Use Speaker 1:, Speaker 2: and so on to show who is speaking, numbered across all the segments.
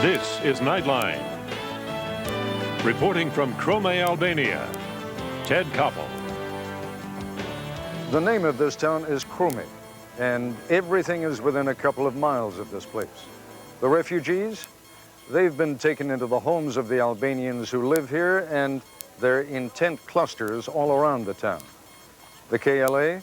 Speaker 1: This is Nightline. Reporting from Krome, Albania, Ted Koppel.
Speaker 2: The name of this town is Krome, and everything is within a couple of miles of this place. The refugees, they've been taken into the homes of the Albanians who live here, and they're in tent clusters all around the town. The KLA,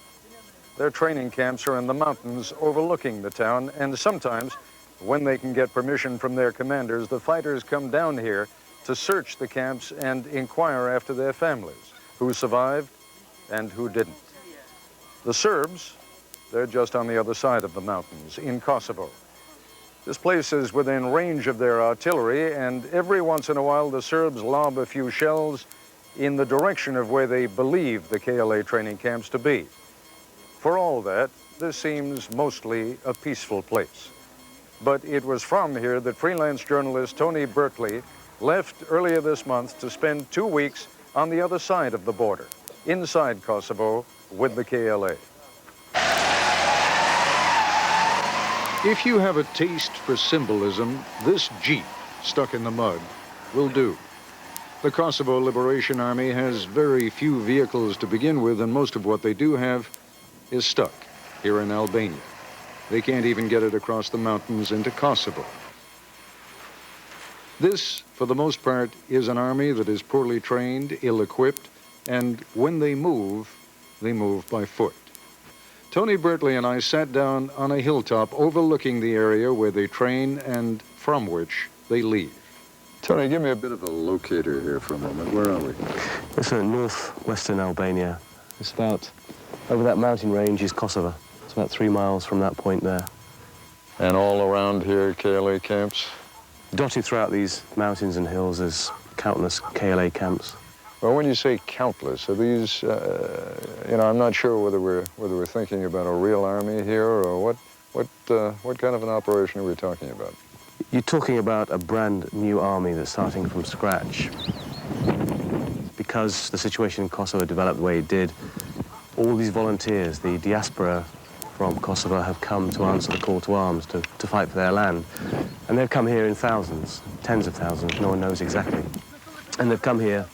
Speaker 2: their training camps are in the mountains overlooking the town, and sometimes, when they can get permission from their commanders, the fighters come down here to search the camps and inquire after their families, who survived and who didn't. The Serbs, they're just on the other side of the mountains, in Kosovo. This place is within range of their artillery, and every once in a while the Serbs lob a few shells in the direction of where they believe the KLA training camps to be. For all that, this seems mostly a peaceful place. But it was from here that freelance journalist Tony Berkeley left earlier this month to spend 2 weeks on the other side of the border, inside Kosovo, with the KLA. If you have a taste for symbolism, this Jeep stuck in the mud will do. The Kosovo Liberation Army has very few vehicles to begin with, and most of what they do have is stuck here in Albania. They can't even get it across the mountains into Kosovo. This, for the most part, is an army that is poorly trained, ill-equipped, and when they move by foot. Tony Berkeley and I sat down on a hilltop overlooking the area where they train and from which they leave. Tony, give me a bit of a locator here for a moment. Where are we?
Speaker 3: It's in northwestern Albania. It's about, over that mountain range is Kosova. It's about 3 miles from that point there.
Speaker 2: And all around here, KLA camps?
Speaker 3: Dotted throughout these mountains and hills, there's countless KLA camps.
Speaker 2: Well, when you say countless, are these, I'm not sure whether we're thinking about a real army here or what kind of an operation are we talking about?
Speaker 3: You're talking about a brand new army that's starting from scratch. Because the situation in Kosovo developed the way it did, all these volunteers, the diaspora from Kosovo, have come to answer the call to arms, to fight for their land. And they've come here in thousands, tens of thousands, no one knows exactly. And they've come here,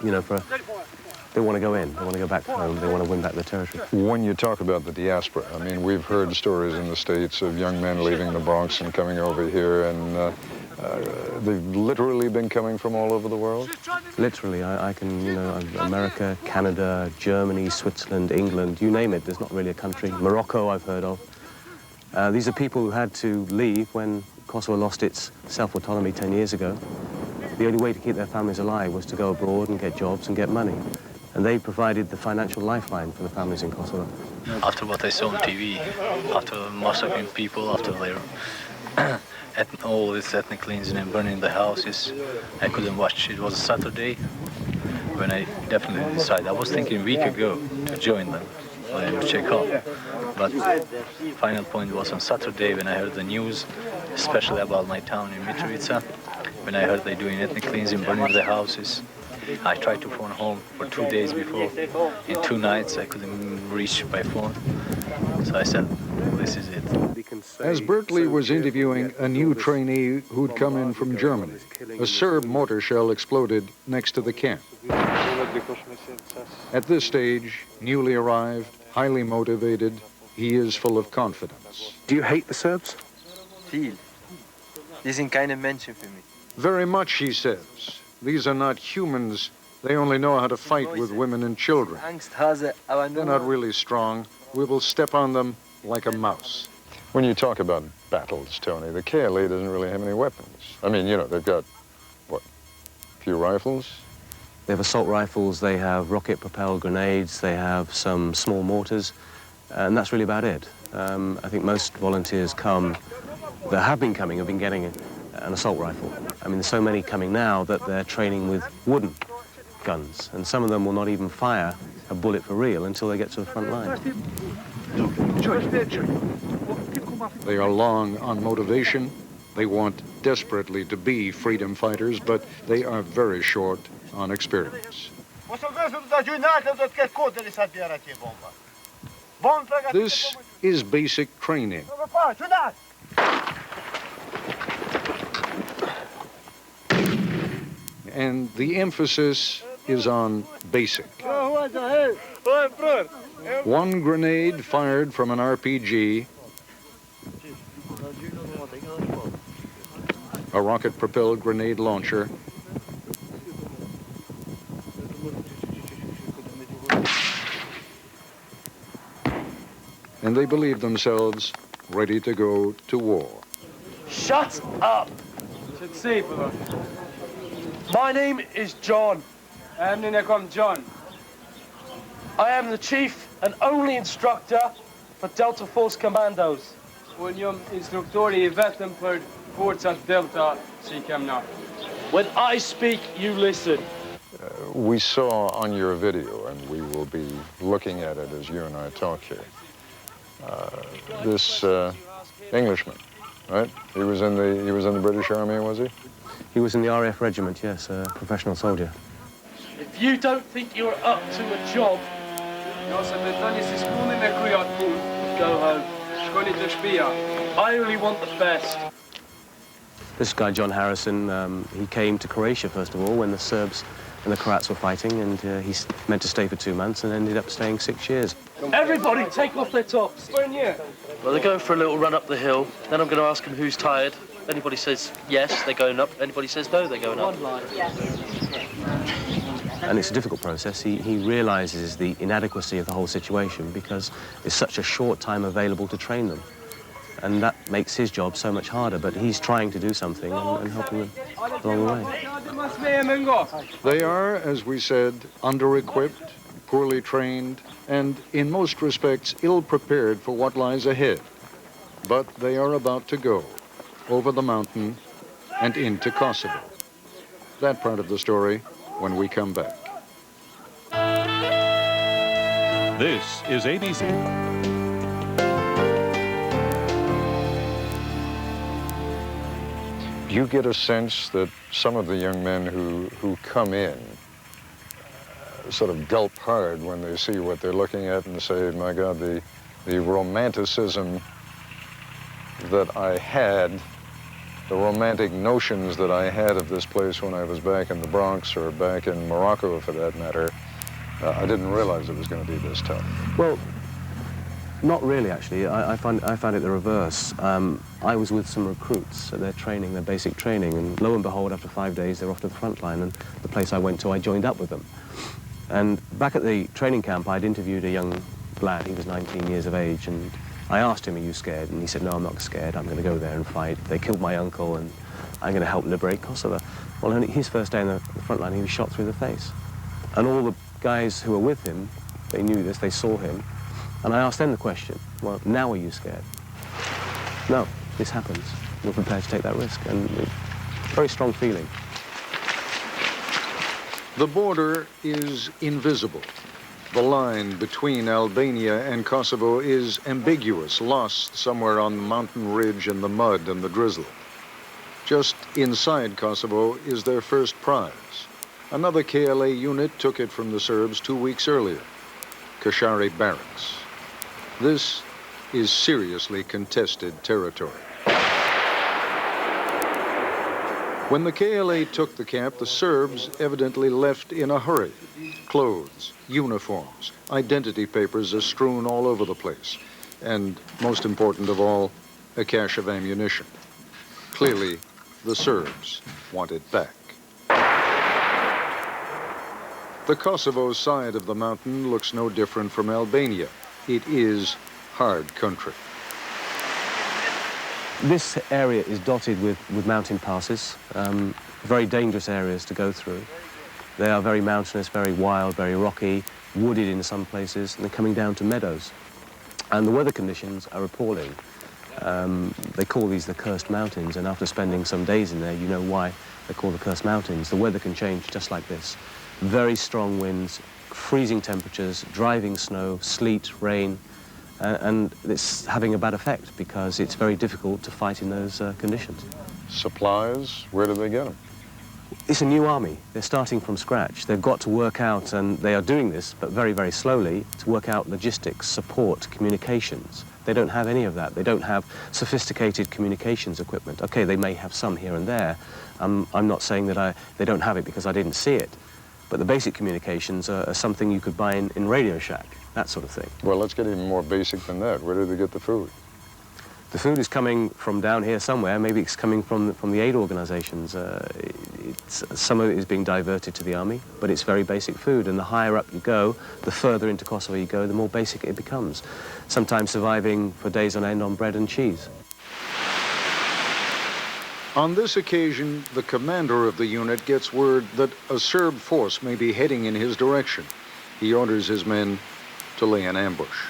Speaker 3: they want to go in, they want to go back home, they want to win back their territory.
Speaker 2: When you talk about the diaspora, I mean, we've heard stories in the States of young men leaving the Bronx and coming over here, and they've literally been coming from all over the world?
Speaker 3: Literally, I can, America, Canada, Germany, Switzerland, England, you name it, there's not really a country. Morocco, I've heard of. These are people who had to leave when Kosovo lost its self-autonomy 10 years ago. The only way to keep their families alive was to go abroad and get jobs and get money. And they provided the financial lifeline for the families in Kosovo.
Speaker 4: After what I saw on TV, after massacring people, after their all this ethnic cleansing and burning the houses, I couldn't watch. It was a Saturday when I definitely decided. I was thinking a week ago to join them, to check out. But final point was on Saturday when I heard the news, especially about my town in Mitrovica. When I heard they're doing ethnic cleansing, burning the houses, I tried to phone home for 2 days before. In 2 nights, I couldn't reach by phone. So I said, this is it.
Speaker 2: As Berkeley was interviewing a new trainee who'd come in from Germany, a Serb mortar shell exploded next to the camp. At this stage, newly arrived, highly motivated, he is full of confidence.
Speaker 3: Do you hate the Serbs?
Speaker 5: Viel. Die sind keine Menschen für mich.
Speaker 2: Very much, he says. These are not humans. They only know how to fight with women and children. They're not really strong. We will step on them like a mouse. When you talk about battles, Tony, the KLA doesn't really have any weapons. I mean, they've got, what, a few rifles?
Speaker 3: They have assault rifles, they have rocket-propelled grenades, they have some small mortars, and that's really about it. I think most volunteers that have been coming, have been getting an assault rifle. I mean, there's so many coming now that they're training with wooden guns, and some of them will not even fire a bullet for real until they get to the front line.
Speaker 2: They are long on motivation. They want desperately to be freedom fighters, but they are very short on experience. This is basic training. and the emphasis is on basic. One grenade fired from an RPG, a rocket-propelled grenade launcher, and they believe themselves ready to go to war.
Speaker 6: Shut up! My name is John.
Speaker 7: John.
Speaker 6: I am the chief and only instructor for Delta Force Commandos.
Speaker 7: Unium instruktori vetëm për forcat Delta si kemna.
Speaker 6: When I speak, you listen.
Speaker 2: We saw on your video, and we will be looking at it as you and I talk here, this Englishman, right? He was in the British Army, was he?
Speaker 3: He was in the RAF regiment, yes, a professional soldier.
Speaker 6: If you don't think you're up to a job, go home. I only want the best.
Speaker 3: This guy, John Harrison, he came to Croatia, first of all, when the Serbs and the Croats were fighting, and he's meant to stay for 2 months and ended up staying 6 years.
Speaker 6: Everybody take off their tops. Well, they're going for a little run up the hill. Then I'm going to ask them who's tired. Anybody says yes, they're going up. Anybody says no, they're going up.
Speaker 3: And it's a difficult process. He realizes the inadequacy of the whole situation because there's such a short time available to train them. And that makes his job so much harder, but he's trying to do something and helping them along the way.
Speaker 2: They are, as we said, under-equipped, poorly trained, and in most respects ill-prepared for what lies ahead. But they are about to go over the mountain and into Kosovo. That part of the story when we come back.
Speaker 1: This is ABC.
Speaker 2: You get a sense that some of the young men who come in sort of gulp hard when they see what they're looking at and say, my God, the romanticism that I had, the romantic notions that I had of this place when I was back in the Bronx or back in Morocco, for that matter, I didn't realize it was going to be this tough.
Speaker 3: Well, not really, actually. I found it the reverse. I was with some recruits at their training, their basic training, and lo and behold, after 5 days, they're off to the front line, and the place I went to, I joined up with them. And back at the training camp, I'd interviewed a young lad. He was 19 years of age, and I asked him, are you scared? And he said, no, I'm not scared. I'm going to go there and fight. They killed my uncle, and I'm going to help liberate Kosovo. Well, only his first day in the front line, he was shot through the face. And all the guys who were with him, they knew this, they saw him. And I asked them the question, well, now are you scared? No, this happens. We're prepared to take that risk. And very strong feeling.
Speaker 2: The border is invisible. The line between Albania and Kosovo is ambiguous, lost somewhere on the mountain ridge in the mud and the drizzle. Just inside Kosovo is their first prize. Another KLA unit took it from the Serbs 2 weeks earlier, Kashari Barracks. This is seriously contested territory. When the KLA took the camp, the Serbs evidently left in a hurry. Clothes, uniforms, identity papers are strewn all over the place. And most important of all, a cache of ammunition. Clearly, the Serbs want it back. The Kosovo side of the mountain looks no different from Albania. It is hard country.
Speaker 3: This area is dotted with mountain passes, very dangerous areas to go through. They are very mountainous, very wild, very rocky, wooded in some places, and they're coming down to meadows. And the weather conditions are appalling. They call these the Cursed Mountains, and after spending some days in there, you know why they're called the Cursed Mountains. The weather can change just like this. Very strong winds, freezing temperatures, driving snow, sleet, rain, and it's having a bad effect because it's very difficult to fight in those conditions.
Speaker 2: Supplies, where do they get them?
Speaker 3: It's a new army. They're starting from scratch. They've got to work out, and they are doing this, but very, very slowly, to work out logistics, support, communications. They don't have any of that. They don't have sophisticated communications equipment. Okay, they may have some here and there. I'm not saying that they don't have it because I didn't see it. But the basic communications are something you could buy in Radio Shack, that sort of thing.
Speaker 2: Well, let's get even more basic than that. Where do they get the food?
Speaker 3: The food is coming from down here somewhere. Maybe it's coming from the aid organizations. Some of it is being diverted to the army, but it's very basic food. And the higher up you go, the further into Kosovo you go, the more basic it becomes. Sometimes surviving for days on end on bread and cheese.
Speaker 2: On this occasion, the commander of the unit gets word that a Serb force may be heading in his direction. He orders his men to lay an ambush.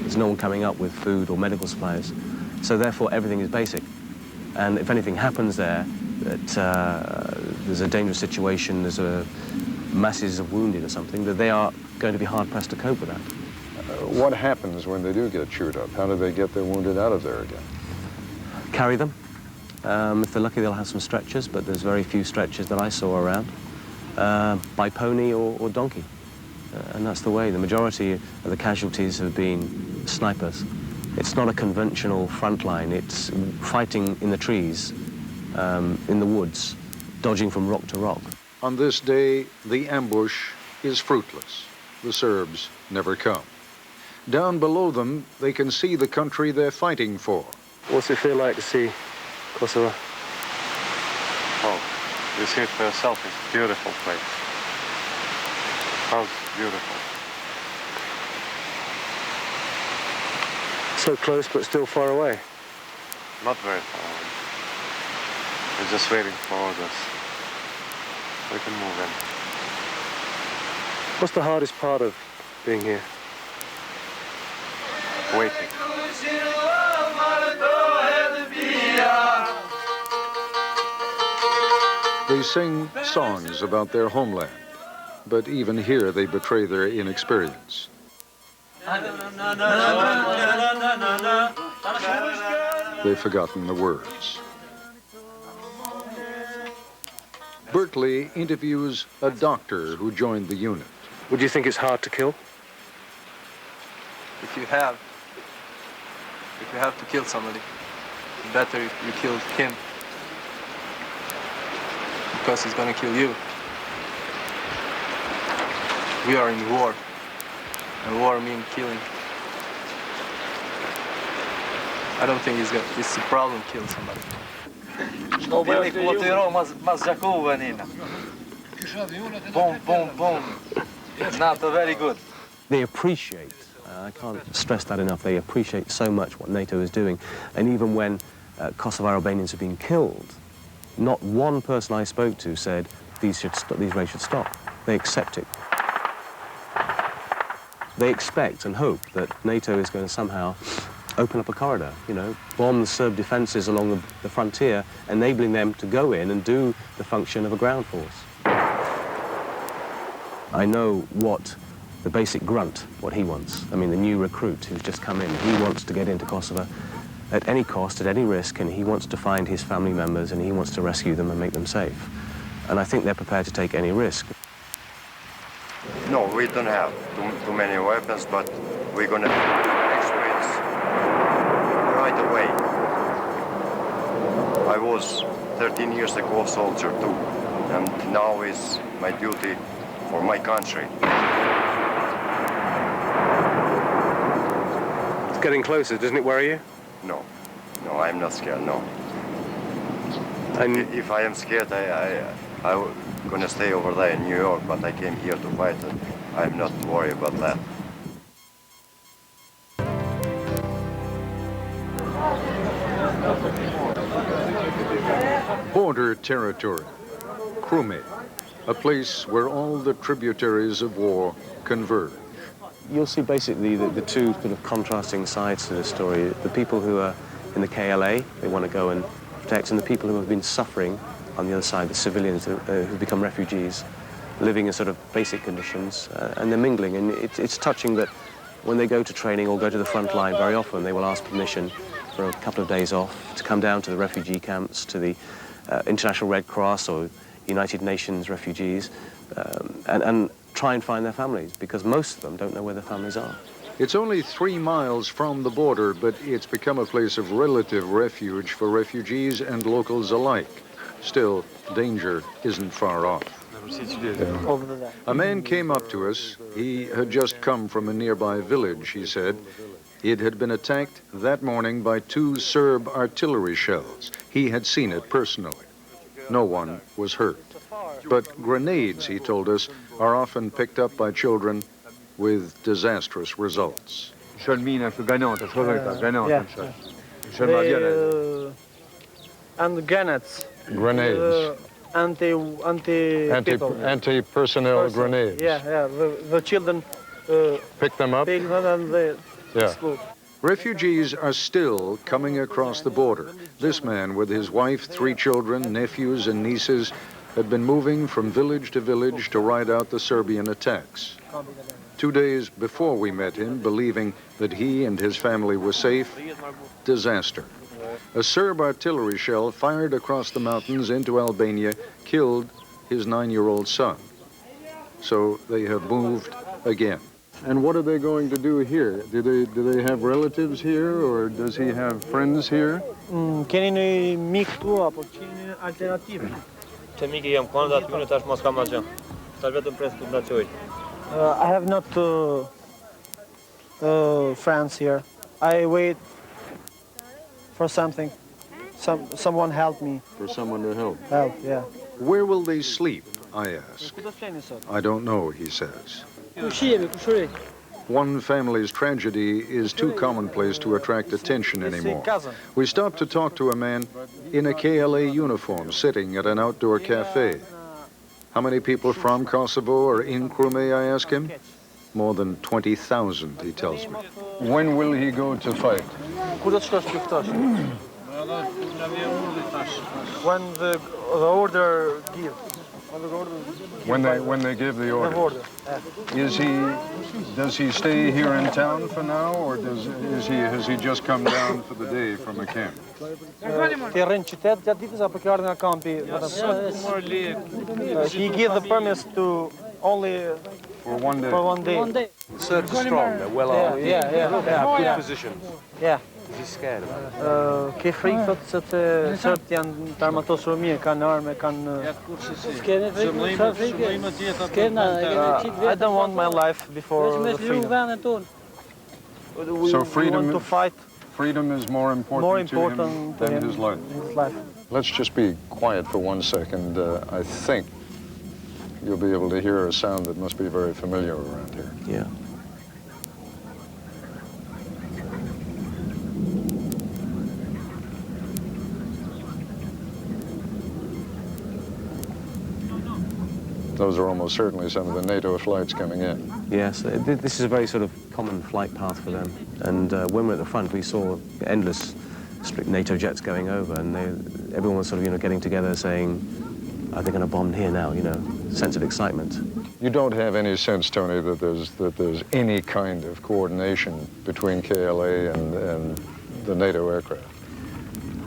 Speaker 3: There's no one coming up with food or medical supplies, so therefore everything is basic. And if anything happens there, that there's a dangerous situation, there's masses of wounded or something, that they are going to be hard-pressed to cope with that.
Speaker 2: What happens when they do get chewed up? How do they get their wounded out of there again?
Speaker 3: Carry them. If they're lucky, they'll have some stretchers, but there's very few stretchers that I saw around. By pony or donkey. And that's the way. The majority of the casualties have been snipers. It's not a conventional front line. It's fighting in the trees, in the woods, dodging from rock to rock.
Speaker 2: On this day, the ambush is fruitless. The Serbs never come. Down below them, they can see the country they're fighting for.
Speaker 3: What's it feel like to see Kosovo?
Speaker 8: Oh, you see it for yourself. It's a beautiful place. How's beautiful.
Speaker 3: So close, but still far away.
Speaker 8: Not very far away. We're just waiting for orders. We can move in.
Speaker 3: What's the hardest part of being here?
Speaker 8: Waiting.
Speaker 2: They sing songs about their homeland, but even here they betray their inexperience. They've forgotten the words. Berkeley interviews a doctor who joined the unit.
Speaker 3: Would you think it's hard to kill?
Speaker 5: If you have to kill somebody, better if you kill him. Because he's gonna kill you. We are in war. And war means killing. I don't think it's a problem to kill somebody. Boom, boom, boom. Not very good.
Speaker 3: They appreciate, I can't stress that enough, they appreciate so much what NATO is doing. And even when Kosovo Albanians have been killed, not one person I spoke to said these raids should stop. They accept it. They expect and hope that NATO is going to somehow open up a corridor, you know, bomb the Serb defenses along the frontier, enabling them to go in and do the function of a ground force. I know what the basic grunt, what he wants. I mean, the new recruit who's just come in, he wants to get into Kosovo at any cost, at any risk, and he wants to find his family members and he wants to rescue them and make them safe. And I think they're prepared to take any risk.
Speaker 9: No, we don't have too many weapons, but we're gonna experience right away. I was 13 years ago a soldier too, and now is my duty for my country.
Speaker 3: It's getting closer, doesn't it worry you?
Speaker 9: No, I'm not scared, no.
Speaker 3: And
Speaker 9: if I am scared, I'm gonna stay over there in New York, but I came here to fight, and I'm not worried about that.
Speaker 2: Border territory, Krume, a place where all the tributaries of war converge.
Speaker 3: you'll see basically the two sort of contrasting sides to this story. The people who are in the KLA, they want to go and protect, and the people who have been suffering on the other side, the civilians who've become refugees, living in sort of basic conditions, and they're mingling. And it's touching that when they go to training or go to the front line, very often they will ask permission for a couple of days off to come down to the refugee camps, to the International Red Cross or United Nations refugees, and try and find their families, because most of them don't know where their families are.
Speaker 2: It's only 3 miles from the border, but it's become a place of relative refuge for refugees and locals alike. Still, danger isn't far off. A man came up to us. He had just come from a nearby village, he said. It had been attacked that morning by 2 Serb artillery shells. He had seen it personally. No one was hurt. But grenades, he told us, are often picked up by children with disastrous results.
Speaker 10: And grenades.
Speaker 2: Grenades. Anti-personnel grenades.
Speaker 10: Yeah. The children
Speaker 2: Pick them up.
Speaker 10: pick them and they explode.
Speaker 2: Refugees are still coming across the border. This man, with his wife, 3 children, nephews, and nieces, had been moving from village to village to ride out the Serbian attacks. 2 days before we met him, believing that he and his family were safe, disaster. A Serb artillery shell fired across the mountains into Albania killed his 9-year-old son. So they have moved again. And what are they going to do here? Do they have relatives here, or does he have friends here?
Speaker 10: Keni një mik këtu apo keni një alternativë?
Speaker 11: Që miki jam kanë dhe aty në tash mos kam asgjë. Tash vetëm pres të na çoj.
Speaker 10: I have not friends here. I wait for something. Someone help me.
Speaker 2: For someone to help.
Speaker 10: Help, yeah.
Speaker 2: Where will they sleep, I ask. I don't know, he says. One family's tragedy is too commonplace to attract attention anymore. We stopped to talk to a man in a KLA uniform sitting at an outdoor cafe. How many people from Kosovo are in Krume, I ask him? More than 20,000, he tells me. When will he go to fight?
Speaker 10: When the order gives.
Speaker 2: When they give the order. Does he stay here in town for now, or has he just come down for the day from a camp?
Speaker 10: He gives the permits to only
Speaker 2: For one day.
Speaker 10: for 1 day.
Speaker 3: Serbs are strong, they're well armed.
Speaker 10: Yeah.
Speaker 3: Good positions.
Speaker 10: Yeah.
Speaker 3: Is he scared about it?
Speaker 10: Ke frikë thotë se të Serbt janë të armatosur mirë, kanë armë, kanë I don't want my life before the freedom.
Speaker 2: So
Speaker 10: We
Speaker 2: freedom
Speaker 10: want to fight
Speaker 2: freedom is more important to him than his life. Let's just be quiet for 1 second. I think you'll be able to hear a sound that must be very familiar around here.
Speaker 3: Yeah.
Speaker 2: Those are almost certainly some of the NATO flights coming in.
Speaker 3: Yes, this is a very sort of common flight path for them. And when we were at the front, we saw endless NATO jets going over, and everyone was sort of, getting together saying, are they going to bomb here now, sense of excitement.
Speaker 2: You don't have any sense, Tony, that there's any kind of coordination between KLA and the NATO aircraft?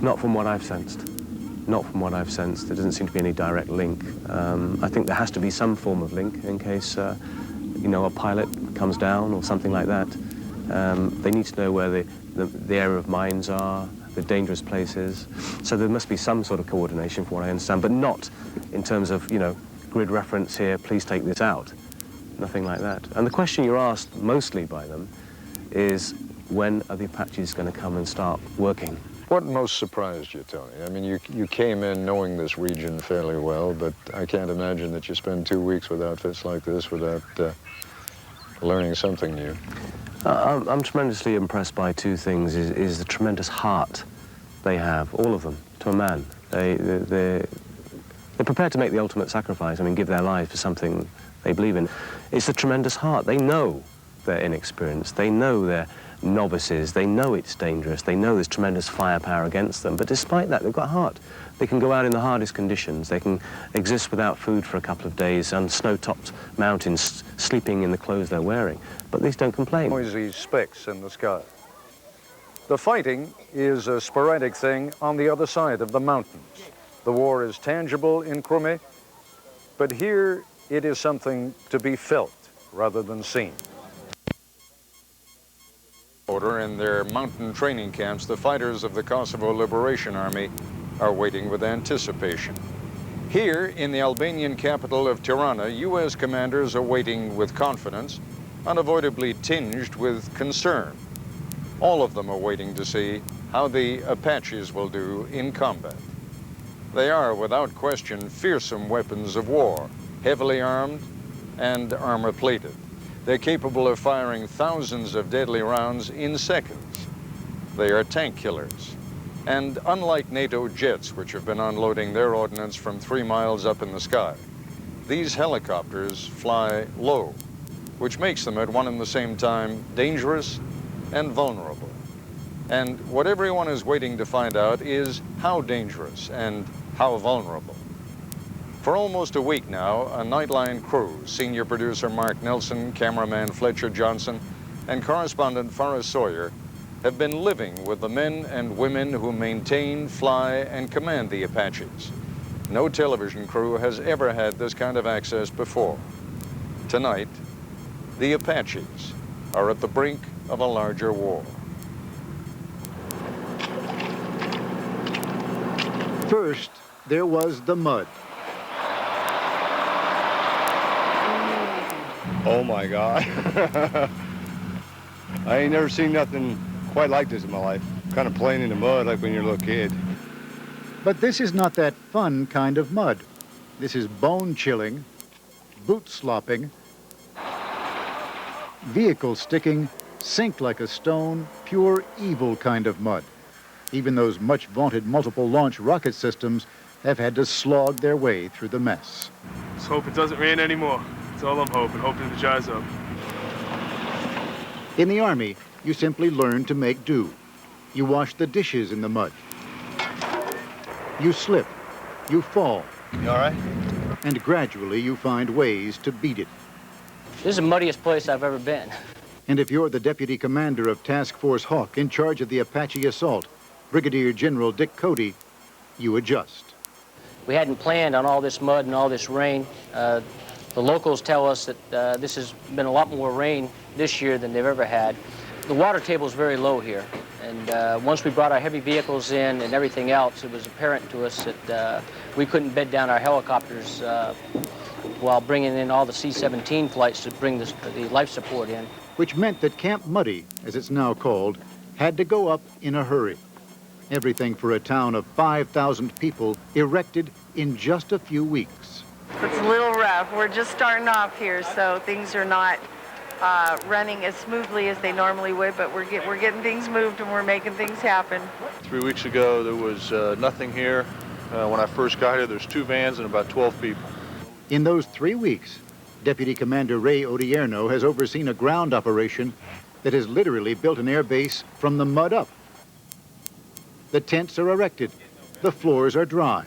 Speaker 3: Not from what I've sensed. Not from what I've sensed. There doesn't seem to be any direct link. I think there has to be some form of link in case, a pilot comes down or something like that. They need to know where the area of mines are, the dangerous places. So there must be some sort of coordination, from what I understand, but not in terms of, grid reference here, please take this out. Nothing like that. And the question you're asked mostly by them is, when are the Apaches going to come and start working?
Speaker 2: What most surprised you, Tony? I mean, you came in knowing this region fairly well, but I can't imagine that you spend 2 weeks with outfits like this without learning something new.
Speaker 3: I'm tremendously impressed by 2 things, is the tremendous heart they have, all of them, to a man. They're prepared to make the ultimate sacrifice, give their lives for something they believe in. It's a tremendous heart. They know they're inexperienced. They know they're novices. They know it's dangerous. They know there's tremendous firepower against them. But despite that, they've got heart. They can go out in the hardest conditions. They can exist without food for a couple of days on snow-topped mountains, sleeping in the clothes they're wearing. But these don't complain.
Speaker 2: Noisy specks in the sky. The fighting is a sporadic thing on the other side of the mountains. The war is tangible in Krume, but here it is something to be felt rather than seen. Order in their mountain training camps, the fighters of the Kosovo Liberation Army are waiting with anticipation. Here in the Albanian capital of Tirana, U.S. commanders are waiting with confidence, unavoidably tinged with concern. All of them are waiting to see how the Apaches will do in combat. They are, without question, fearsome weapons of war, heavily armed and armor-plated. They're capable of firing thousands of deadly rounds in seconds. They are tank killers. And unlike NATO jets, which have been unloading their ordnance from 3 miles up in the sky, these helicopters fly low, which makes them at one and the same time dangerous and vulnerable. And what everyone is waiting to find out is how dangerous and how vulnerable. For almost a week now, a Nightline crew, senior producer Mark Nelson, cameraman Fletcher Johnson, and correspondent Forrest Sawyer have been living with the men and women who maintain, fly, and command the Apaches. No television crew has ever had this kind of access before. Tonight, the Apaches are at the brink of a larger war.
Speaker 12: First, there was the mud.
Speaker 13: Oh my God. I ain't never seen nothing quite like this in my life. Kind of playing in the mud like when you're a little kid.
Speaker 12: But this is not that fun kind of mud. This is bone-chilling, boot-slopping, vehicle-sticking, sink-like-a-stone, pure evil kind of mud. Even those much-vaunted multiple-launch rocket systems have had to slog their way through the mess.
Speaker 14: Let's hope it doesn't rain anymore. That's all I'm hoping it dries up.
Speaker 12: In the Army, you simply learn to make do. You wash the dishes in the mud. You slip. You fall.
Speaker 13: You all right?
Speaker 12: And gradually you find ways to beat it.
Speaker 15: This is the muddiest place I've ever been.
Speaker 12: And if you're the deputy commander of Task Force Hawk in charge of the Apache assault, Brigadier General Dick Cody, you adjust.
Speaker 15: We hadn't planned on all this mud and all this rain. The locals tell us that this has been a lot more rain this year than they've ever had. The water table is very low here, and once we brought our heavy vehicles in and everything else, it was apparent to us that we couldn't bed down our helicopters while bringing in all the C-17 flights to bring the life support in.
Speaker 12: Which meant that Camp Muddy, as it's now called, had to go up in a hurry. Everything for a town of 5,000 people erected in just a few weeks.
Speaker 16: It's a little rough. We're just starting off here, so things are not running as smoothly as they normally would, but we're getting things moved and we're making things happen.
Speaker 17: 3 weeks ago, there was nothing here. When I first got here, there's 2 vans and about 12 people.
Speaker 12: In those 3 weeks, Deputy Commander Ray Odierno has overseen a ground operation that has literally built an air base from the mud up. The tents are erected. The floors are dry.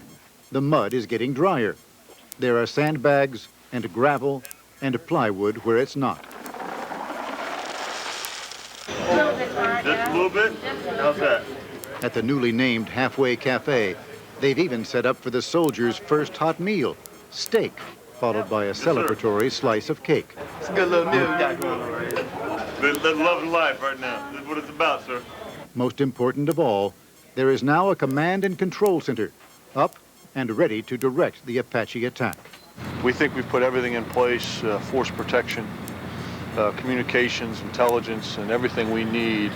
Speaker 12: The mud is getting drier. There are sandbags and gravel and plywood where it's not.
Speaker 17: Just a little bit? How's that?
Speaker 12: At the newly named Halfway Cafe, they've even set up for the soldiers' first hot meal, steak, followed by a celebratory slice of cake.
Speaker 17: It's a good little meal we got going on right here. Let's love life right now. This is what it's about, sir.
Speaker 12: Most important of all, there is now a command and control center, up and ready to direct the Apache attack.
Speaker 17: We think we've put everything in place, force protection, communications, intelligence, and everything we need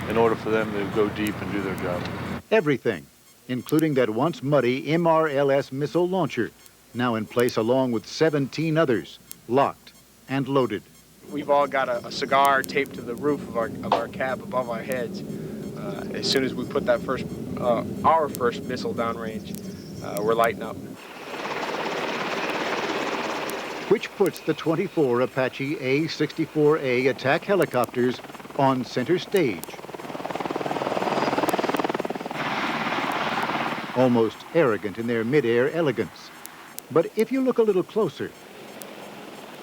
Speaker 17: in order for them to go deep and do their job.
Speaker 12: Everything, including that once muddy MRLS missile launcher, now in place along with 17 others, locked and loaded.
Speaker 18: We've all got a cigar taped to the roof of our cab above our heads. As soon as we put that our first missile downrange, we're lighting up.
Speaker 12: Which puts the 24 Apache A-64A attack helicopters on center stage. Almost arrogant in their mid-air elegance. But if you look a little closer,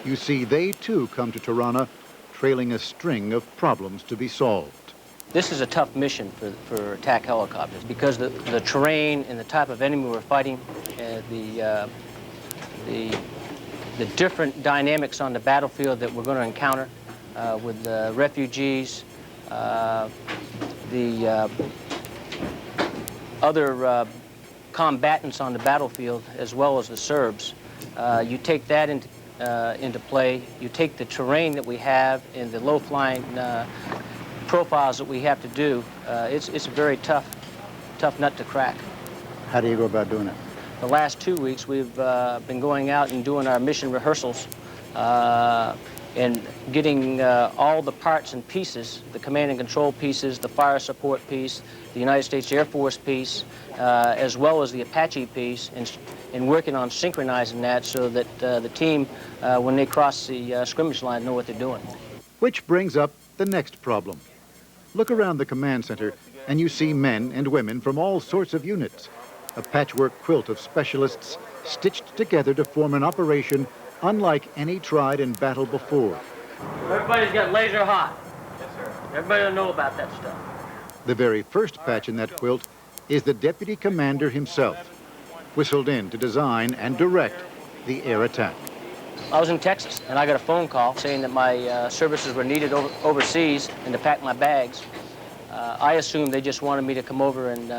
Speaker 12: you see they too come to Tirana trailing a string of problems to be solved.
Speaker 15: This is a tough mission for attack helicopters because the terrain and the type of enemy we're fighting, the different dynamics on the battlefield that we're going to encounter with refugees, the other combatants on the battlefield, as well as the Serbs. You take that into play. You take the terrain that we have and the low-flying profiles that we have to do. It's a very tough nut to crack.
Speaker 12: How do you go about doing it?
Speaker 15: The last 2 weeks, we've been going out and doing our mission rehearsals and getting all the parts and pieces, the command and control pieces, the fire support piece, the United States Air Force piece, as well as the Apache piece, and working on synchronizing that so that the team, when they cross the scrimmage line, know what they're doing.
Speaker 12: Which brings up the next problem. Look around the command center and you see men and women from all sorts of units. A patchwork quilt of specialists stitched together to form an operation unlike any tried in battle before.
Speaker 15: Everybody's got laser hot. Yes, sir. Everybody will know about that stuff.
Speaker 12: The very first patch in that quilt is the deputy commander himself, whistled in to design and direct the air attack.
Speaker 15: I was in Texas, and I got a phone call saying that my services were needed overseas and to pack my bags. I assumed they just wanted me to come over and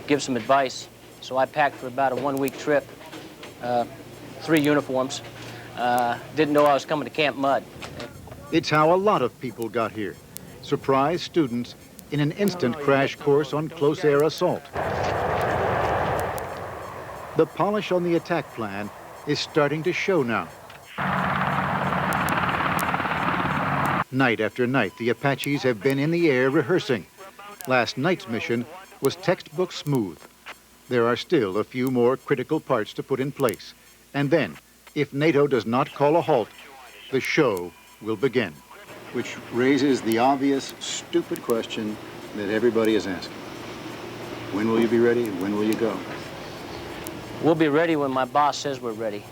Speaker 15: give some advice. So I packed for about a 1-week trip, 3 uniforms. Didn't know I was coming to Camp Mud.
Speaker 12: It's how a lot of people got here. Surprise students in an instant crash course on close air assault. The polish on the attack plan is starting to show now. Night after night, the Apaches have been in the air rehearsing. Last night's mission was textbook smooth. There are still a few more critical parts to put in place. And then, if NATO does not call a halt, the show will begin.
Speaker 19: Which raises the obvious, stupid question that everybody is asking. When will you be ready? When will you go?
Speaker 15: We'll be ready when my boss says we're ready.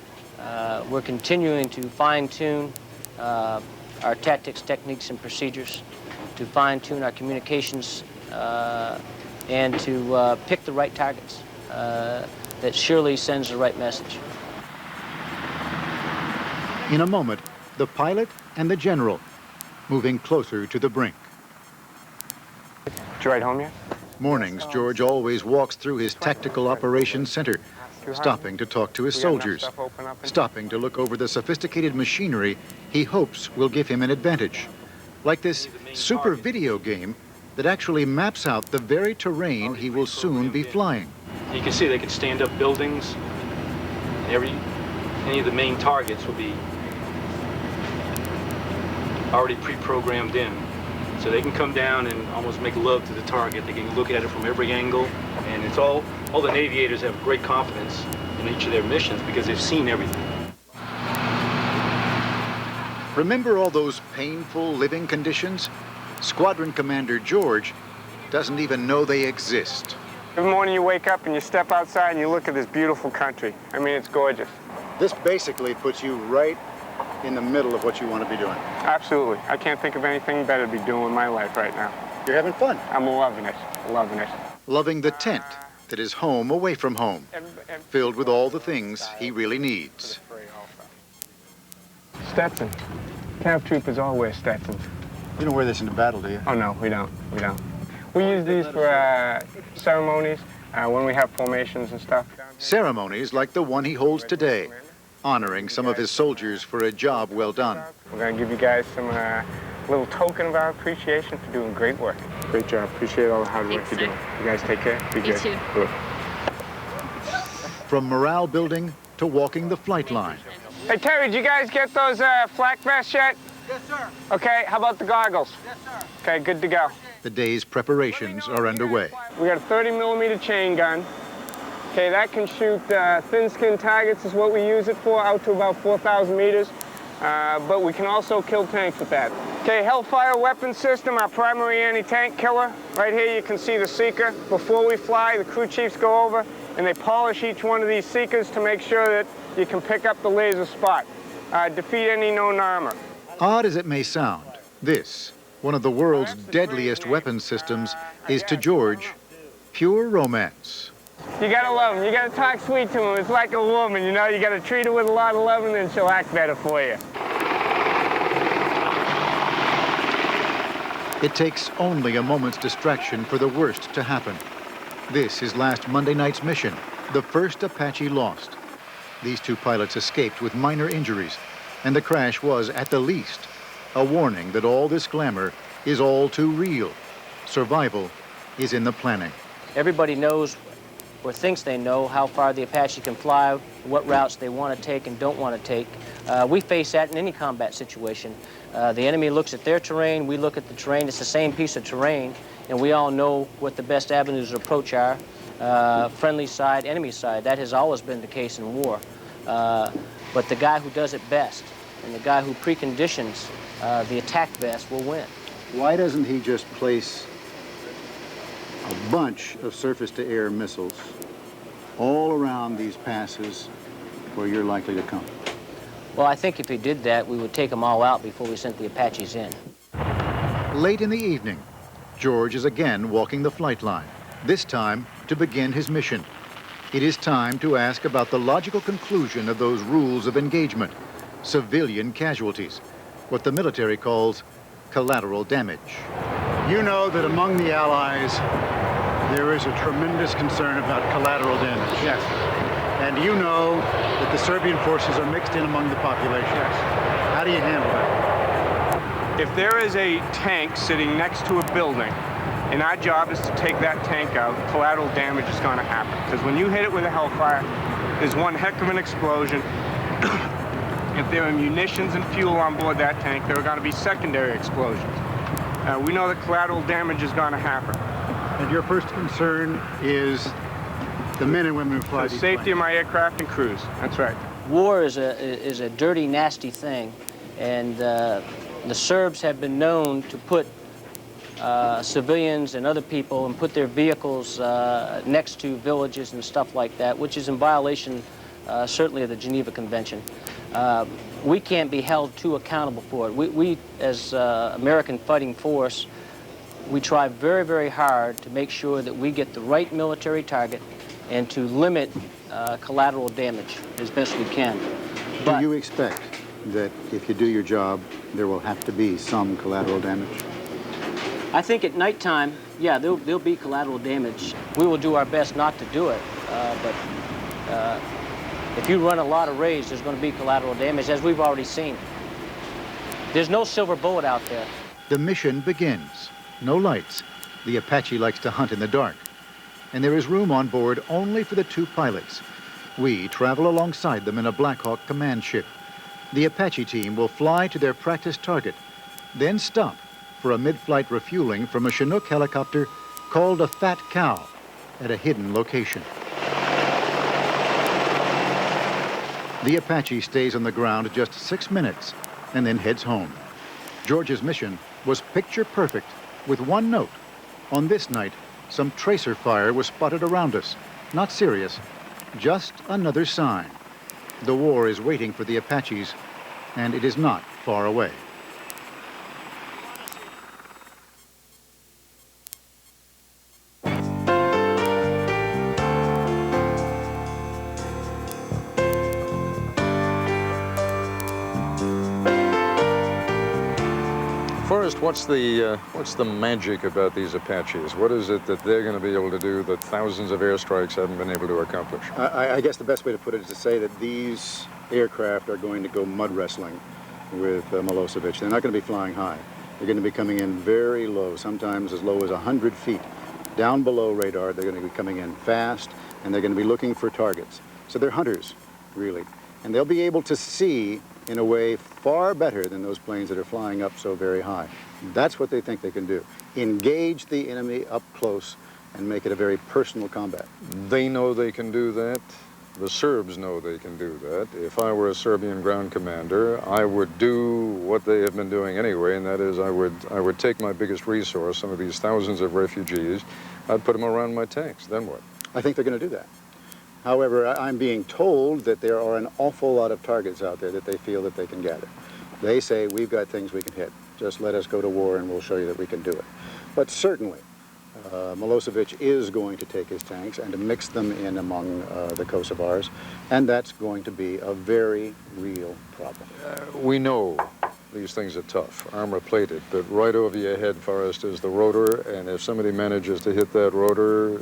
Speaker 15: We're continuing to fine-tune our tactics, techniques, and procedures, to fine-tune our communications, and to pick the right targets that surely sends the right message.
Speaker 12: In a moment, the pilot and the general moving closer to the brink.
Speaker 18: Did you ride home yet?
Speaker 12: Mornings, George always walks through his tactical operations center, stopping to talk to his soldiers, stopping to look over the sophisticated machinery he hopes will give him an advantage, like this super video game that actually maps out the very terrain he will soon be flying.
Speaker 20: You can see they can stand up buildings, and any of the main targets will be already pre-programmed in. So they can come down and almost make love to the target. They can look at it from every angle, and it's all the aviators have great confidence in each of their missions because they've seen everything.
Speaker 12: Remember all those painful living conditions? Squadron Commander George doesn't even know they exist.
Speaker 18: Every morning you wake up and you step outside and you look at this beautiful country. I mean, it's gorgeous.
Speaker 19: This basically puts you right in the middle of what you want to be doing.
Speaker 18: Absolutely. I can't think of anything better to be doing with my life right now.
Speaker 19: You're having fun.
Speaker 18: I'm loving it. Loving it.
Speaker 12: Loving the tent that is home away from home, filled with all the things he really needs.
Speaker 18: Stetson. Camp troopers all wear Stetsons.
Speaker 19: You don't wear this into battle, do you?
Speaker 18: Oh, no, we don't. We don't. We use these for ceremonies, when we have formations and stuff.
Speaker 12: Ceremonies like the one he holds today, honoring some of his soldiers for a job well done.
Speaker 18: We're going to give you guys some little token of our appreciation for doing great work. Great job. Appreciate all the hard work you're doing. You guys take care. Be good. You too. Good.
Speaker 12: From morale building to walking the flight line.
Speaker 18: Hey, Terry, did you guys get those flak vests yet?
Speaker 10: Yes, sir.
Speaker 18: Okay, how about the goggles?
Speaker 10: Yes, sir.
Speaker 18: Okay, good to go.
Speaker 12: The day's preparations are underway.
Speaker 18: We got a 30mm chain gun. Okay, that can shoot thin-skinned targets is what we use it for, out to about 4,000 meters. But we can also kill tanks with that. Okay, Hellfire weapon system, our primary anti-tank killer. Right here you can see the seeker. Before we fly, the crew chiefs go over and they polish each one of these seekers to make sure that you can pick up the laser spot. Defeat any known armor.
Speaker 12: Odd as it may sound, this, one of the world's deadliest weapon systems, is to George pure romance.
Speaker 18: You gotta love them. You gotta talk sweet to them. It's like a woman, you know? You gotta treat her with a lot of love and then she'll act better for you.
Speaker 12: It takes only a moment's distraction for the worst to happen. This is last Monday night's mission, the first Apache lost. These two pilots escaped with minor injuries, and the crash was, at the least, a warning that all this glamour is all too real. Survival is in the planning.
Speaker 15: Everybody knows, or thinks they know, how far the Apache can fly, what routes they want to take and don't want to take. We face that in any combat situation. The enemy looks at their terrain, we look at the terrain. It's the same piece of terrain, and we all know what the best avenues of approach are. Friendly side, enemy side. That has always been the case in war. But the guy who does it best and the guy who preconditions the attack best will win.
Speaker 19: Why doesn't he just place a bunch of surface-to-air missiles all around these passes where you're likely to come?
Speaker 15: Well, I think if he did that, we would take them all out before we sent the Apaches in.
Speaker 12: Late in the evening, George is again walking the flight line, this time to begin his mission. It is time to ask about the logical conclusion of those rules of engagement, civilian casualties, what the military calls collateral damage.
Speaker 19: You know that among the Allies, there is a tremendous concern about collateral damage.
Speaker 18: Yes.
Speaker 19: And you know that the Serbian forces are mixed in among the population.
Speaker 18: Yes.
Speaker 19: How do you handle that?
Speaker 18: If there is a tank sitting next to a building, and our job is to take that tank out, collateral damage is going to happen. Because when you hit it with a Hellfire, there's one heck of an explosion. If there are munitions and fuel on board that tank, there are going to be secondary explosions. We know that collateral damage is going to happen.
Speaker 19: And your first concern is the men and women who fly
Speaker 18: The
Speaker 19: these
Speaker 18: safety
Speaker 19: planes.
Speaker 18: of my aircraft and crews. That's right.
Speaker 15: War is a dirty, nasty thing, and the Serbs have been known to put civilians and other people and put their vehicles next to villages and stuff like that, which is in violation certainly of the Geneva Convention. We can't be held too accountable for it. We as American fighting force, we try very, very hard to make sure that we get the right military target and to limit collateral damage as best we can.
Speaker 19: Do you expect that if you do your job, there will have to be some collateral damage?
Speaker 15: I think at nighttime, yeah, there'll be collateral damage. We will do our best not to do it, but if you run a lot of raids, there's going to be collateral damage, as we've already seen. There's no silver bullet out there.
Speaker 12: The mission begins. No lights. The Apache likes to hunt in the dark. And there is room on board only for the two pilots. We travel alongside them in a Black Hawk command ship. The Apache team will fly to their practice target, then stop for a mid-flight refueling from a Chinook helicopter called a Fat Cow at a hidden location. The Apache stays on the ground just 6 minutes and then heads home. George's mission was picture perfect with one note. On this night, some tracer fire was spotted around us. Not serious, just another sign. The war is waiting for the Apaches, and it is not far away.
Speaker 2: Forrest, what's the magic about these Apaches? What is it that they're going to be able to do that thousands of airstrikes haven't been able to accomplish?
Speaker 19: I guess the best way to put it is to say that these aircraft are going to go mud wrestling with Milosevic. They're not going to be flying high. They're going to be coming in very low, sometimes as low as 100 feet. Down below radar, they're going to be coming in fast, and they're going to be looking for targets. So they're hunters, really. And they'll be able to see in a way far better than those planes that are flying up so very high. That's what they think they can do. Engage the enemy up close and make it a very personal combat.
Speaker 2: They know they can do that. The Serbs know they can do that. If I were a Serbian ground commander, I would do what they have been doing anyway, and that is I would take my biggest resource, some of these thousands of refugees, I'd put them around my tanks. Then what?
Speaker 19: I think they're going to do that. However, I'm being told that there are an awful lot of targets out there that they feel that they can gather. They say, we've got things we can hit. Just let us go to war and we'll show you that we can do it. But certainly, Milosevic is going to take his tanks and to mix them in among the Kosovars, and that's going to be a very real problem.
Speaker 2: We know these things are tough, armor-plated, but right over your head, Forrest, is the rotor, and if somebody manages to hit that rotor,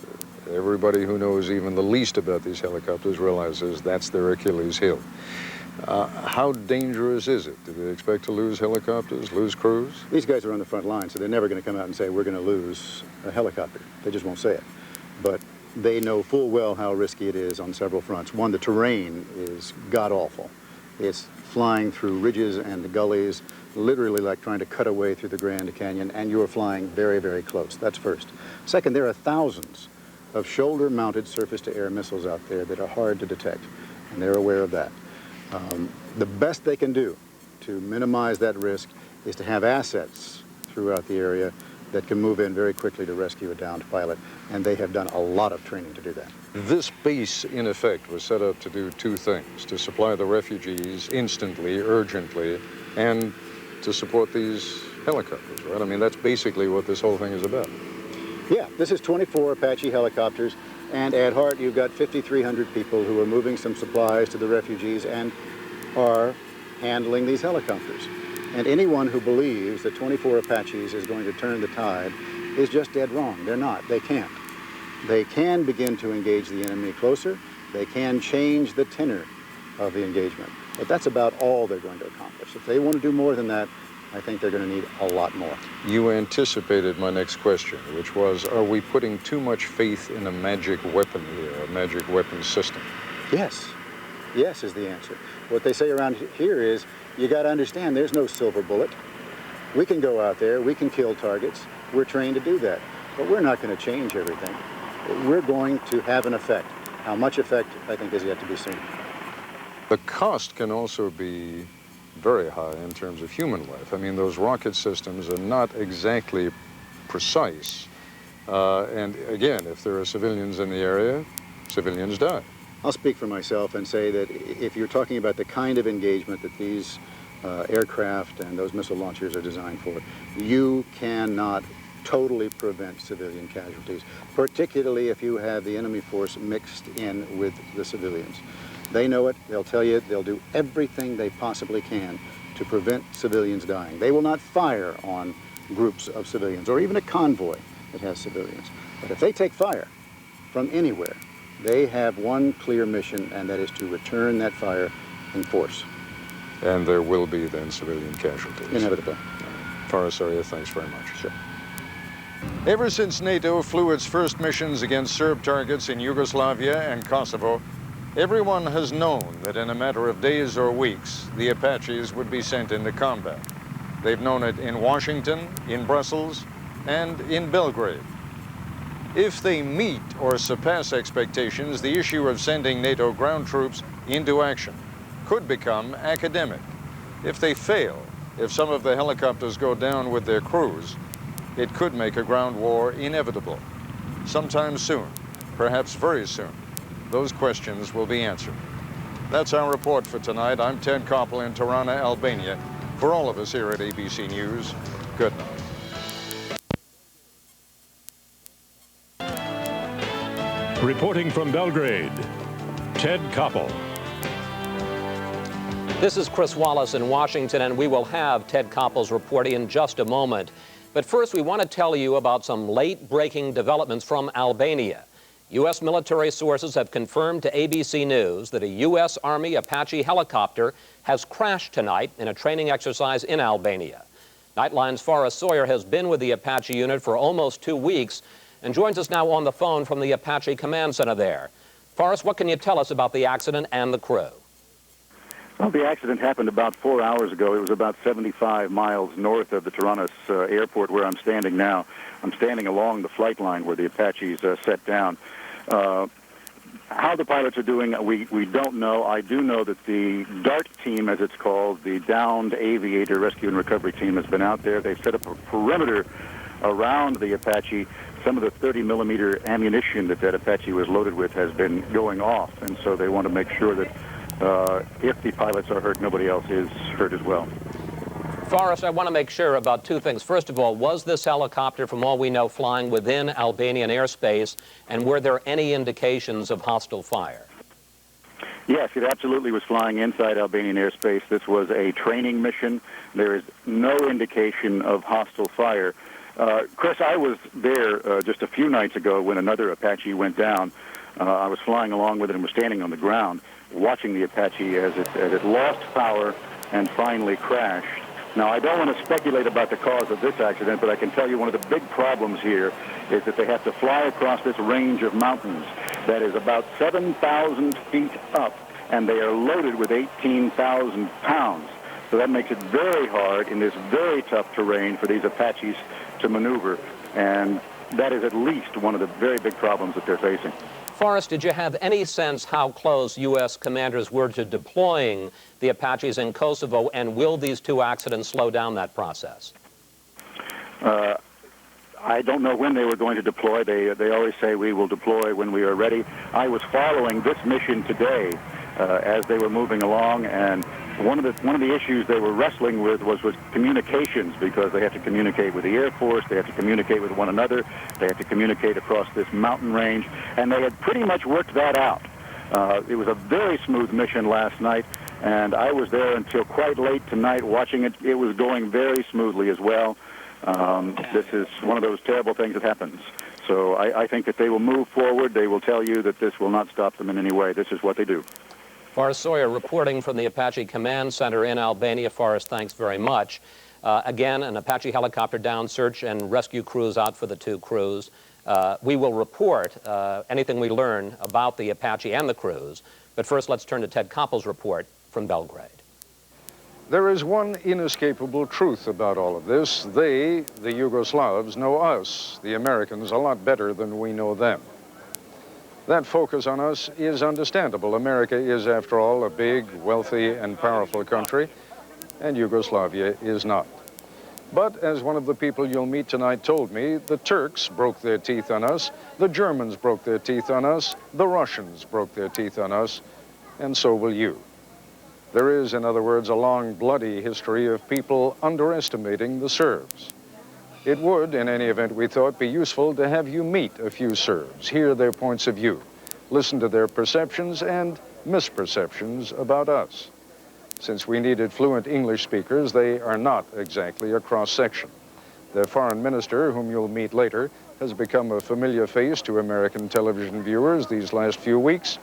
Speaker 2: everybody who knows even the least about these helicopters realizes that's their Achilles heel. How dangerous is it? Do they expect to lose helicopters, lose crews?
Speaker 19: These guys are on the front line, so they're never going to come out and say, we're going to lose a helicopter. They just won't say it. But they know full well how risky it is on several fronts. One, the terrain is god-awful. It's flying through ridges and gullies, literally like trying to cut away through the Grand Canyon, and you're flying very, very close. That's first. Second, there are thousands of shoulder-mounted surface-to-air missiles out there that are hard to detect, and they're aware of that. The best they can do to minimize that risk is to have assets throughout the area that can move in very quickly to rescue a downed pilot, and they have done a lot of training to do that.
Speaker 2: This base, in effect, was set up to do two things: to supply the refugees instantly, urgently, and to support these helicopters, right? I mean, that's basically what this whole thing is about.
Speaker 19: Yeah, this is 24 Apache helicopters, and at heart you've got 5,300 people who are moving some supplies to the refugees and are handling these helicopters. And anyone who believes that 24 Apaches is going to turn the tide is just dead wrong. They're not. They can't. They can begin to engage the enemy closer. They can change the tenor of the engagement. But that's about all they're going to accomplish. If they want to do more than that, I think they're going to need a lot more.
Speaker 2: You anticipated my next question, which was, are we putting too much faith in a magic weapon here, a magic weapon system?
Speaker 19: Yes. Yes is the answer. What they say around here is, you got to understand there's no silver bullet. We can go out there, we can kill targets. We're trained to do that. But we're not going to change everything. We're going to have an effect. How much effect, I think, is yet to be seen.
Speaker 2: The cost can also be very high in terms of human life. I mean, those rocket systems are not exactly precise. And again, if there are civilians in the area, civilians die.
Speaker 19: I'll speak for myself and say that if you're talking about the kind of engagement that these aircraft and those missile launchers are designed for, you cannot totally prevent civilian casualties, particularly if you have the enemy force mixed in with the civilians. They know it, they'll tell you, they'll do everything they possibly can to prevent civilians dying. They will not fire on groups of civilians or even a convoy that has civilians. But if they take fire from anywhere, they have one clear mission, and that is to return that fire in force.
Speaker 2: And there will be then civilian casualties.
Speaker 19: Inevitably.
Speaker 2: Forrest Soria, thanks very much.
Speaker 19: Sure.
Speaker 2: Ever since NATO flew its first missions against Serb targets in Yugoslavia and Kosovo, everyone has known that in a matter of days or weeks, the Apaches would be sent into combat. They've known it in Washington, in Brussels, and in Belgrade. If they meet or surpass expectations, the issue of sending NATO ground troops into action could become academic. If they fail, if some of the helicopters go down with their crews, it could make a ground war inevitable. Sometime soon, perhaps very soon, those questions will be answered. That's our report for tonight. I'm Ted Koppel in Tirana, Albania. For all of us here at ABC News, good night.
Speaker 1: Reporting from Belgrade, Ted Koppel.
Speaker 21: This is Chris Wallace in Washington, and we will have Ted Koppel's report in just a moment. But first, we want to tell you about some late-breaking developments from Albania. U.S. military sources have confirmed to ABC News that a U.S. Army Apache helicopter has crashed tonight in a training exercise in Albania. Nightline's Forrest Sawyer has been with the Apache unit for almost 2 weeks and joins us now on the phone from the Apache Command Center there. Forrest, what can you tell us about the accident and the crew?
Speaker 22: Well, the accident happened about 4 hours ago. It was about 75 miles north of the Tirana airport where I'm standing now. I'm standing along the flight line where the Apaches set down. How the pilots are doing, we don't know. I do know that the DART team, as it's called, the Downed Aviator Rescue and Recovery Team, has been out there. They've set up a perimeter around the Apache. Some of the 30-millimeter ammunition that Apache was loaded with has been going off, and so they want to make sure that if the pilots are hurt, nobody else is hurt as well.
Speaker 21: Forrest, I want to make sure about two things. First of all, was this helicopter, from all we know, flying within Albanian airspace, and were there any indications of hostile fire?
Speaker 22: Yes, it absolutely was flying inside Albanian airspace. This was a training mission. There is no indication of hostile fire. Chris, I was there just a few nights ago when another Apache went down. I was flying along with it and was standing on the ground watching the Apache as it lost power and finally crashed. Now, I don't want to speculate about the cause of this accident, but I can tell you one of the big problems here is that they have to fly across this range of mountains that is about 7,000 feet up, and they are loaded with 18,000 pounds. So that makes it very hard in this very tough terrain for these Apaches to maneuver, and that is at least one of the very big problems that they're facing.
Speaker 21: Forrest, did you have any sense how close U.S. commanders were to deploying the Apaches in Kosovo, and will these two accidents slow down that process?
Speaker 22: I don't know when they were going to deploy. They always say we will deploy when we are ready. I was following this mission today as they were moving along, and one of the issues they were wrestling with was communications, because they have to communicate with the Air Force, they have to communicate with one another, they have to communicate across this mountain range, and they had pretty much worked that out. It was a very smooth mission last night, and I was there until quite late tonight watching it. It was going very smoothly as well. This is one of those terrible things that happens. So I think that they will move forward. They will tell you that this will not stop them in any way. This is what they do.
Speaker 21: Forrest Sawyer reporting from the Apache Command Center in Albania. Forrest, thanks very much. Again, an Apache helicopter down, search and rescue crews out for the two crews. We will report anything we learn about the Apache and the crews. But first, let's turn to Ted Koppel's report from Belgrade.
Speaker 2: There is one inescapable truth about all of this. They, the Yugoslavs, know us, the Americans, a lot better than we know them. That focus on us is understandable. America is, after all, a big, wealthy, and powerful country, and Yugoslavia is not. But as one of the people you'll meet tonight told me, the Turks broke their teeth on us, the Germans broke their teeth on us, the Russians broke their teeth on us, and so will you. There is, in other words, a long, bloody history of people underestimating the Serbs. It would, in any event, we thought, be useful to have you meet a few Serbs, hear their points of view, listen to their perceptions and misperceptions about us. Since we needed fluent English speakers, they are not exactly a cross-section. Their foreign minister, whom you'll meet later, has become a familiar face to American television viewers these last few weeks.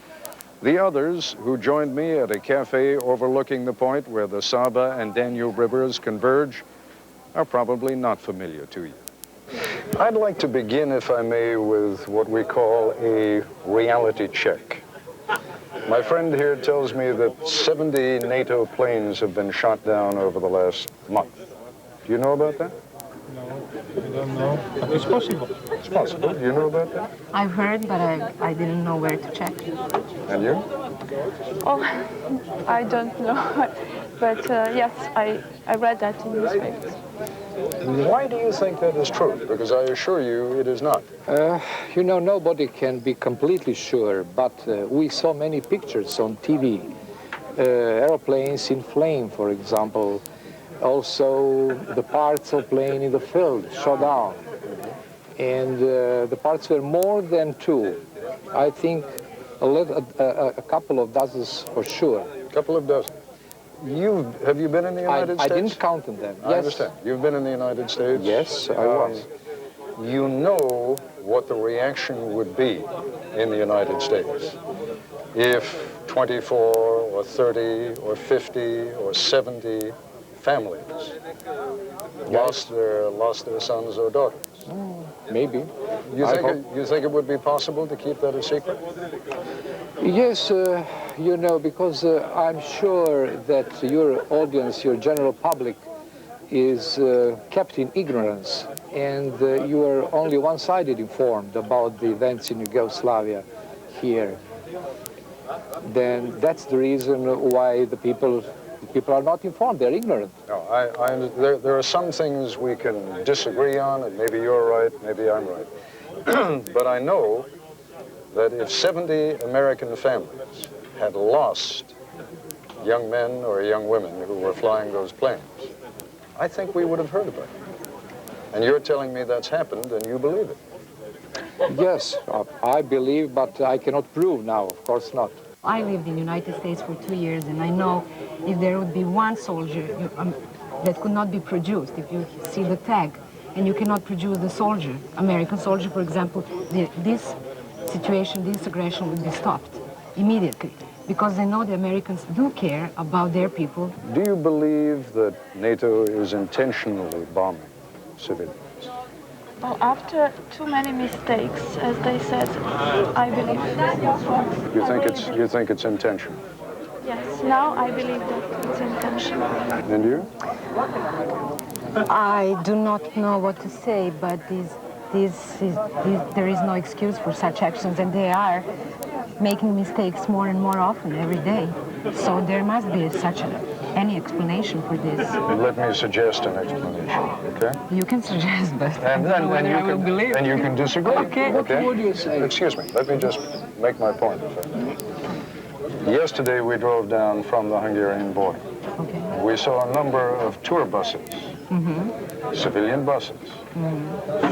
Speaker 2: The others, who joined me at a cafe overlooking the point where the Sava and Danube rivers converge, are probably not familiar to you. I'd like to begin, if I may, with what we call a reality check. My friend here tells me that 70 NATO planes have been shot down over the last month. Do you know about that?
Speaker 4: No, I don't know. It's possible.
Speaker 2: It's possible. Do you know about that?
Speaker 7: I've heard, but I didn't know where to check.
Speaker 2: And you?
Speaker 23: Oh, I don't know. But yes, I read that in newspapers.
Speaker 2: Why do you think that is true? Because I assure you it is not.
Speaker 24: You know, nobody can be completely sure, but we saw many pictures on TV. Aeroplanes in flame, for example. Also, the parts of plane in the field shot down. And the parts were more than two. I think a couple of dozens for sure.
Speaker 2: A couple of dozen. Have you been in the United States?
Speaker 24: I didn't count them. Yes.
Speaker 2: I understand. You've been in the United States?
Speaker 24: Yes, I was.
Speaker 2: You know what the reaction would be in the United States if 24 or 30 or 50 or 70 families lost their sons or daughters.
Speaker 24: Maybe.
Speaker 2: You think it would be possible to keep that a secret?
Speaker 24: Yes, you know, because I'm sure that your audience, your general public, is kept in ignorance, and you are only one-sided informed about the events in Yugoslavia here. Then that's the reason why the people are not informed. They're ignorant.
Speaker 2: No, there are some things we can disagree on, and maybe you're right, maybe I'm right. But I know that if 70 American families had lost young men or young women who were flying those planes, I think we would have heard about it. And you're telling me that's happened, and you believe it.
Speaker 24: Yes, I believe, but I cannot prove now, of course not.
Speaker 7: I lived in the United States for 2 years, and I know if there would be one soldier that could not be produced, if you see the tag, and you cannot produce the soldier, American soldier, for example, this situation, this aggression would be stopped immediately, because they know the Americans do care about their people.
Speaker 2: Do you believe that NATO is intentionally bombing civilians?
Speaker 23: Well, after too many mistakes, as they said, I believe.
Speaker 2: You think it's intentional?
Speaker 23: Yes, now I believe that it's intentional.
Speaker 2: And you?
Speaker 7: I do not know what to say, but there is no excuse for such actions, and they are making mistakes more and more often every day. So there must be any explanation for this.
Speaker 2: Let me suggest an explanation, okay?
Speaker 7: You can suggest, but
Speaker 2: and you can disagree.
Speaker 7: Okay.
Speaker 2: What would you say? Excuse me, let me just make my point. Yesterday we drove down from the Hungarian border.
Speaker 7: Okay.
Speaker 2: We saw a number of tour buses, civilian buses,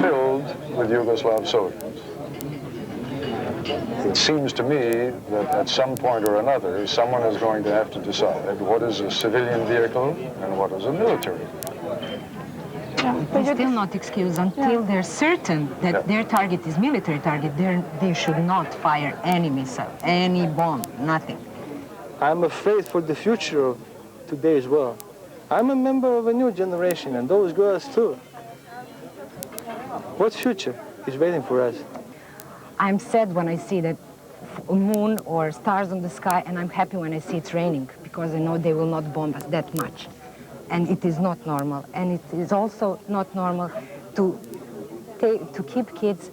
Speaker 2: filled with Yugoslav soldiers. It seems to me that at some point or another, someone is going to have to decide what is a civilian vehicle and what is a military vehicle.
Speaker 7: It's still not excused until they're certain that their target is military target. They should not fire any missile, any bomb, nothing.
Speaker 10: I'm afraid for the future of today as well. I'm a member of a new generation, and those girls too. What future is waiting for us?
Speaker 7: I'm sad when I see that moon or stars on the sky, and I'm happy when I see it's raining, because I know they will not bomb us that much. And it is not normal. And it is also not normal to keep kids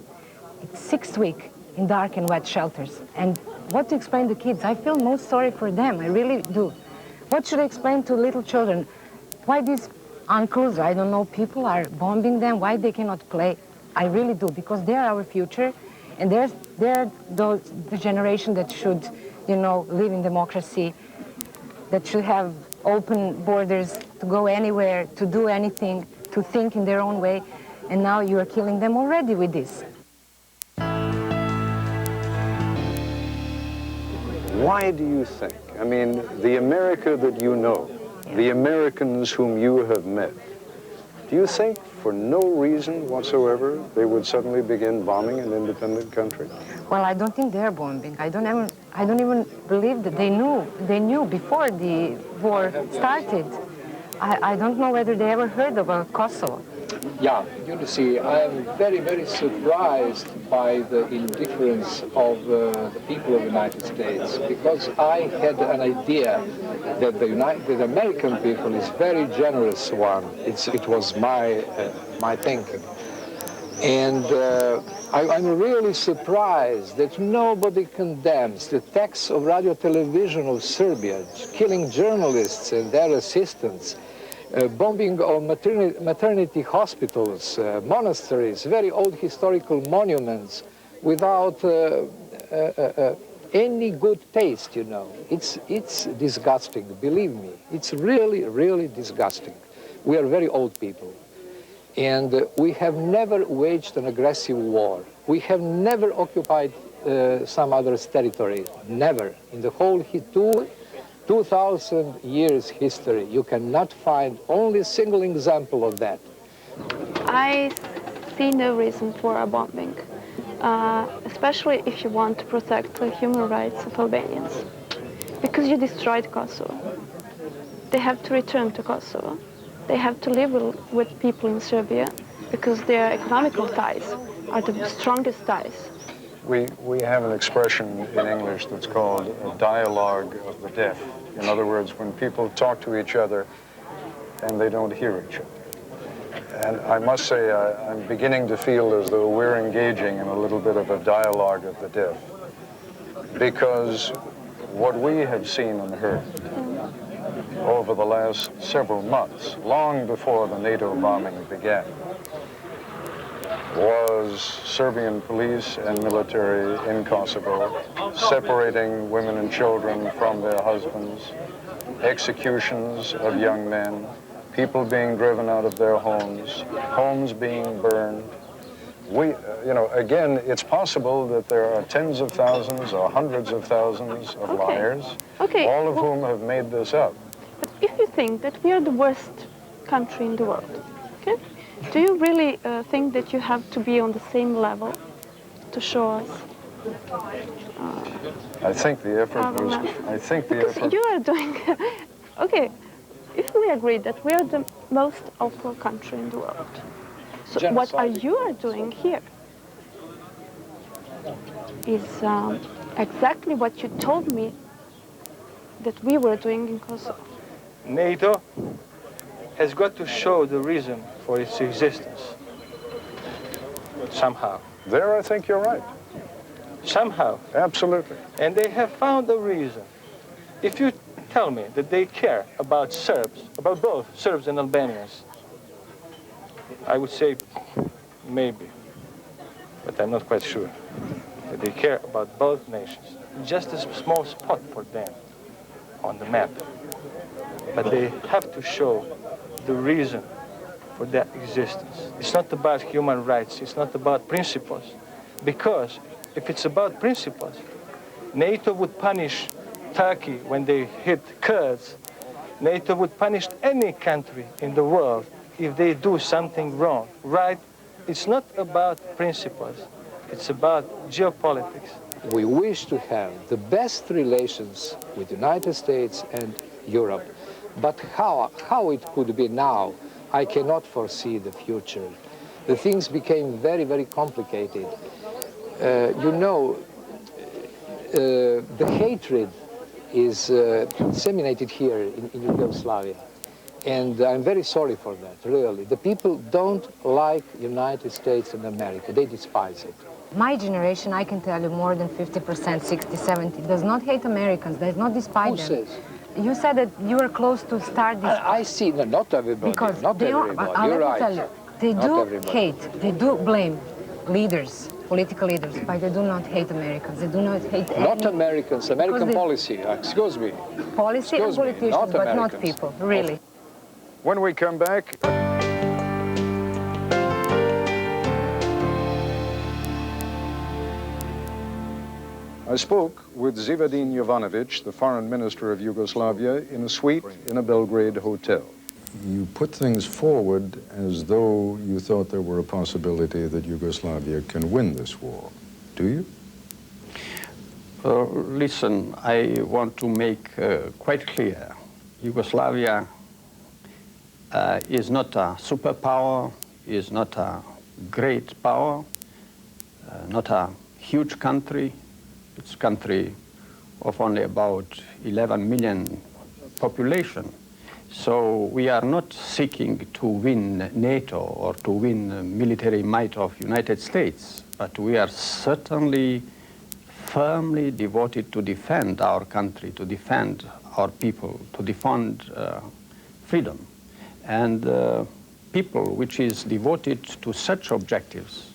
Speaker 7: 6 weeks in dark and wet shelters. And what to explain to kids? I feel most sorry for them, I really do. What should I explain to little children? Why these uncles, I don't know, people are bombing them, why they cannot play? I really do, because they're our future, and they're the generation that should, live in democracy, that should have open borders to go anywhere, to do anything, to think in their own way, and now you are killing them already with this.
Speaker 2: Why do you think? I mean, the America that you know, the Americans whom you have met, do you think for no reason whatsoever they would suddenly begin bombing an independent country?
Speaker 7: Well, I don't think they're bombing. I don't even believe that they knew before the war started. I don't know whether they ever heard about Kosovo.
Speaker 24: Yeah, you see, I am very, very surprised by the indifference of the people of the United States, because I had an idea that the American people is very generous one. It was my thinking. And I'm really surprised that nobody condemns the attacks of radio television of Serbia, killing journalists and their assistants, bombing of maternity hospitals, monasteries, very old historical monuments, without any good taste, It's disgusting, believe me. It's really, really disgusting. We are very old people. And we have never waged an aggressive war. We have never occupied some other's territory, never. In the whole 2,000 years history, you cannot find only a single example of that.
Speaker 23: I see no reason for a bombing, especially if you want to protect the human rights of Albanians. Because you destroyed Kosovo. They have to return to Kosovo. They have to live with people in Serbia because their economical ties are the strongest ties.
Speaker 2: We have an expression in English that's called a dialogue of the deaf. In other words, when people talk to each other and they don't hear each other. And I must say, I'm beginning to feel as though we're engaging in a little bit of a dialogue of the deaf. Because what we have seen and heard over the last several months, long before the NATO bombing began, was Serbian police and military in Kosovo separating women and children from their husbands, executions of young men, people being driven out of their homes, homes being burned. You know, again, it's possible that there are tens of thousands or hundreds of thousands of liars, all of whom have made this up.
Speaker 23: But if you think that we are the worst country in the world, okay, do you really think that you have to be on the same level to show us?
Speaker 2: I think the effort was,
Speaker 23: because you are doing, okay, if we agree that we are the most awful country in the world, so what are you doing here is exactly what you told me that we were doing in Kosovo.
Speaker 10: NATO has got to show the reason for its existence, somehow.
Speaker 2: There, I think you're right.
Speaker 10: Somehow.
Speaker 2: Absolutely.
Speaker 10: And they have found a reason. If you tell me that they care about Serbs, about both Serbs and Albanians, I would say maybe, but I'm not quite sure. That they care about both nations. Just a small spot for them on the map. But they have to show the reason for their existence. It's not about human rights, it's not about principles. Because if it's about principles, NATO would punish Turkey when they hit Kurds. NATO would punish any country in the world if they do something wrong, right? It's not about principles, it's about geopolitics.
Speaker 24: We wish to have the best relations with the United States and Europe, but how it could be now, I cannot foresee the future. The things became very, very complicated. You know, the hatred is disseminated here in Yugoslavia. And I'm very sorry for that, really. The people don't like United States and America. They despise it.
Speaker 7: My generation, I can tell you more than 50%, 60, 70, does not hate Americans, does not despise them.
Speaker 24: Who says?
Speaker 7: You said that you were close to start this.
Speaker 24: I see, no, not everybody,
Speaker 7: because
Speaker 24: not everybody. You're right.
Speaker 7: Tell you, they do hate, they do blame leaders, political leaders, but they do not hate Americans. They do not hate
Speaker 24: Not Americans, American policy, excuse me.
Speaker 7: Policy and politicians, but not people, really.
Speaker 2: When we come back... I spoke with Zivadin Jovanovic, the foreign minister of Yugoslavia, in a suite in a Belgrade hotel. You put things forward as though you thought there were a possibility that Yugoslavia can win this war. Do you?
Speaker 5: Listen, I want to make quite clear, Yugoslavia is not a superpower, is not a great power, not a huge country. It's a country of only about 11 million population. So we are not seeking to win NATO or to win military might of United States, but we are certainly firmly devoted to defend our country, to defend our people, to defend freedom. And people which is devoted to such objectives,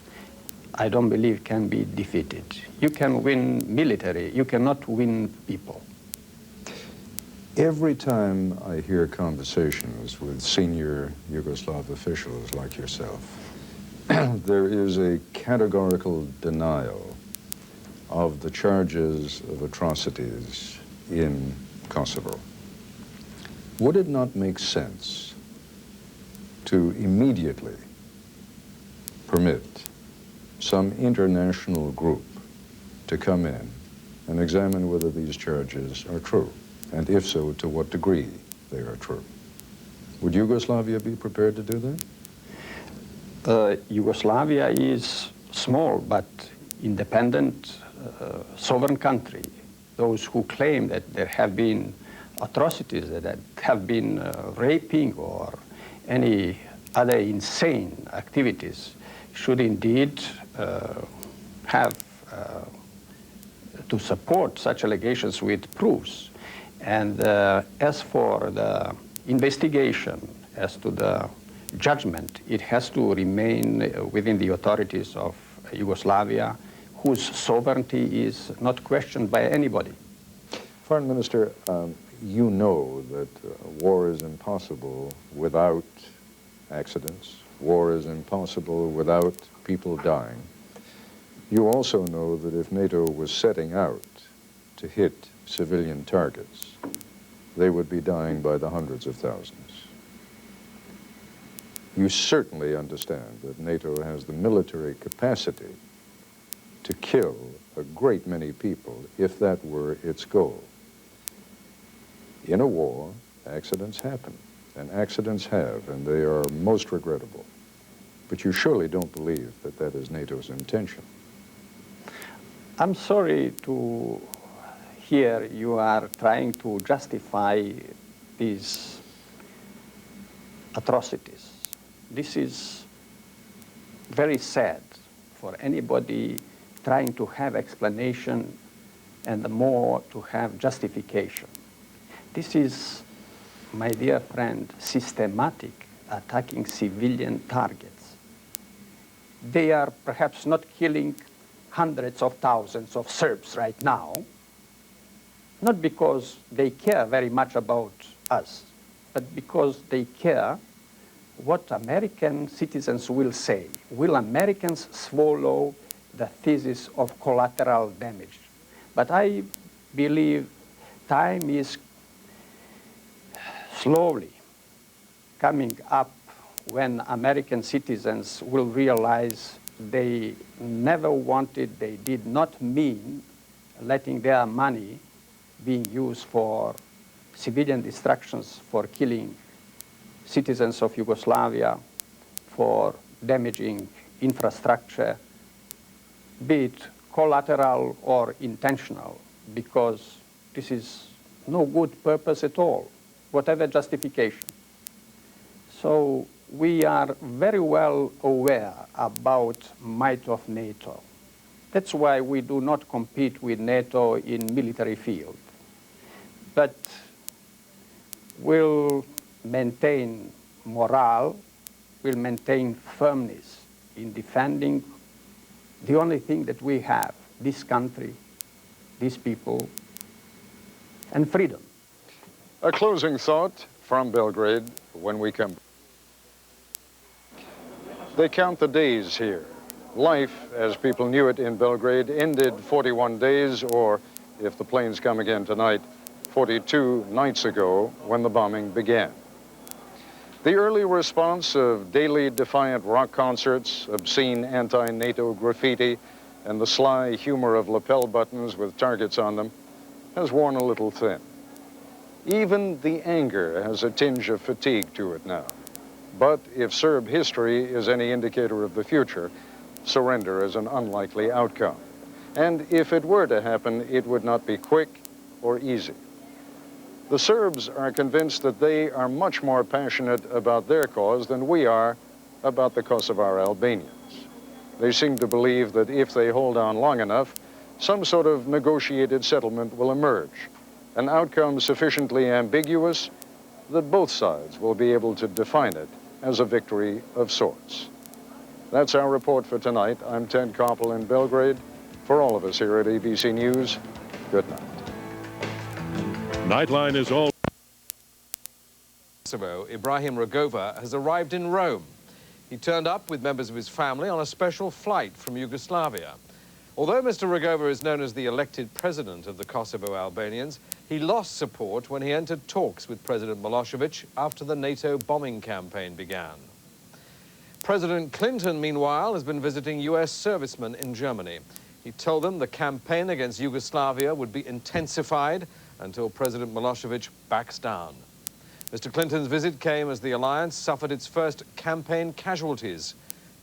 Speaker 5: I don't believe can be defeated. You can win military, you cannot win people.
Speaker 2: Every time I hear conversations with senior Yugoslav officials like yourself, there is a categorical denial of the charges of atrocities in Kosovo. Would it not make sense to immediately permit some international group to come in and examine whether these charges are true, and if so, to what degree they are true? Would Yugoslavia be prepared to do that?
Speaker 5: Yugoslavia is small but independent, sovereign country. Those who claim that there have been atrocities, that have been raping or any other insane activities should indeed have to support such allegations with proofs. And as for the investigation, as to the judgment, it has to remain within the authorities of Yugoslavia, whose sovereignty is not questioned by anybody.
Speaker 2: Foreign Minister, you know that war is impossible without accidents. War is impossible without people dying. You also know that if NATO was setting out to hit civilian targets, they would be dying by the hundreds of thousands. You certainly understand that NATO has the military capacity to kill a great many people if that were its goal. In a war, accidents happen, and accidents have, and they are most regrettable. But you surely don't believe that that is NATO's intention.
Speaker 5: I'm sorry to hear you are trying to justify these atrocities. This is very sad for anybody trying to have explanation and the more to have justification. This is, my dear friend, systematic attacking civilian targets. They are perhaps not killing hundreds of thousands of Serbs right now, not because they care very much about us, but because they care what American citizens will say. Will Americans swallow the thesis of collateral damage? But I believe time is slowly coming up when American citizens will realize they never wanted, they did not mean letting their money being used for civilian destructions, for killing citizens of Yugoslavia, for damaging infrastructure, be it collateral or intentional, because this is no good purpose at all, whatever justification. So we are very well aware about might of NATO. That's why we do not compete with NATO in military field. But we'll maintain morale, we'll maintain firmness in defending the only thing that we have, this country, these people, and freedom.
Speaker 2: A closing thought from Belgrade when we come. They count the days here. Life, as people knew it in Belgrade, ended 41 days, or, if the planes come again tonight, 42 nights ago when the bombing began. The early response of daily defiant rock concerts, obscene anti-NATO graffiti, and the sly humor of lapel buttons with targets on them has worn a little thin. Even the anger has a tinge of fatigue to it now. But if Serb history is any indicator of the future, surrender is an unlikely outcome. And if it were to happen, it would not be quick or easy. The Serbs are convinced that they are much more passionate about their cause than we are about the Kosovar Albanians. They seem to believe that if they hold on long enough, some sort of negotiated settlement will emerge, an outcome sufficiently ambiguous that both sides will be able to define it as a victory of sorts. That's our report for tonight. I'm Ted Koppel in Belgrade. For all of us here at ABC News, good night.
Speaker 1: Nightline is all.
Speaker 6: Kosovo, Ibrahim Rugova has arrived in Rome. He turned up with members of his family on a special flight from Yugoslavia. Although Mr. Rugova is known as the elected president of the Kosovo Albanians, he lost support when he entered talks with President Milosevic after the NATO bombing campaign began. President Clinton, meanwhile, has been visiting US servicemen in Germany. He told them the campaign against Yugoslavia would be intensified until President Milosevic backs down. Mr. Clinton's visit came as the alliance suffered its first campaign casualties.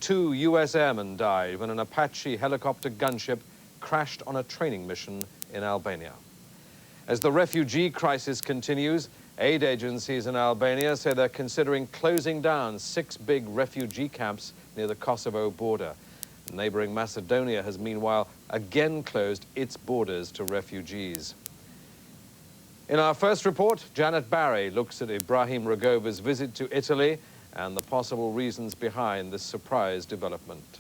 Speaker 6: 2 US airmen died when an Apache helicopter gunship crashed on a training mission in Albania. As the refugee crisis continues, aid agencies in Albania say they're considering closing down 6 big refugee camps near the Kosovo border. Neighboring Macedonia has meanwhile again closed its borders to refugees. In our first report, Janet Barry looks at Ibrahim Rugova's visit to Italy and the possible reasons behind this surprise development.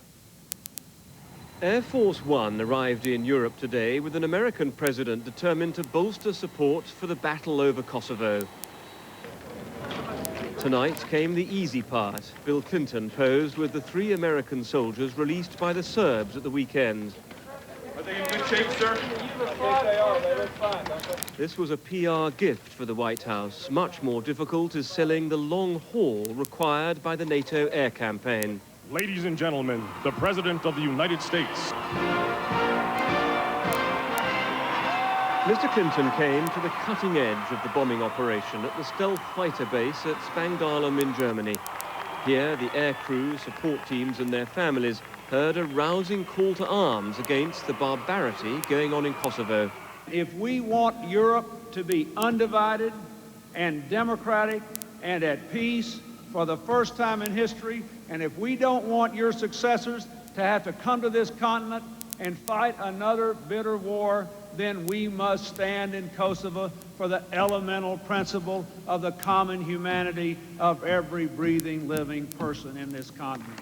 Speaker 8: Air Force One arrived in Europe today with an American president determined to bolster support for the battle over Kosovo. tonight came the easy part. Bill Clinton posed with the 3 American soldiers released by the Serbs at the weekend.
Speaker 3: Are they in good shape, sir?
Speaker 8: This was a PR gift for the White House. Much more difficult is selling the long haul required by the NATO air campaign.
Speaker 1: Ladies and gentlemen, the President of the United States.
Speaker 8: Mr. Clinton came to the cutting edge of the bombing operation at the stealth fighter base at Spangdahlem in Germany. Here, the air crew, support teams and their families heard a rousing call to arms against the barbarity going on in Kosovo.
Speaker 9: If we want Europe to be undivided and democratic and at peace for the first time in history, and if we don't want your successors to have to come to this continent and fight another bitter war, then we must stand in Kosovo for the elemental principle of the common humanity of every breathing, living person in this continent.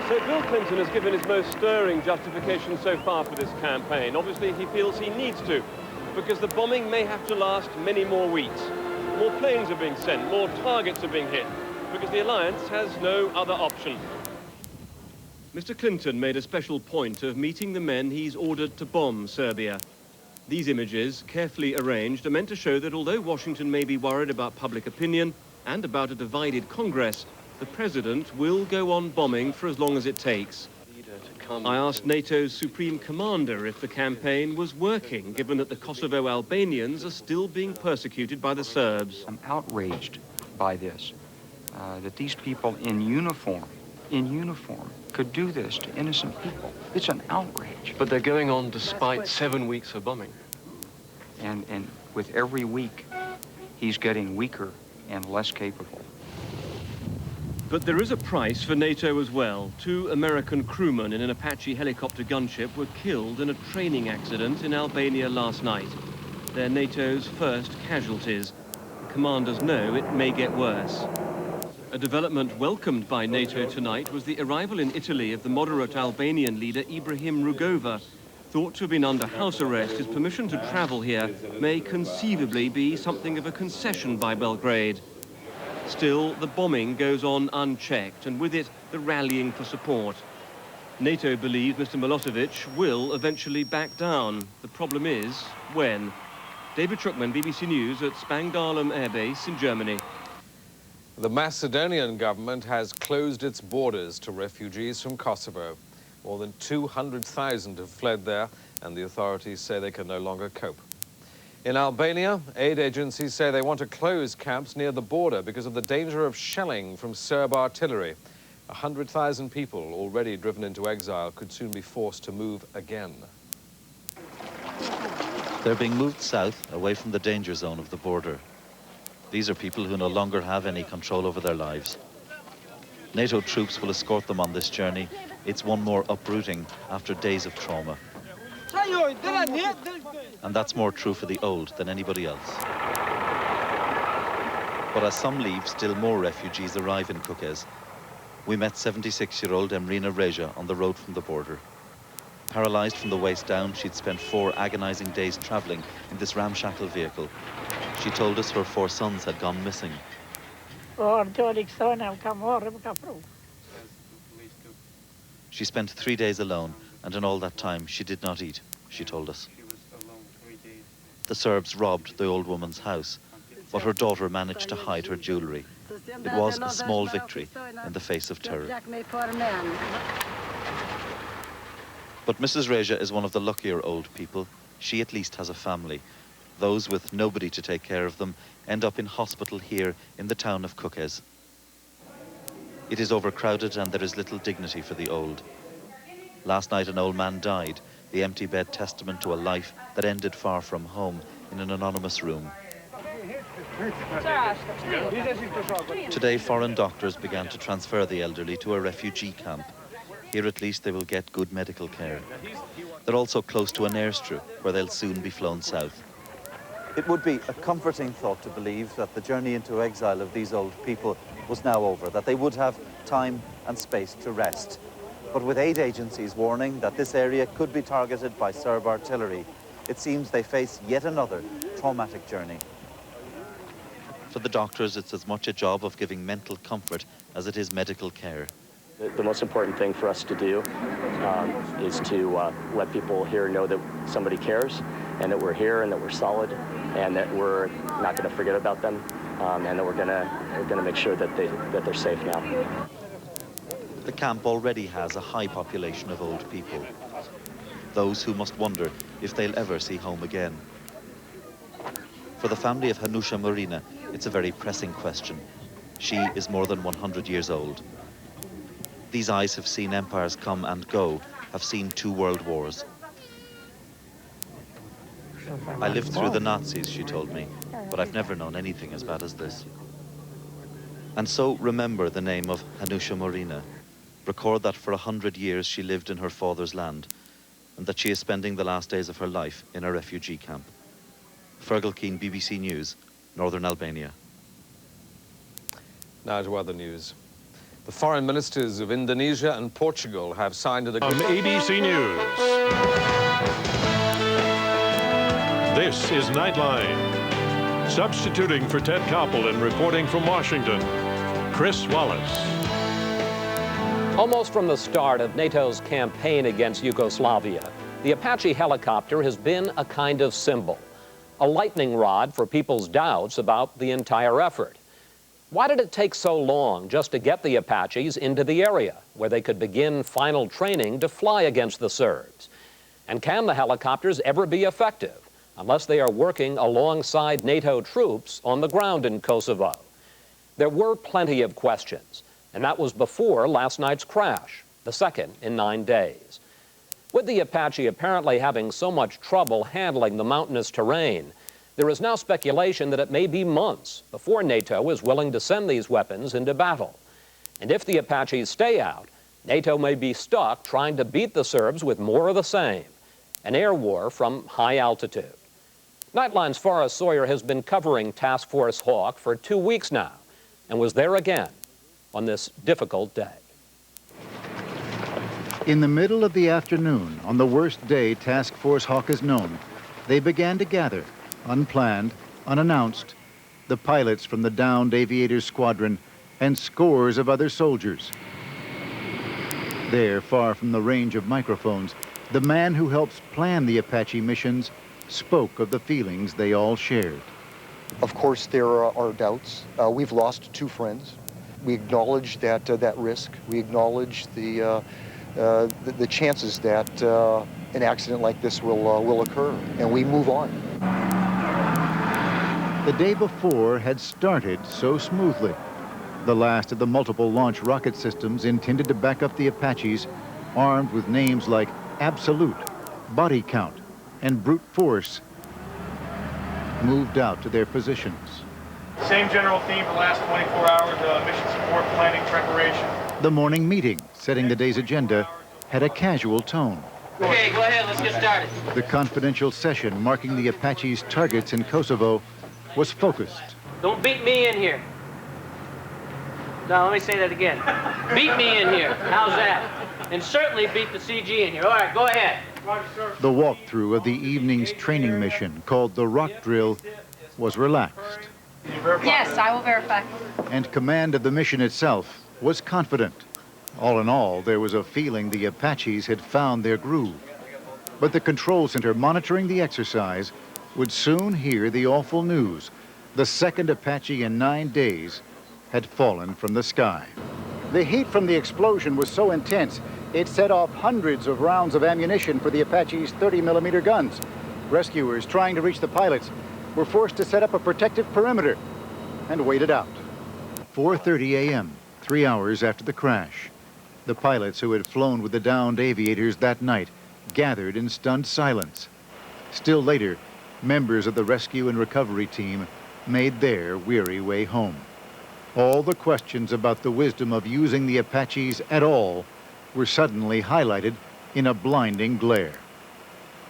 Speaker 8: So Bill Clinton has given his most stirring justification so far for this campaign. Obviously, he feels he needs to, because the bombing may have to last many more weeks. More planes are being sent, more targets are being hit, because the alliance has no other option. Mr. Clinton made a special point of meeting the men he's ordered to bomb Serbia. These images, carefully arranged, are meant to show that although Washington may be worried about public opinion and about a divided Congress, the president will go on bombing for as long as it takes. I asked NATO's Supreme Commander if the campaign was working, given that the Kosovo Albanians are still being persecuted by the Serbs.
Speaker 11: I'm outraged by this, that these people in uniform, could do this to innocent people. It's an outrage.
Speaker 8: But they're going on despite 7 weeks of bombing.
Speaker 11: And with every week, he's getting weaker and less capable.
Speaker 8: But there is a price for NATO as well. 2 American crewmen in an Apache helicopter gunship were killed in a training accident in Albania last night. They're NATO's first casualties. The commanders know it may get worse. A development welcomed by NATO tonight was the arrival in Italy of the moderate Albanian leader Ibrahim Rugova. Thought to have been under house arrest, his permission to travel here may conceivably be something of a concession by Belgrade. Still, the bombing goes on unchecked, and with it, the rallying for support. NATO believes Mr. Milosevic will eventually back down. The problem is, when? David Truckman, BBC News at Spangdahlem Air Base in Germany.
Speaker 6: The Macedonian government has closed its borders to refugees from Kosovo. More than 200,000 have fled there, and the authorities say they can no longer cope. In Albania, aid agencies say they want to close camps near the border because of the danger of shelling from Serb artillery. 100,000 people already driven into exile could soon be forced to move again.
Speaker 14: They're being moved south, away from the danger zone of the border. These are people who no longer have any control over their lives. NATO troops will escort them on this journey. It's one more uprooting after days of trauma. And that's more true for the old than anybody else. But as some leave, still more refugees arrive in Kukës. We met 76-year-old Emrina Reja on the road from the border. Paralyzed from the waist down, she'd spent 4 agonizing days traveling in this ramshackle vehicle. She told us her 4 sons had gone missing. She spent 3 days alone, and in all that time she did not eat, she told us. The Serbs robbed the old woman's house, but her daughter managed to hide her jewelry. It was a small victory in the face of terror. But Mrs. Reja is one of the luckier old people. She at least has a family. Those with nobody to take care of them end up in hospital here in the town of Kukës. It is overcrowded and there is little dignity for the old. Last night an old man died, the empty bed testament to a life that ended far from home in an anonymous room. Today foreign doctors began to transfer the elderly to a refugee camp. Here at least they will get good medical care. They're also close to an airstrip where they'll soon be flown south. It would be a comforting thought to believe that the journey into exile of these old people was now over, that they would have time and space to rest. But with aid agencies warning that this area could be targeted by Serb artillery, it seems they face yet another traumatic journey. For the doctors, it's as much a job of giving mental comfort as it is medical care.
Speaker 13: The most important thing for us to do is to let people here know that somebody cares and that we're here and that we're solid and that we're not going to forget about them and that we're going to make sure that they're safe now.
Speaker 14: The camp already has a high population of old people, those who must wonder if they'll ever see home again. For the family of Hanusha Marina, it's a very pressing question. She is more than 100 years old. These eyes have seen empires come and go, have seen 2 world wars. I lived through the Nazis, she told me, but I've never known anything as bad as this. And so remember the name of Hanusha Marina. Record that for 100 years she lived in her father's land, and that she is spending the last days of her life in a refugee camp. Fergal Keane, BBC News, Northern Albania.
Speaker 6: Now to other news. The foreign ministers of Indonesia and Portugal have signed an agreement.
Speaker 1: ABC News. This is Nightline. Substituting for Ted Koppel and reporting from Washington, Chris Wallace.
Speaker 21: Almost from the start of NATO's campaign against Yugoslavia, the Apache helicopter has been a kind of symbol, a lightning rod for people's doubts about the entire effort. Why did it take so long just to get the Apaches into the area where they could begin final training to fly against the Serbs? And can the helicopters ever be effective unless they are working alongside NATO troops on the ground in Kosovo? There were plenty of questions, and that was before last night's crash, the second in 9 days. With the Apache apparently having so much trouble handling the mountainous terrain, there is now speculation that it may be months before NATO is willing to send these weapons into battle. And if the Apaches stay out, NATO may be stuck trying to beat the Serbs with more of the same, an air war from high altitude. Nightline's Forrest Sawyer has been covering Task Force Hawk for 2 weeks now and was there again on this difficult day.
Speaker 12: In the middle of the afternoon, on the worst day Task Force Hawk is known, they began to gather, unplanned, unannounced, the pilots from the downed aviators squadron and scores of other soldiers. There, far from the range of microphones, the man who helps plan the Apache missions spoke of the feelings they all shared.
Speaker 16: Of course, there are doubts. We've lost 2 friends. We acknowledge that risk. We acknowledge the chances that an accident like this will occur, and we move on.
Speaker 12: The day before had started so smoothly. The last of the multiple launch rocket systems intended to back up the Apaches, armed with names like Absolute, Body Count, and Brute Force, moved out to their positions.
Speaker 3: Same general theme for the last 24 hours, mission support, planning, preparation.
Speaker 12: The morning meeting, setting the day's agenda, had a casual tone.
Speaker 15: Okay, go ahead, let's get started.
Speaker 12: The confidential session marking the Apaches' targets in Kosovo was focused.
Speaker 15: Don't beat me in here. No, let me say that again. Beat me in here. How's that? And certainly beat the CG in here. All right, go ahead.
Speaker 12: The walkthrough of the evening's training mission, called the Rock Drill, was relaxed.
Speaker 17: Yes, I will verify.
Speaker 12: And command of the mission itself was confident. All in all, there was a feeling the Apaches had found their groove. But the control center monitoring the exercise would soon hear the awful news. The second Apache in 9 days had fallen from the sky.
Speaker 19: The heat from the explosion was so intense, it set off hundreds of rounds of ammunition for the Apache's 30-millimeter guns. Rescuers trying to reach the pilots were forced to set up a protective perimeter and wait it out.
Speaker 12: 4:30 a.m., 3 hours after the crash. The pilots who had flown with the downed aviators that night gathered in stunned silence. Still later, members of the rescue and recovery team made their weary way home. All the questions about the wisdom of using the Apaches at all were suddenly highlighted in a blinding glare.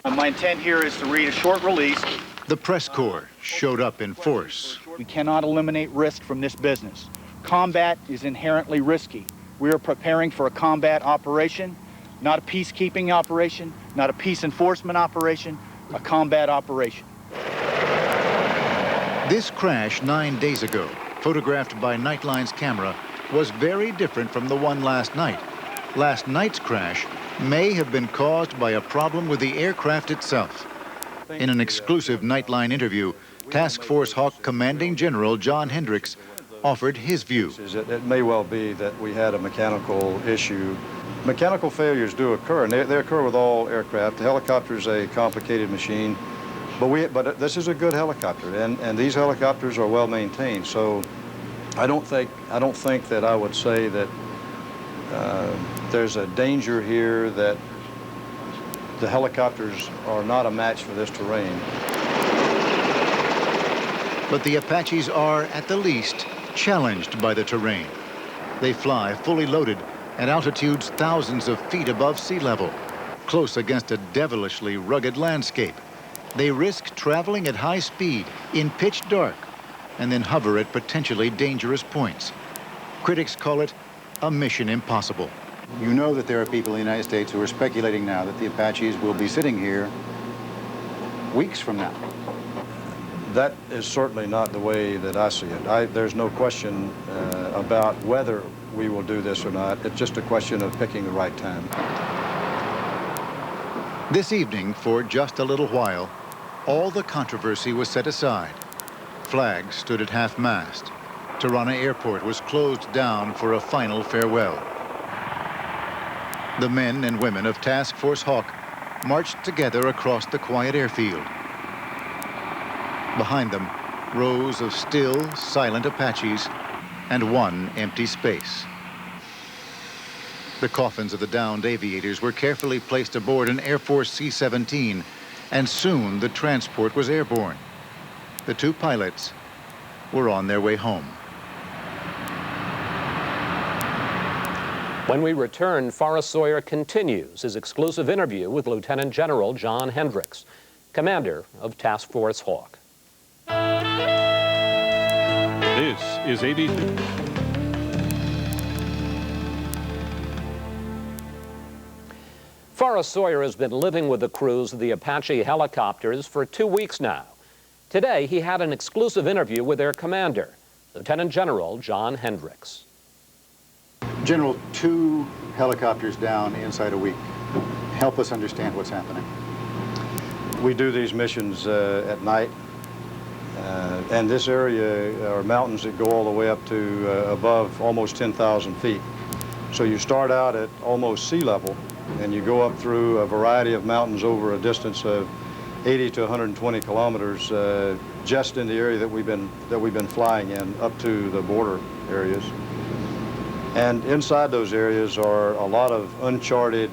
Speaker 3: My intent here is to read a short release.
Speaker 12: The press corps showed up in force.
Speaker 3: We cannot eliminate risk from this business. Combat is inherently risky. We are preparing for a combat operation, not a peacekeeping operation, not a peace enforcement operation, a combat operation.
Speaker 12: This crash 9 days ago, photographed by Nightline's camera, was very different from the one last night. Last night's crash may have been caused by a problem with the aircraft itself. In an exclusive Nightline interview, Task Force Hawk Commanding General John Hendricks offered his view.
Speaker 4: It may well be that we had a mechanical issue. Mechanical failures do occur, and they occur with all aircraft. The helicopter is a complicated machine, but this is a good helicopter, and these helicopters are well maintained. So I don't think that I would say that there's a danger here that the helicopters are not a match for this terrain.
Speaker 12: But the Apaches are, at the least, challenged by the terrain. They fly fully loaded at altitudes thousands of feet above sea level, close against a devilishly rugged landscape. They risk traveling at high speed in pitch dark and then hover at potentially dangerous points. Critics call it a mission impossible.
Speaker 19: You know that there are people in the United States who are speculating now that the Apaches will be sitting here weeks from now.
Speaker 4: That is certainly not the way that I see it. There's no question about whether we will do this or not. It's just a question of picking the right time.
Speaker 12: This evening, for just a little while, all the controversy was set aside. Flags stood at half-mast. Tirana Airport was closed down for a final farewell. The men and women of Task Force Hawk marched together across the quiet airfield. Behind them, rows of still, silent Apaches and one empty space. The coffins of the downed aviators were carefully placed aboard an Air Force C-17, and soon the transport was airborne. The two pilots were on their way home.
Speaker 21: When we return, Forrest Sawyer continues his exclusive interview with Lieutenant General John Hendricks, commander of Task Force Hawk.
Speaker 1: This is ABC.
Speaker 21: Forrest Sawyer has been living with the crews of the Apache helicopters for 2 weeks now. Today, he had an exclusive interview with their commander, Lieutenant General John Hendricks.
Speaker 19: General, 2 helicopters down inside a week. Help us understand what's happening.
Speaker 4: We do these missions at night, and this area are mountains that go all the way up to above almost 10,000 feet. So you start out at almost sea level, and you go up through a variety of mountains over a distance of 80 to 120 kilometers just in the area that we've been flying in, up to the border areas. And inside those areas are a lot of uncharted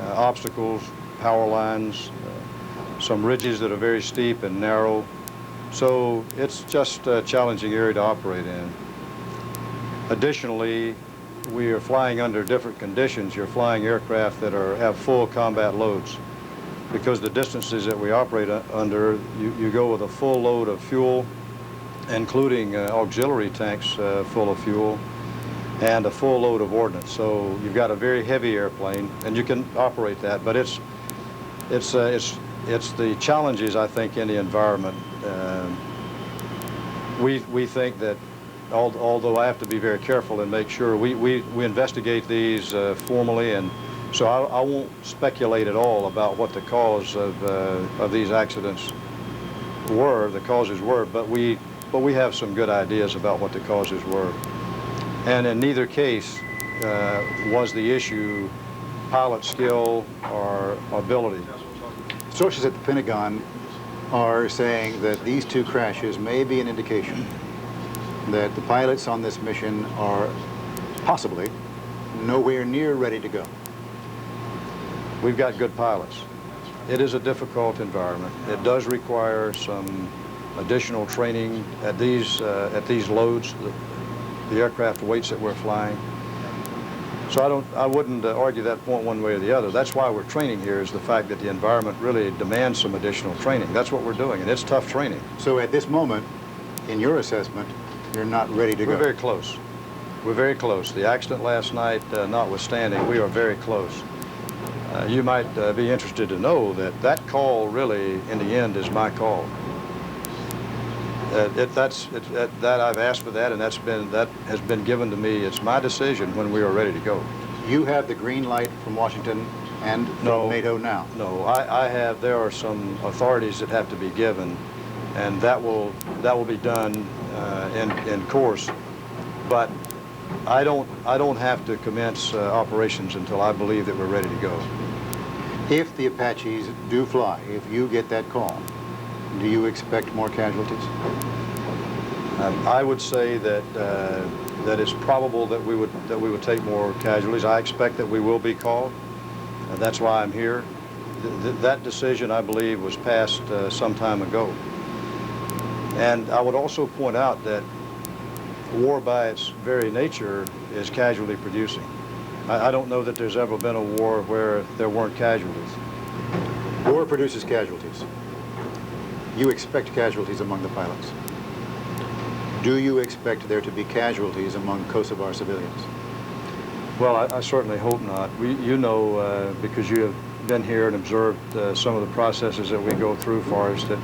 Speaker 4: obstacles, power lines, some ridges that are very steep and narrow. So it's just a challenging area to operate in. Additionally, we are flying under different conditions. You're flying aircraft that have full combat loads. Because the distances that we operate under, you go with a full load of fuel, including auxiliary tanks full of fuel, and a full load of ordnance. So you've got a very heavy airplane, and you can operate that, but it's the challenges, I think, in the environment. We think that, although I have to be very careful and make sure, we investigate these formally, and so I won't speculate at all about what the cause of these accidents were, the causes were, but we have some good ideas about what the causes were. And in neither case was the issue pilot skill or ability.
Speaker 19: Sources at the Pentagon are saying that these 2 crashes may be an indication that the pilots on this mission are possibly nowhere near ready to go.
Speaker 4: We've got good pilots. It is a difficult environment. It does require some additional training at these loads, the aircraft weights that we're flying. So I wouldn't argue that point one way or the other. That's why we're training here, is the fact that the environment really demands some additional training. That's what we're doing, and it's tough training.
Speaker 19: So at this moment, in your assessment, you're not ready to go?
Speaker 4: We're very close. We're very close. The accident last night notwithstanding, we are very close. You might be interested to know that that call really, in the end, is my call. That I've asked for that, and that has been given to me. It's my decision when we are ready to go.
Speaker 12: You have the green light from Washington and from NATO now?
Speaker 4: No, I have. There are some authorities that have to be given, and that will be done in course. But I don't have to commence operations until I believe that we're ready to go.
Speaker 12: If the Apaches do fly, if you get that call, do you expect more casualties?
Speaker 4: I would say that that it's probable that we would take more casualties. I expect that we will be called. That's why I'm here. That decision, I believe, was passed some time ago. And I would also point out that war by its very nature is casualty producing. I don't know that there's ever been a war where there weren't casualties.
Speaker 12: War produces casualties. You expect casualties among the pilots. Do you expect there to be casualties among Kosovar civilians?
Speaker 4: Well, I certainly hope not. You know, because you have been here and observed some of the processes that we go through, Forrest, that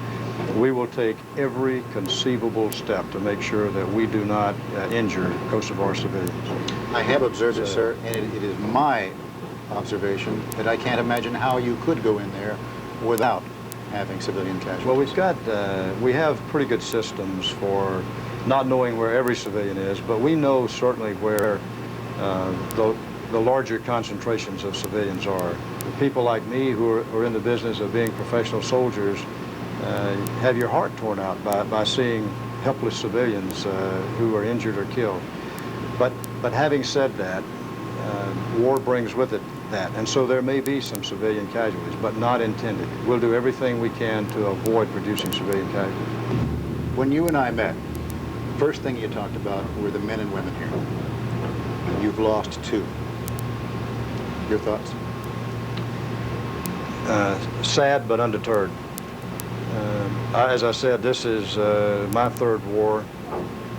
Speaker 4: we will take every conceivable step to make sure that we do not injure Kosovar civilians.
Speaker 12: I have observed it, sir, and it is my observation that I can't imagine how you could go in there without having civilian casualties.
Speaker 4: Well, we have pretty good systems for not knowing where every civilian is, but we know certainly where the larger concentrations of civilians are. People like me who are in the business of being professional soldiers have your heart torn out by seeing helpless civilians who are injured or killed. But having said that, war brings with it that, and so there may be some civilian casualties, but not intended. We'll do everything we can to avoid producing civilian casualties.
Speaker 12: When you and I met, the first thing you talked about were the men and women here. You've lost 2. Your thoughts?
Speaker 4: Sad but undeterred. As I said, this is my 3rd war.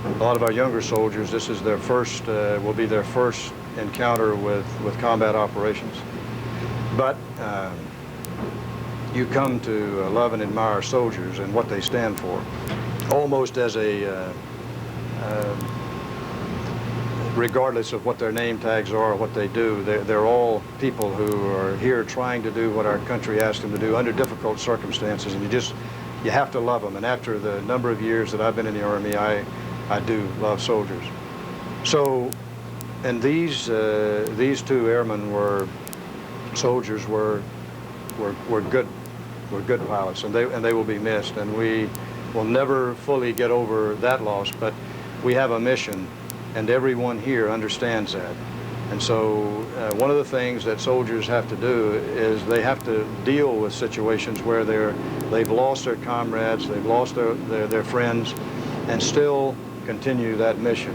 Speaker 4: A lot of our younger soldiers, this is their first, will be their first encounter with combat operations. But you come to love and admire soldiers and what they stand for, almost as a regardless of what their name tags are or what they do, they're all people who are here trying to do what our country asks them to do under difficult circumstances, and you have to love them. And after the number of years that I've been in the Army, I do love soldiers. So, and these 2 airmen were good pilots, and they will be missed, and we will never fully get over that loss. But we have a mission, and everyone here understands that. And so one of the things that soldiers have to do is they have to deal with situations where they've lost their comrades, they've lost their friends, and still continue that mission.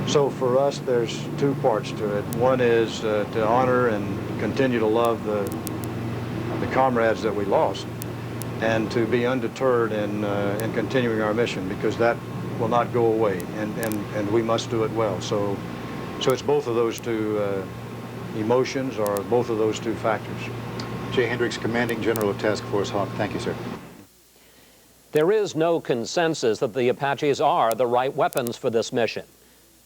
Speaker 4: So for us, there's 2 parts to it. One is to honor and continue to love the comrades that we lost, and to be undeterred in continuing our mission, because that will not go away, and we must do it well. So it's both of those 2 emotions, or both of those 2 factors.
Speaker 12: Jay Hendricks, Commanding General of Task Force Hawk. Thank you, sir.
Speaker 21: There is no consensus that the Apaches are the right weapons for this mission.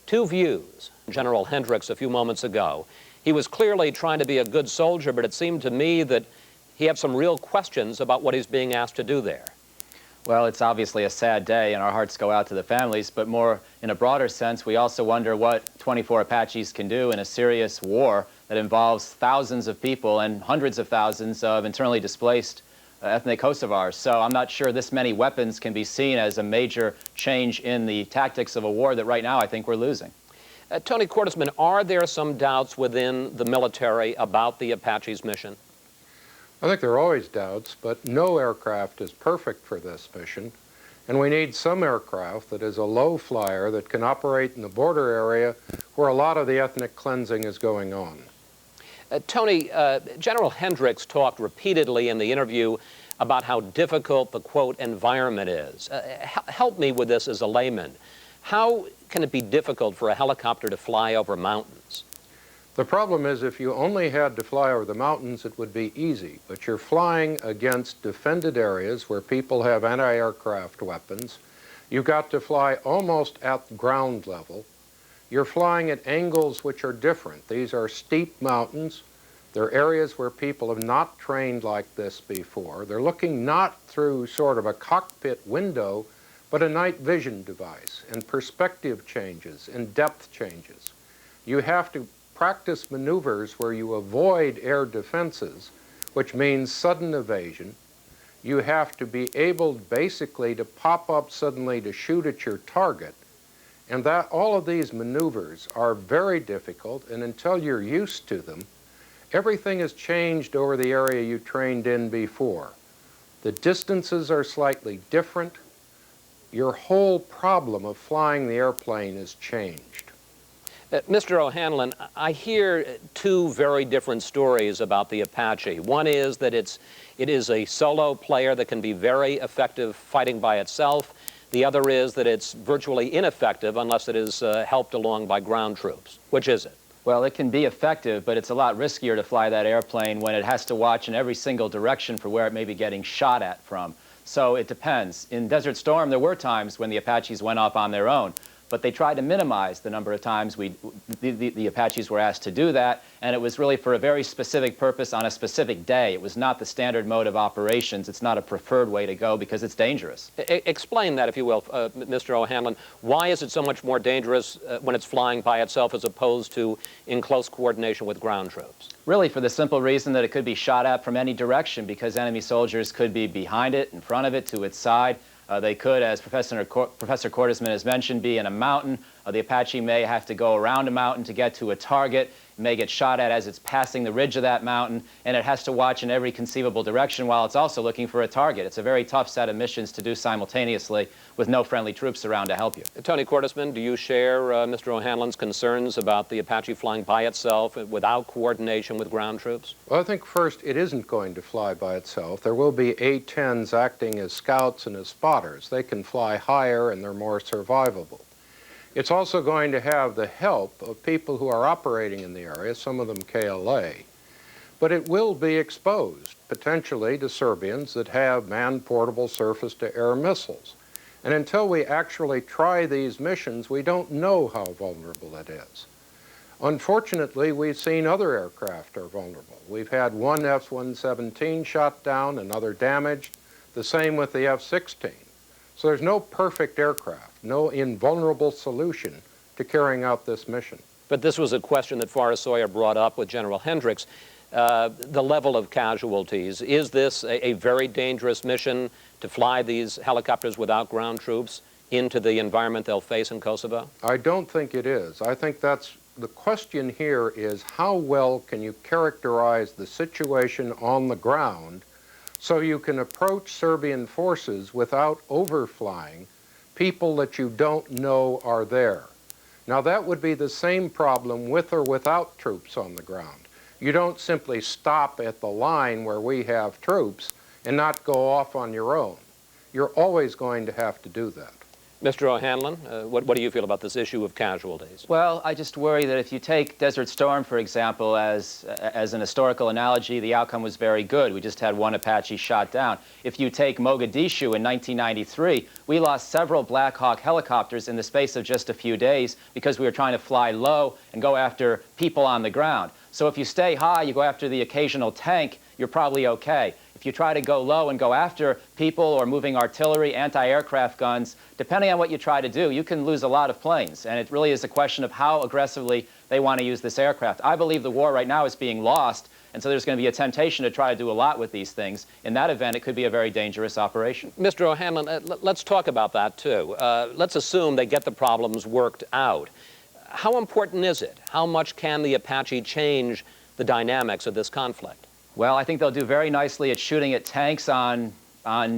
Speaker 21: 2 views. General Hendricks a few moments ago, he was clearly trying to be a good soldier, but it seemed to me that he had some real questions about what he's being asked to do there.
Speaker 18: Well, it's obviously a sad day, and our hearts go out to the families, but more in a broader sense, we also wonder what 24 Apaches can do in a serious war that involves thousands of people and hundreds of thousands of internally displaced ethnic Kosovars. So I'm not sure this many weapons can be seen as a major change in the tactics of a war that right now I think we're losing.
Speaker 21: Tony Quarterman, are there some doubts within the military about the Apaches' mission?
Speaker 20: I think there are always doubts, but no aircraft is perfect for this mission, and we need some aircraft that is a low flyer that can operate in the border area where a lot of the ethnic cleansing is going on.
Speaker 21: Tony, General Hendricks talked repeatedly in the interview about how difficult the, quote, environment is. Help me with this as a layman. How can it be difficult for a helicopter to fly over mountains?
Speaker 20: The problem is if you only had to fly over the mountains, it would be easy, but you're flying against defended areas where people have anti-aircraft weapons. You've got to fly almost at ground level. You're flying at angles which are different. These are steep mountains. They're areas where people have not trained like this before. They're looking not through sort of a cockpit window, but a night vision device, and perspective changes and depth changes. You have to practice maneuvers where you avoid air defenses, which means sudden evasion. You have to be able basically to pop up suddenly to shoot at your target. And that all of these maneuvers are very difficult, and until you're used to them, everything has changed over the area you trained in before. The distances are slightly different. Your whole problem of flying the airplane has changed.
Speaker 21: Mr. O'Hanlon, I hear two very different stories about the Apache. One is that it is a solo player that can be very effective fighting by itself. The other is that it's virtually ineffective unless it is helped along by ground troops. Which is it?
Speaker 18: Well, it can be effective, but it's a lot riskier to fly that airplane when it has to watch in every single direction for where it may be getting shot at from. So it depends. In Desert Storm, there were times when the Apaches went off on their own, but they tried to minimize the number of times the Apaches were asked to do that, and it was really for a very specific purpose on a specific day. It was not the standard mode of operations. It's not a preferred way to go because it's dangerous.
Speaker 21: Explain that, if you will, Mr. O'Hanlon. Why is it so much more dangerous when it's flying by itself as opposed to in close coordination with ground troops?
Speaker 18: Really for the simple reason that it could be shot at from any direction, because enemy soldiers could be behind it, in front of it, to its side. They could, as Professor Cordesman has mentioned, be in a mountain. The Apache may have to go around a mountain to get to a target. It may get shot at as it's passing the ridge of that mountain, and it has to watch in every conceivable direction while it's also looking for a target. It's a very tough set of missions to do simultaneously with no friendly troops around to help you.
Speaker 21: Tony Cordesman, do you share Mr. O'Hanlon's concerns about the Apache flying by itself without coordination with ground troops?
Speaker 20: Well, I think first, it isn't going to fly by itself. There will be A-10s acting as scouts and as spotters. They can fly higher and they're more survivable. It's also going to have the help of people who are operating in the area, some of them KLA. But it will be exposed, potentially, to Serbians that have manned portable surface-to-air missiles. And until we actually try these missions, we don't know how vulnerable it is. Unfortunately, we've seen other aircraft are vulnerable. We've had one F-117 shot down, another damaged, the same with the F-16. So there's no perfect aircraft, no invulnerable solution to carrying out this mission.
Speaker 21: But this was a question that Forrest Sawyer brought up with General Hendricks. The level of casualties. Is this a very dangerous mission to fly these helicopters without ground troops into the environment they'll face in Kosovo?
Speaker 20: I don't think it is. I think that's the question here is how well can you characterize the situation on the ground so you can approach Serbian forces without overflying people that you don't know are there. Now that would be the same problem with or without troops on the ground. You don't simply stop at the line where we have troops and not go off on your own. You're always going to have to do that.
Speaker 21: Mr. O'Hanlon, what do you feel about this issue of casualties?
Speaker 18: Well, I just worry that if you take Desert Storm, for example, as an historical analogy, the outcome was very good. We just had one Apache shot down. If you take Mogadishu in 1993, we lost several Black Hawk helicopters in the space of just a few days because we were trying to fly low and go after people on the ground. So if you stay high, you go after the occasional tank, you're probably okay. If you try to go low and go after people or moving artillery, anti-aircraft guns, depending on what you try to do, you can lose a lot of planes. And it really is a question of how aggressively they want to use this aircraft. I believe the war right now is being lost, and so there's going to be a temptation to try to do a lot with these things. In that event, it could be a very dangerous operation.
Speaker 21: Mr. O'Hanlon, let's talk about that, too. Let's assume they get the problems worked out. How important is it? How much can the Apache change the dynamics of this conflict?
Speaker 18: Well, I think they'll do very nicely at shooting at tanks on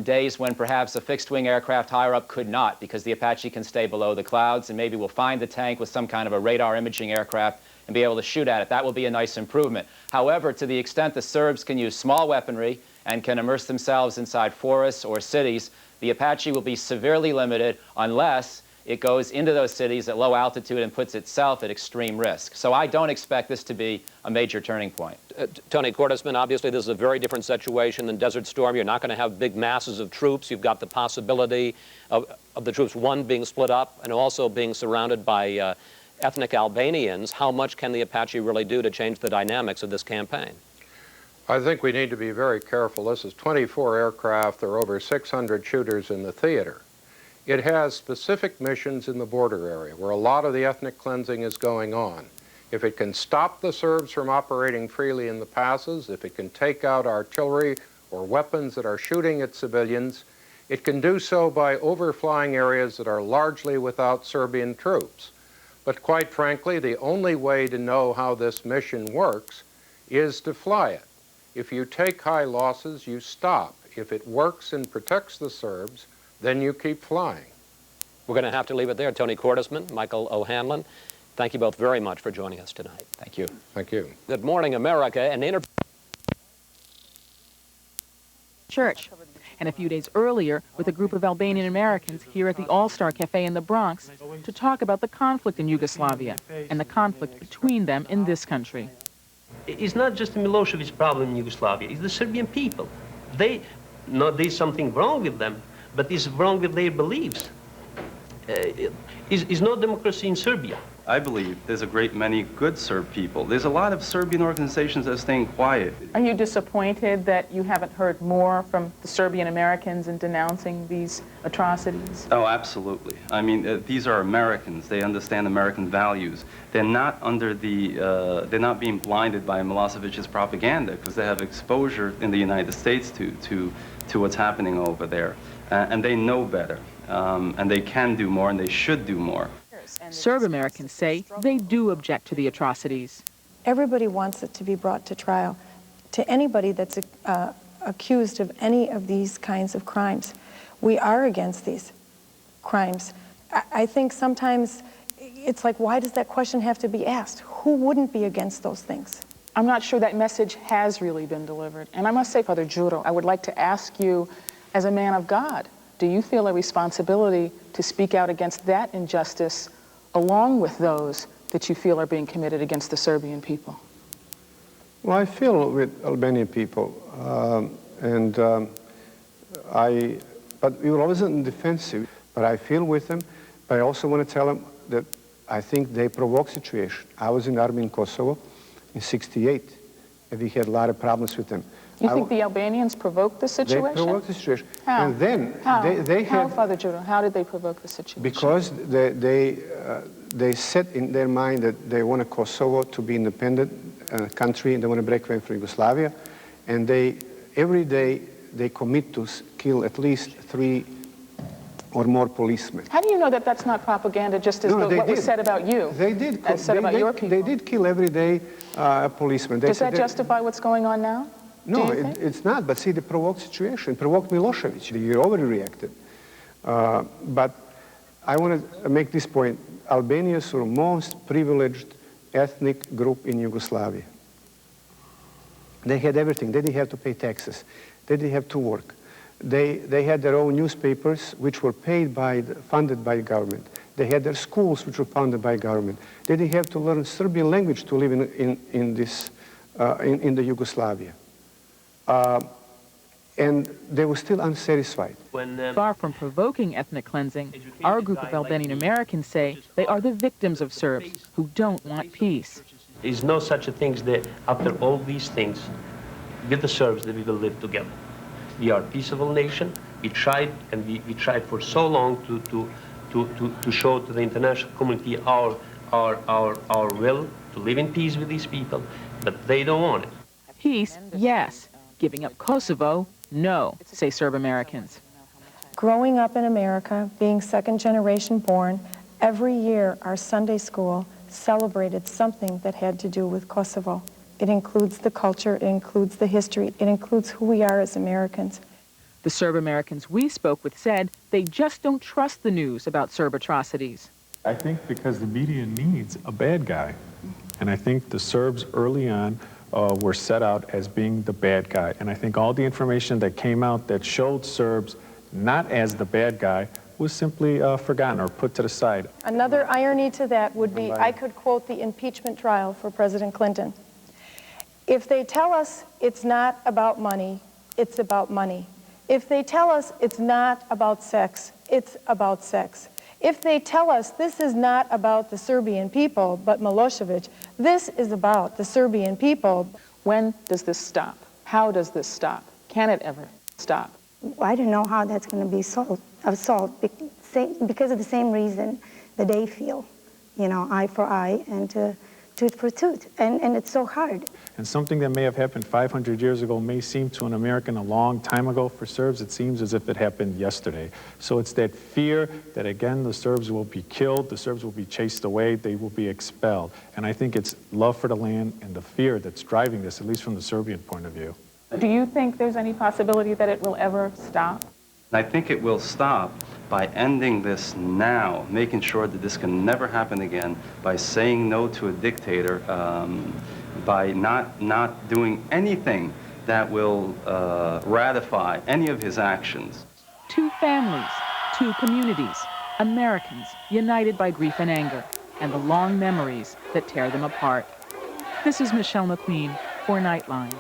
Speaker 18: days when perhaps a fixed-wing aircraft higher up could not, because the Apache can stay below the clouds, and maybe we'll find the tank with some kind of a radar imaging aircraft and be able to shoot at it. That will be a nice improvement. However, to the extent the Serbs can use small weaponry and can immerse themselves inside forests or cities, the Apache will be severely limited unless it goes into those cities at low altitude and puts itself at extreme risk. So I don't expect this to be a major turning point.
Speaker 21: Tony Cordesman, obviously this is a very different situation than Desert Storm. You're not going to have big masses of troops. You've got the possibility of of the troops, one being split up and also being surrounded by ethnic Albanians, how much can the Apache really do to change the dynamics of this campaign?
Speaker 20: I think we need to be very careful. This is 24 aircraft. There are over 600 shooters in the theater. It has specific missions in the border area where a lot of the ethnic cleansing is going on. If it can stop the Serbs from operating freely in the passes, if it can take out artillery or weapons that are shooting at civilians, it can do so by overflying areas that are largely without Serbian troops. But quite frankly, the only way to know how this mission works is to fly it. If you take high losses, you stop. If it works and protects the Serbs, then you keep flying.
Speaker 21: We're going to have to leave it there. Tony Cordesman, Michael O'Hanlon, thank you both very much for joining us tonight.
Speaker 18: Thank you.
Speaker 20: Thank you.
Speaker 21: Good morning, America. An interview.
Speaker 10: Church. And a few days earlier, with a group of Albanian Americans here at the All-Star Cafe in the Bronx to talk about the conflict in Yugoslavia and the conflict between them in this country.
Speaker 22: It's not just the Milosevic problem in Yugoslavia, it's the Serbian people. There's something wrong with them, but it's wrong with their beliefs. It's no democracy in Serbia.
Speaker 23: I believe there's a great many good Serb people. There's a lot of Serbian organizations that are staying quiet.
Speaker 10: Are you disappointed that you haven't heard more from the Serbian Americans in denouncing these atrocities?
Speaker 23: Oh, absolutely. I mean, these are Americans. They understand American values. They're not under they're not being blinded by Milosevic's propaganda because they have exposure in the United States to what's happening over there. And they know better. And they can do more and they should do more.
Speaker 10: Serb Americans say they do object to the atrocities.
Speaker 24: Everybody wants it to be brought to trial. To anybody that's accused of any of these kinds of crimes, we are against these crimes. I think sometimes it's like, why does that question have to be asked? Who wouldn't be against those things?
Speaker 10: I'm not sure that message has really been delivered. And I must say, Father Juro, I would like to ask you, as a man of God, do you feel a responsibility to speak out against that injustice along with those that you feel are being committed against the Serbian people?
Speaker 25: Well, I feel with Albanian people, but we were always on the defensive, but I feel with them, but I also want to tell them that I think they provoke situation. I was in the army in Kosovo in '68, and we had a lot of problems with them.
Speaker 10: You think the Albanians provoked the situation?
Speaker 25: They provoked the situation.
Speaker 10: How?
Speaker 25: And then
Speaker 10: how?
Speaker 25: They had...
Speaker 10: How, Father Juro? How did they provoke the situation?
Speaker 25: Because they set in their mind that they want Kosovo to be independent country and they want to break away from Yugoslavia. And every day they commit to kill at least 3 or more policemen.
Speaker 10: How do you know that that's not propaganda, just as what was said about you?
Speaker 25: They did.
Speaker 10: Said about your people.
Speaker 25: They did kill every day a policeman.
Speaker 10: Does that justify what's going on now?
Speaker 25: No, it's not. But see, the provoked situation, provoked Milosevic. They overreacted. But I want to make this point. Albanians were the most privileged ethnic group in Yugoslavia. They had everything. They didn't have to pay taxes. They didn't have to work. They had their own newspapers, which were funded by government. They had their schools, which were funded by government. They didn't have to learn Serbian language to live in the Yugoslavia. And they were still unsatisfied.
Speaker 10: Far from provoking ethnic cleansing, our group of Albanian Americans say they are the victims of Serbs who don't want peace.
Speaker 22: There is no such a thing that after all these things, with the Serbs, that we will live together. We are a peaceful nation. We tried, and we tried for so long to show to the international community our will to live in peace with these people, but they don't want it.
Speaker 10: Peace, yes. Giving up Kosovo, no, say Serb Americans.
Speaker 24: Growing up in America, being second-generation born, every year our Sunday school celebrated something that had to do with Kosovo. It includes the culture, it includes the history, it includes who we are as Americans.
Speaker 10: The Serb Americans we spoke with said they just don't trust the news about Serb atrocities.
Speaker 26: I think because the media needs a bad guy. And I think the Serbs early on were set out as being the bad guy. And I think all the information that came out that showed Serbs not as the bad guy was simply forgotten or put to the side.
Speaker 24: Another irony to that would be, I could quote the impeachment trial for President Clinton. If they tell us it's not about money, it's about money. If they tell us it's not about sex, it's about sex. If they tell us this is not about the Serbian people, but Milosevic, this is about the Serbian people.
Speaker 10: When does this stop? How does this stop? Can it ever stop?
Speaker 2: I don't know how that's going to be solved because of the same reason that they feel, you know, eye for eye and tooth for tooth, and it's so hard.
Speaker 26: And something that may have happened 500 years ago may seem to an American a long time ago. For Serbs, it seems as if it happened yesterday. So it's that fear that, again, the Serbs will be killed, the Serbs will be chased away, they will be expelled. And I think it's love for the land and the fear that's driving this, at least from the Serbian point of view.
Speaker 10: Do you think there's any possibility that it will ever stop?
Speaker 23: I think it will stop by ending this now, making sure that this can never happen again, by saying no to a dictator, by not doing anything that will ratify any of his actions.
Speaker 10: Two families, two communities, Americans united by grief and anger, and the long memories that tear them apart. This is Michelle McQueen for Nightline.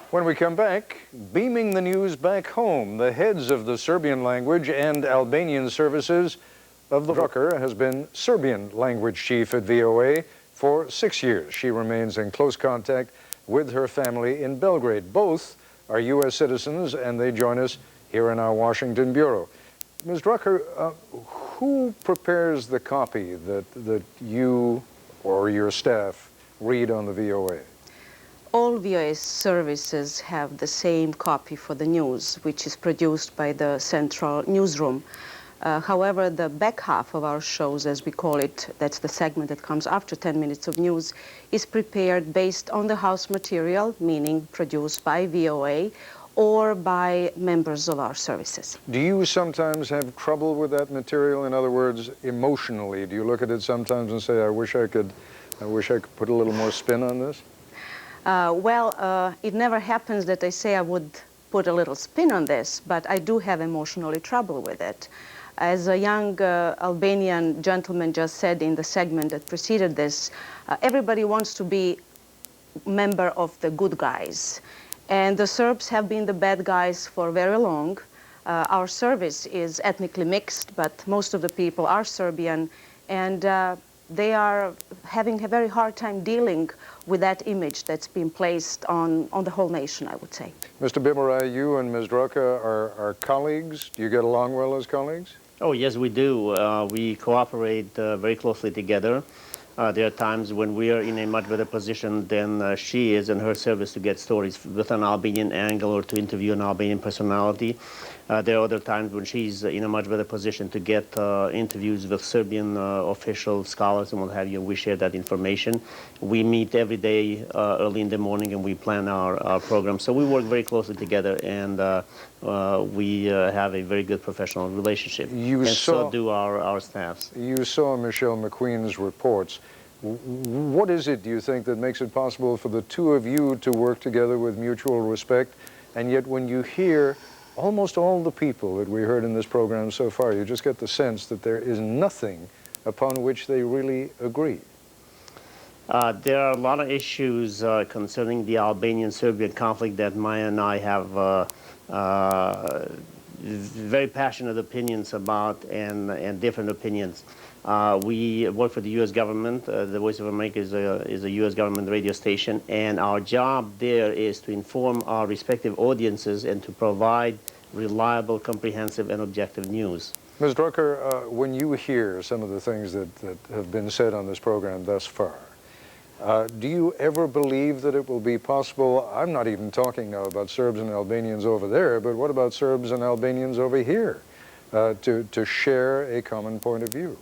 Speaker 5: When we come back, beaming the news back home, the heads of the Serbian language and Albanian services of the Drucker has been Serbian language chief at VOA for 6 years. She remains in close contact with her family in Belgrade. Both are U.S. citizens, and they join us here in our Washington bureau. Ms. Drucker, who prepares the copy that you or your staff read on the VOA?
Speaker 7: All VOA services have the same copy for the news, which is produced by the central newsroom. However, the back half of our shows, as we call it, that's the segment that comes after 10 minutes of news, is prepared based on the house material, meaning produced by VOA or by members of our services.
Speaker 5: Do you sometimes have trouble with that material? In other words, emotionally, do you look at it sometimes and say, I wish I could put a little more spin on this?
Speaker 7: It never happens that I say I would put a little spin on this, but I do have emotionally trouble with it. As a young Albanian gentleman just said in the segment that preceded this, everybody wants to be member of the good guys. And the Serbs have been the bad guys for very long. Our service is ethnically mixed, but most of the people are Serbian, and they are having a very hard time dealing with that image that's been placed on the whole nation, I would say.
Speaker 5: Mr. Bimarai, you and Ms. Drucker are colleagues. Do you get along well as colleagues?
Speaker 8: Oh, yes, we do. We cooperate very closely together. There are times when we are in a much better position than she is in her service to get stories with an Albanian angle or to interview an Albanian personality. There are other times when she's in a much better position to get interviews with Serbian officials, scholars, and what have you, and we share that information. We meet every day early in the morning, and we plan our program. So we work very closely together, and we have a very good professional relationship. So do our staffs.
Speaker 5: You saw Michelle McQueen's reports. What is it, do you think, that makes it possible for the two of you to work together with mutual respect? And yet when you hear almost all the people that we heard in this program so far, you just get the sense that there is nothing upon which they really agree.
Speaker 8: There are a lot of issues concerning the Albanian-Serbian conflict that Maya and I have very passionate opinions about and different opinions. We work for the U.S. government. The Voice of America is a U.S. government radio station, and our job there is to inform our respective audiences and to provide reliable, comprehensive, and objective news.
Speaker 5: Ms. Drucker, when you hear some of the things that have been said on this program thus far, do you ever believe that it will be possible? I'm not even talking now about Serbs and Albanians over there, but what about Serbs and Albanians over here to share a common point of view?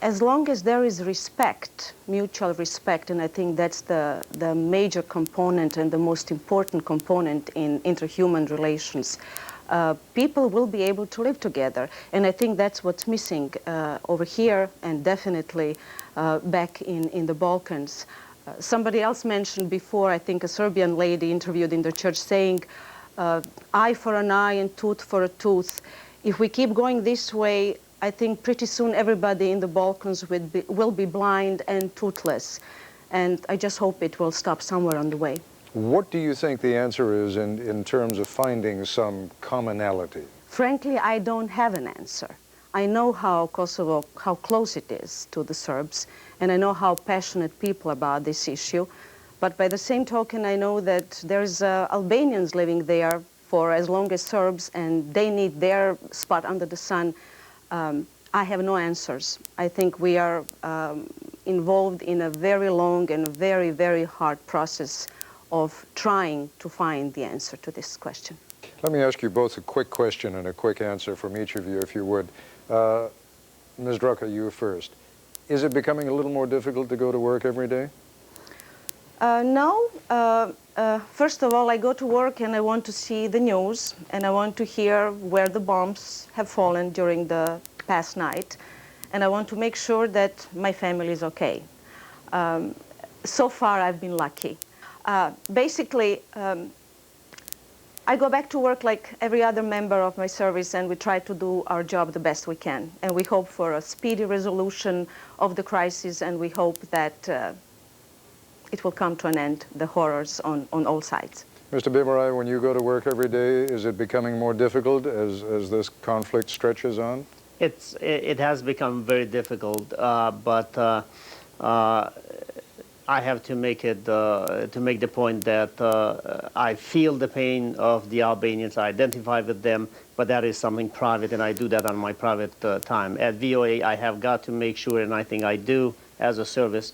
Speaker 7: As long as there is respect, mutual respect, and I think that's the major component and the most important component in interhuman relations, people will be able to live together. And I think that's what's missing over here and definitely back in the Balkans. Somebody else mentioned before, I think a Serbian lady interviewed in the church saying, eye for an eye and tooth for a tooth. If we keep going this way, I think pretty soon everybody in the Balkans will be blind and toothless. And I just hope it will stop somewhere on the way.
Speaker 5: What do you think the answer is in terms of finding some commonality?
Speaker 7: Frankly, I don't have an answer. I know how Kosovo, how close it is to the Serbs, and I know how passionate people about this issue. But by the same token, I know that there's Albanians living there for as long as Serbs, and they need their spot under the sun. I have no answers. I think we are involved in a very long and very, very hard process of trying to find the answer to this question.
Speaker 5: Let me ask you both a quick question and a quick answer from each of you, if you would. Ms. Drucker, you first. Is it becoming a little more difficult to go to work every day?
Speaker 7: No. First of all, I go to work and I want to see the news, and I want to hear where the bombs have fallen during the past night, and I want to make sure that my family is okay. So far, I've been lucky. Basically, I go back to work like every other member of my service, and we try to do our job the best we can. And we hope for a speedy resolution of the crisis, and we hope that it will come to an end, the horrors on all sides.
Speaker 5: Mr. Bimarai, when you go to work every day, is it becoming more difficult as this conflict stretches on?
Speaker 8: It has become very difficult, but I have to make the point that I feel the pain of the Albanians. I identify with them, but that is something private, and I do that on my private time. At VOA, I have got to make sure, and I think I do as a service,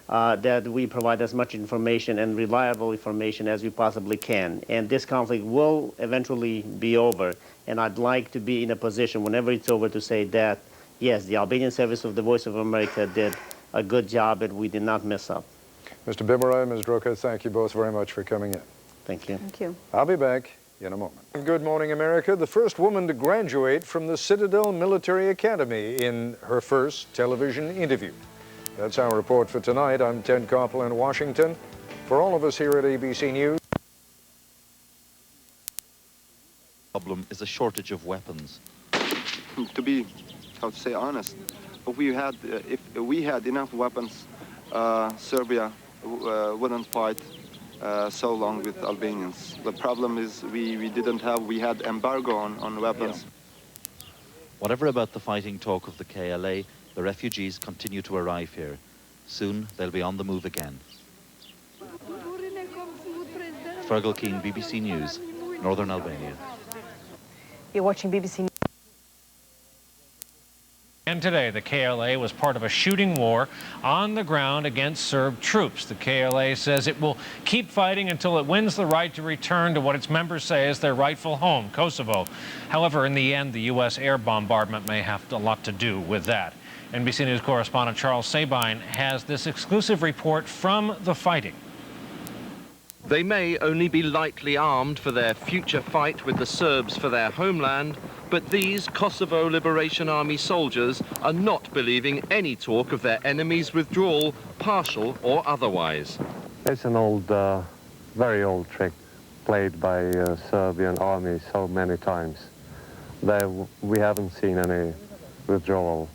Speaker 8: that we provide as much information and reliable information as we possibly can. And this conflict will eventually be over, and I'd like to be in a position whenever it's over to say that, yes, the Albanian service of the Voice of America did a good job and we did not mess up.
Speaker 5: Mr. Bimarai, Ms. Drucker, thank you both very much for coming in.
Speaker 8: Thank you.
Speaker 7: Thank you.
Speaker 5: I'll be back in a moment. Good Morning America, the first woman to graduate from the Citadel Military Academy in her first television interview. That's our report for tonight. I'm Ted Koppel in Washington. For all of us here at ABC News.
Speaker 6: Problem is a shortage of weapons.
Speaker 9: To be, how to say, honest, if we had enough weapons, Serbia wouldn't fight so long with Albanians. The problem is we had embargo on weapons.
Speaker 6: Whatever about the fighting talk of the KLA, the refugees continue to arrive here. Soon they'll be on the move again. Fergal Keane, BBC News, Northern Albania.
Speaker 11: You're watching BBC News.
Speaker 13: And today, the KLA was part of a shooting war on the ground against Serb troops. The KLA says it will keep fighting until it wins the right to return to what its members say is their rightful home, Kosovo. However, in the end, the U.S. air bombardment may have a lot to do with that. NBC News correspondent Charles Sabine has this exclusive report from the fighting.
Speaker 14: They may only be lightly armed for their future fight with the Serbs for their homeland, but these Kosovo Liberation Army soldiers are not believing any talk of their enemy's withdrawal, partial or otherwise.
Speaker 16: It's an old, very old trick played by Serbian army so many times. We haven't seen any withdrawal.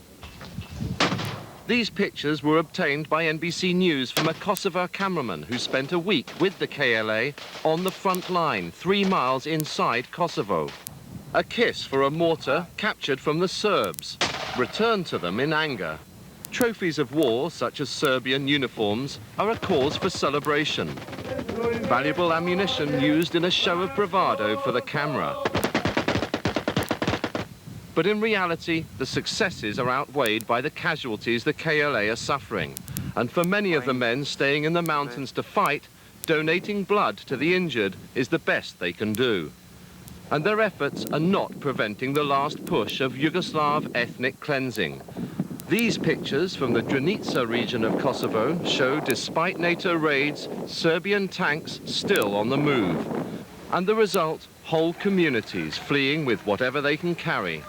Speaker 14: These pictures were obtained by NBC News from a Kosovo cameraman who spent a week with the KLA on the front line, 3 miles inside Kosovo. A kiss for a mortar captured from the Serbs, returned to them in anger. Trophies of war, such as Serbian uniforms, are a cause for celebration. Valuable ammunition used in a show of bravado for the camera. But in reality, the successes are outweighed by the casualties the KLA are suffering. And for many of the men staying in the mountains to fight, donating blood to the injured is the best they can do. And their efforts are not preventing the last push of Yugoslav ethnic cleansing. These pictures from the Drenica region of Kosovo show, despite NATO raids, Serbian tanks still on the move. And the result, whole communities fleeing with whatever they can carry.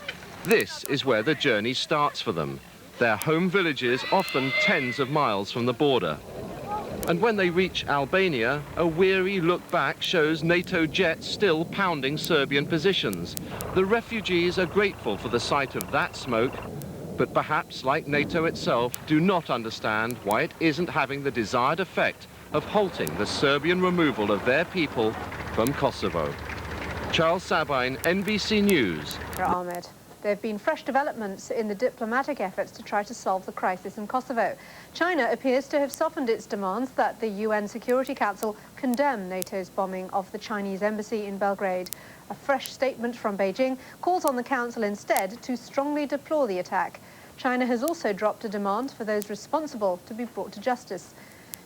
Speaker 14: This is where the journey starts for them, their home villages often tens of miles from the border. And when they reach Albania, a weary look back shows NATO jets still pounding Serbian positions. The refugees are grateful for the sight of that smoke, but perhaps, like NATO itself, do not understand why it isn't having the desired effect of halting the Serbian removal of their people from Kosovo. Charles Sabine, NBC News.
Speaker 1: Ahmed. There have been fresh developments in the diplomatic efforts to try to solve the crisis in Kosovo. China appears to have softened its demands that the UN Security Council condemn NATO's bombing of the Chinese embassy in Belgrade. A fresh statement from Beijing calls on the Council instead to strongly deplore the attack. China has also dropped a demand for those responsible to be brought to justice.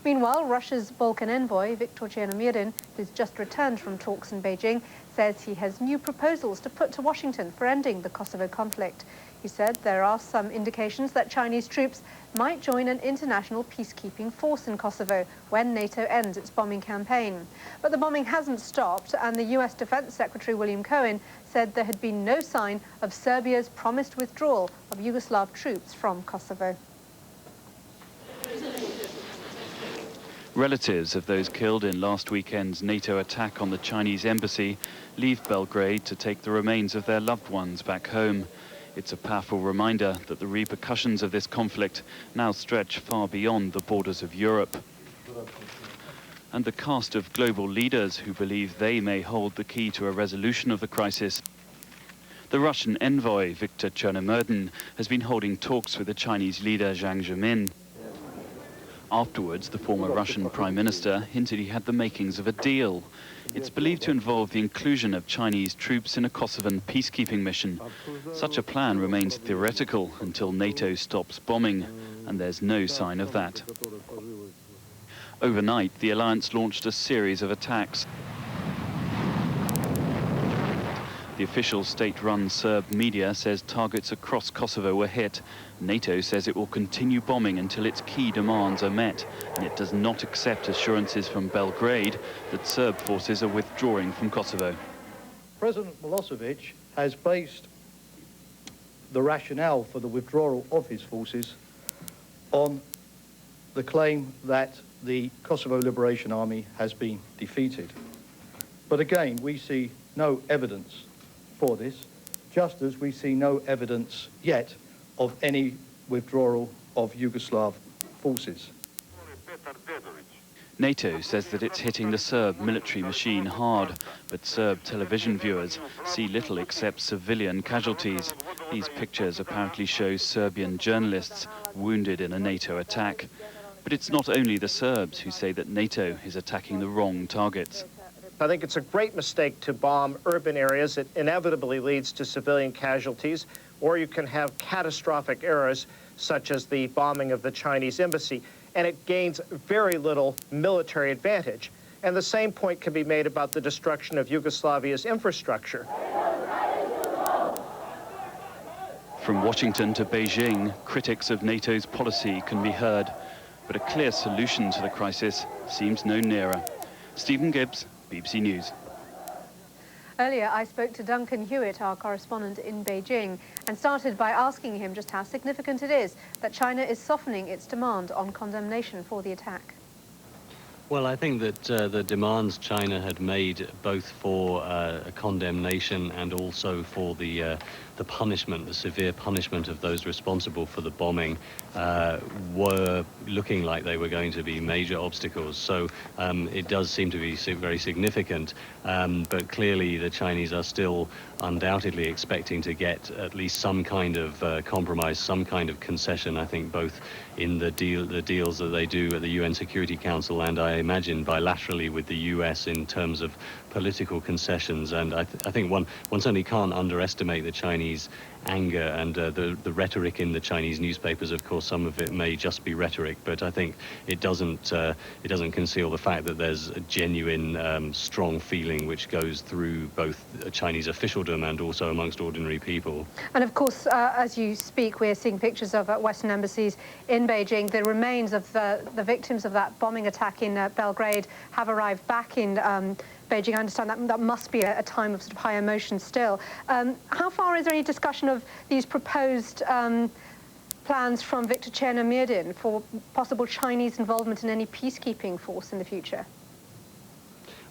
Speaker 1: Meanwhile, Russia's Balkan envoy, Viktor Chernomyrdin, who's just returned from talks in Beijing, says he has new proposals to put to Washington for ending the Kosovo conflict. He said there are some indications that Chinese troops might join an international peacekeeping force in Kosovo when NATO ends its bombing campaign. But the bombing hasn't stopped, and the US Defense Secretary William Cohen said there had been no sign of Serbia's promised withdrawal of Yugoslav troops from Kosovo.
Speaker 3: Relatives of those killed in last weekend's NATO attack on the Chinese embassy leave Belgrade to take the remains of their loved ones back home. It's a powerful reminder that the repercussions of this conflict now stretch far beyond the borders of Europe. And the cast of global leaders who believe they may hold the key to a resolution of the crisis. The Russian envoy, Viktor Chernomyrdin, has been holding talks with the Chinese leader Jiang Zemin. Afterwards, the former Russian Prime Minister hinted he had the makings of a deal. It's believed to involve the inclusion of Chinese troops in a Kosovan peacekeeping mission. Such a plan remains theoretical until NATO stops bombing, and there's no sign of that. Overnight, the alliance launched a series of attacks. The official state-run Serb media says targets across Kosovo were hit. NATO says it will continue bombing until its key demands are met, and it does not accept assurances from Belgrade that Serb forces are withdrawing from Kosovo.
Speaker 4: President Milosevic has based the rationale for the withdrawal of his forces on the claim that the Kosovo Liberation Army has been defeated. But again, we see no evidence for this, just as we see no evidence yet of any withdrawal of Yugoslav forces.
Speaker 3: NATO says that it's hitting the Serb military machine hard, but Serb television viewers see little except civilian casualties. These pictures apparently show Serbian journalists wounded in a NATO attack. But it's not only the Serbs who say that NATO is attacking the wrong targets.
Speaker 15: I think it's a great mistake to bomb urban areas. It inevitably leads to civilian casualties, or you can have catastrophic errors, such as the bombing of the Chinese embassy, and it gains very little military advantage. And the same point can be made about the destruction of Yugoslavia's infrastructure.
Speaker 3: From Washington to Beijing, critics of NATO's policy can be heard, but a clear solution to the crisis seems no nearer. Stephen Gibbs, BBC News.
Speaker 1: Earlier, I spoke to Duncan Hewitt, our correspondent in Beijing, and started by asking him just how significant it is that China is softening its demand on condemnation for the attack.
Speaker 22: Well, I think that the demands China had made, both for a condemnation and also for the punishment, the severe punishment of those responsible for the bombing, were looking like they were going to be major obstacles. So it does seem to be very significant, but clearly the Chinese are still undoubtedly expecting to get at least some kind of compromise, some kind of concession, I think, both in the deals that they do at the UN Security Council and I imagine bilaterally with the US in terms of political concessions. And I think one certainly can't underestimate the Chinese anger and the rhetoric in the Chinese newspapers. Of course, some of it may just be rhetoric, but I think it doesn't conceal the fact that there's a genuine strong feeling which goes through both Chinese officialdom and also amongst ordinary people.
Speaker 1: And of course, as you speak, we're seeing pictures of Western embassies in Beijing. The remains of the victims of that bombing attack in Belgrade have arrived back in Beijing. I understand that must be a time of sort of high emotion still. How far is there any discussion of these proposed plans from Viktor Chernomyrdin for possible Chinese involvement in any peacekeeping force in the future?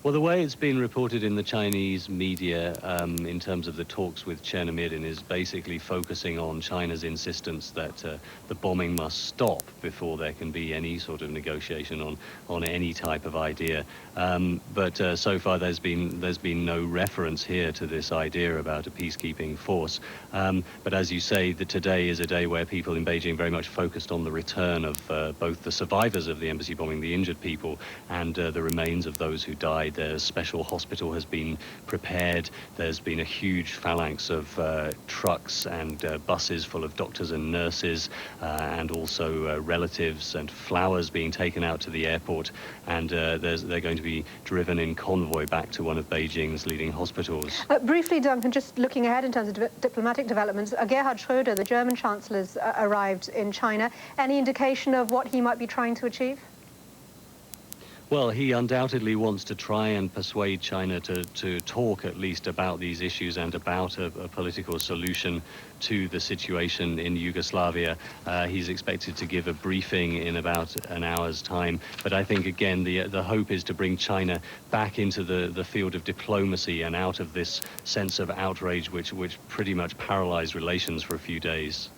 Speaker 12: Well, the way it's been reported in the Chinese media in terms of the talks with Chernomyrdin is basically focusing on China's insistence that the bombing must stop before there can be any sort of negotiation on any type of idea. But so far there's been no reference here to this idea about a peacekeeping force. But as you say, today is a day where people in Beijing very much focused on the return of both the survivors of the embassy bombing, the injured people, and the remains of those who died. The special hospital has been prepared. There's been a huge phalanx of trucks and buses full of doctors and nurses, and also relatives, and flowers being taken out to the airport. And they're going to be driven in convoy back to one of Beijing's leading hospitals.
Speaker 1: Briefly, Duncan, just looking ahead in terms of diplomatic developments, Gerhard Schröder, the German Chancellor, arrived in China. Any indication of what he might be trying to achieve?
Speaker 12: Well, he undoubtedly wants to try and persuade China to talk at least about these issues and about a political solution to the situation in Yugoslavia. He's expected to give a briefing in about an hour's time. But I think, again, the hope is to bring China back into the field of diplomacy and out of this sense of outrage which pretty much paralyzed relations for a few days.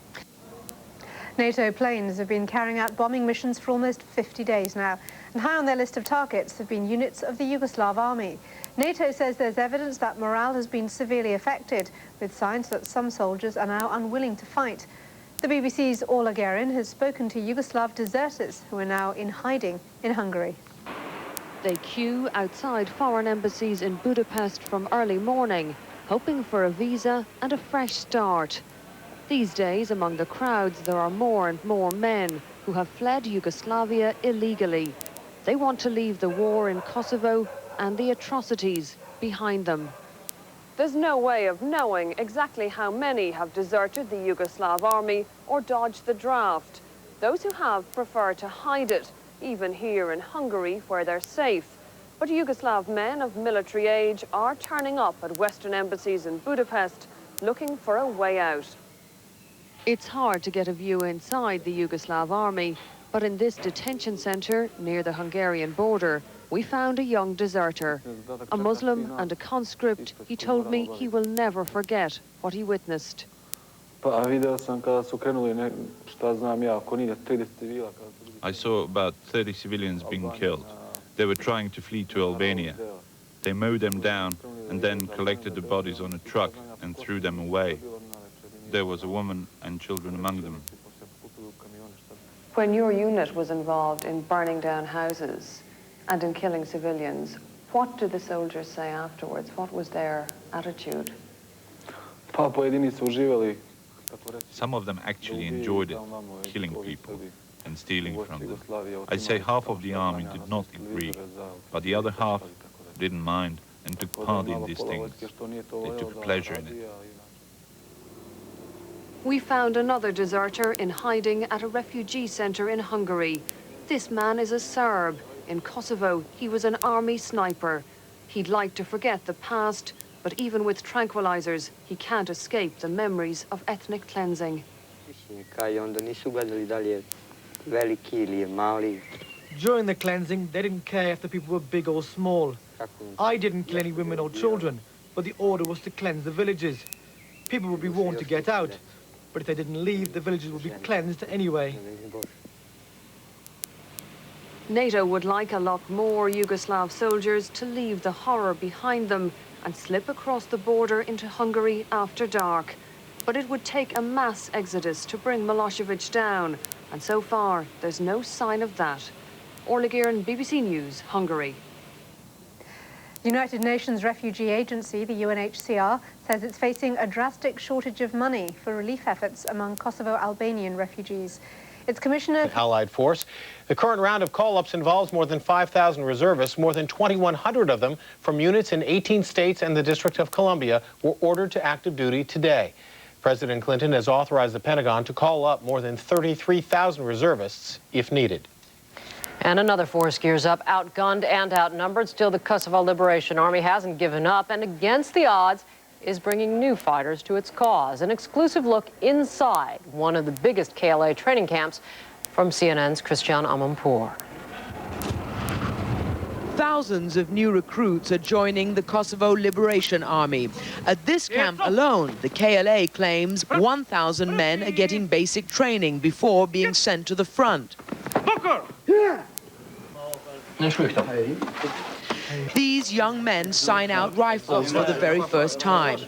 Speaker 1: NATO planes have been carrying out bombing missions for almost 50 days now, and high on their list of targets have been units of the Yugoslav army. NATO says there's evidence that morale has been severely affected, with signs that some soldiers are now unwilling to fight. The BBC's Orla Guerin has spoken to Yugoslav deserters who are now in hiding in Hungary.
Speaker 17: They queue outside foreign embassies in Budapest from early morning, hoping for a visa and a fresh start. These days, among the crowds, there are more and more men who have fled Yugoslavia illegally. They want to leave the war in Kosovo and the atrocities behind them. There's no way of knowing exactly how many have deserted the Yugoslav army or dodged the draft. Those who have prefer to hide it, even here in Hungary, where they're safe. But Yugoslav men of military age are turning up at Western embassies in Budapest, looking for a way out. It's hard to get a view inside the Yugoslav army, but in this detention centre near the Hungarian border, we found a young deserter. A Muslim and a conscript, he told me he will never forget what he witnessed.
Speaker 18: I saw about 30 civilians being killed. They were trying to flee to Albania. They mowed them down and then collected the bodies on a truck and threw them away. There was a woman and children among them.
Speaker 17: When your unit was involved in burning down houses and in killing civilians, what did the soldiers say afterwards? What was their attitude?
Speaker 18: Some of them actually enjoyed it, killing people and stealing from them. I'd say half of the army did not agree, but the other half didn't mind and took part in these things. They took pleasure in it.
Speaker 17: We found another deserter in hiding at a refugee centre in Hungary. This man is a Serb. In Kosovo, he was an army sniper. He'd like to forget the past, but even with tranquilizers, he can't escape the memories of ethnic cleansing.
Speaker 19: During the cleansing, they didn't care if the people were big or small. I didn't kill any women or children, but the order was to cleanse the villages. People would be warned to get out, but if they didn't leave, the villages would be cleansed anyway.
Speaker 17: NATO would like a lot more Yugoslav soldiers to leave the horror behind them and slip across the border into Hungary after dark. But it would take a mass exodus to bring Milosevic down, and so far, there's no sign of that. Orla Guerin, BBC News, Hungary.
Speaker 1: The United Nations Refugee Agency, the UNHCR, says it's facing a drastic shortage of money for relief efforts among Kosovo Albanian refugees. Its commissioner...
Speaker 20: Allied force. The current round of call-ups involves more than 5,000 reservists. More than 2,100 of them from units in 18 states and the District of Columbia were ordered to active duty today. President Clinton has authorized the Pentagon to call up more than 33,000 reservists if needed.
Speaker 21: And another force gears up, outgunned and outnumbered. Still, the Kosovo Liberation Army hasn't given up, and against the odds, is bringing new fighters to its cause. An exclusive look inside one of the biggest KLA training camps from CNN's Christian Amanpour.
Speaker 2: Thousands of new recruits are joining the Kosovo Liberation Army. At this camp alone, the KLA claims 1,000 men are getting basic training before being sent to the front. These young men sign out rifles for the very first time,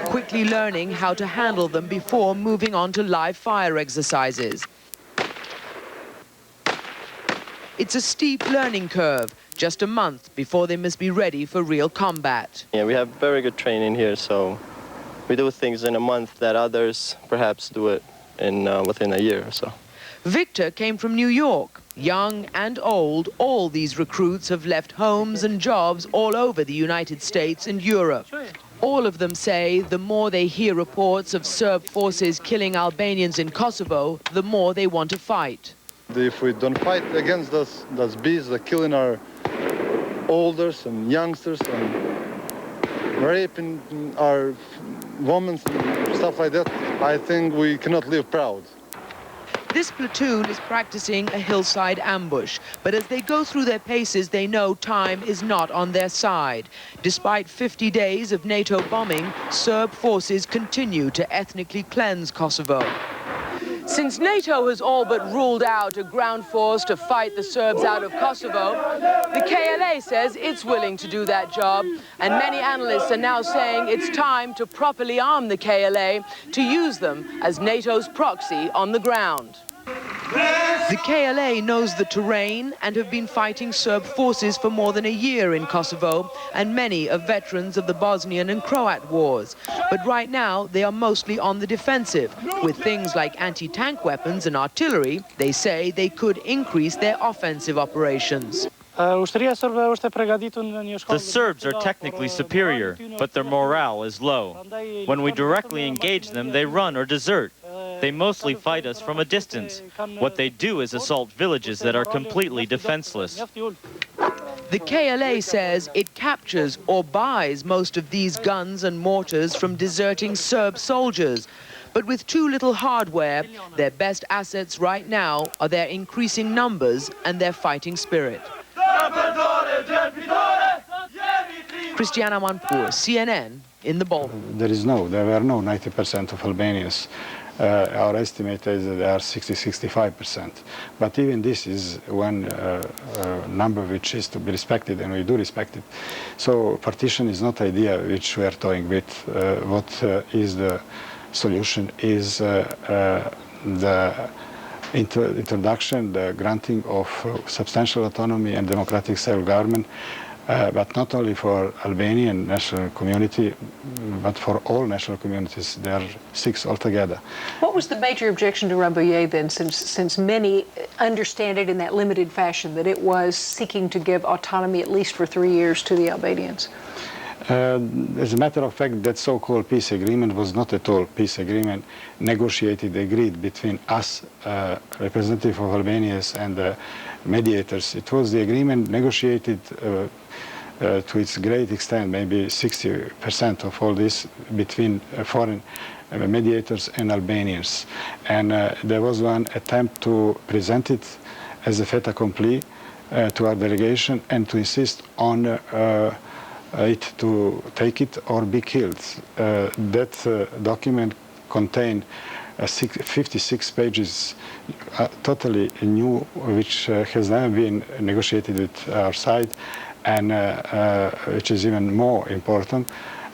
Speaker 2: quickly learning how to handle them before moving on to live fire exercises. It's a steep learning curve, just a month before they must be ready for real combat.
Speaker 10: Yeah, we have very good training here, so we do things in a month that others perhaps do it in within a year or so.
Speaker 2: Victor came from New York. Young and old, all these recruits have left homes and jobs all over the United States and Europe. All of them say the more they hear reports of Serb forces killing Albanians in Kosovo, the more they want to fight.
Speaker 9: If we don't fight against those beasts that killing our olders and youngsters and raping our women and stuff like that, I think we cannot live proud.
Speaker 2: This platoon is practicing a hillside ambush, but as they go through their paces, they know time is not on their side. Despite 50 days of NATO bombing, Serb forces continue to ethnically cleanse Kosovo. Since NATO has all but ruled out a ground force to fight the Serbs out of Kosovo, the KLA says it's willing to do that job, and many analysts are now saying it's time to properly arm the KLA to use them as NATO's proxy on the ground. The KLA knows the terrain and have been fighting Serb forces for more than a year in Kosovo, and many are veterans of the Bosnian and Croat wars. But right now, they are mostly on the defensive. With things like anti-tank weapons and artillery, they say they could increase their offensive operations.
Speaker 23: The Serbs are technically superior, but their morale is low. When we directly engage them, they run or desert. They mostly fight us from a distance. What they do is assault villages that are completely defenseless.
Speaker 2: The KLA says it captures or buys most of these guns and mortars from deserting Serb soldiers. But with too little hardware, their best assets right now are their increasing numbers and their fighting spirit. Christiana Manpour, CNN, in the Balkans.
Speaker 24: There were no 90% of Albanians. Our estimate is that there are 60–65%. But even this is one number which is to be respected, and we do respect it. So partition is not idea which we are toying with. What is the solution is the introduction, the granting of substantial autonomy and democratic self-government, but not only for Albanian national community, but for all national communities. There are 6 altogether.
Speaker 11: What was the major objection to Rambouillet then, since many understand it in that limited fashion, that it was seeking to give autonomy at least for 3 years to the Albanians?
Speaker 24: As a matter of fact, that so-called peace agreement was not at all peace agreement negotiated, agreed between us, representative of Albanians, and the mediators. It was the agreement negotiated to its great extent, maybe 60% of all this, between foreign mediators and Albanians. And there was one attempt to present it as a fait accompli to our delegation and to insist on it to take it or be killed. That document contained 56 pages, totally new, which has never been negotiated with our side, and which is even more important.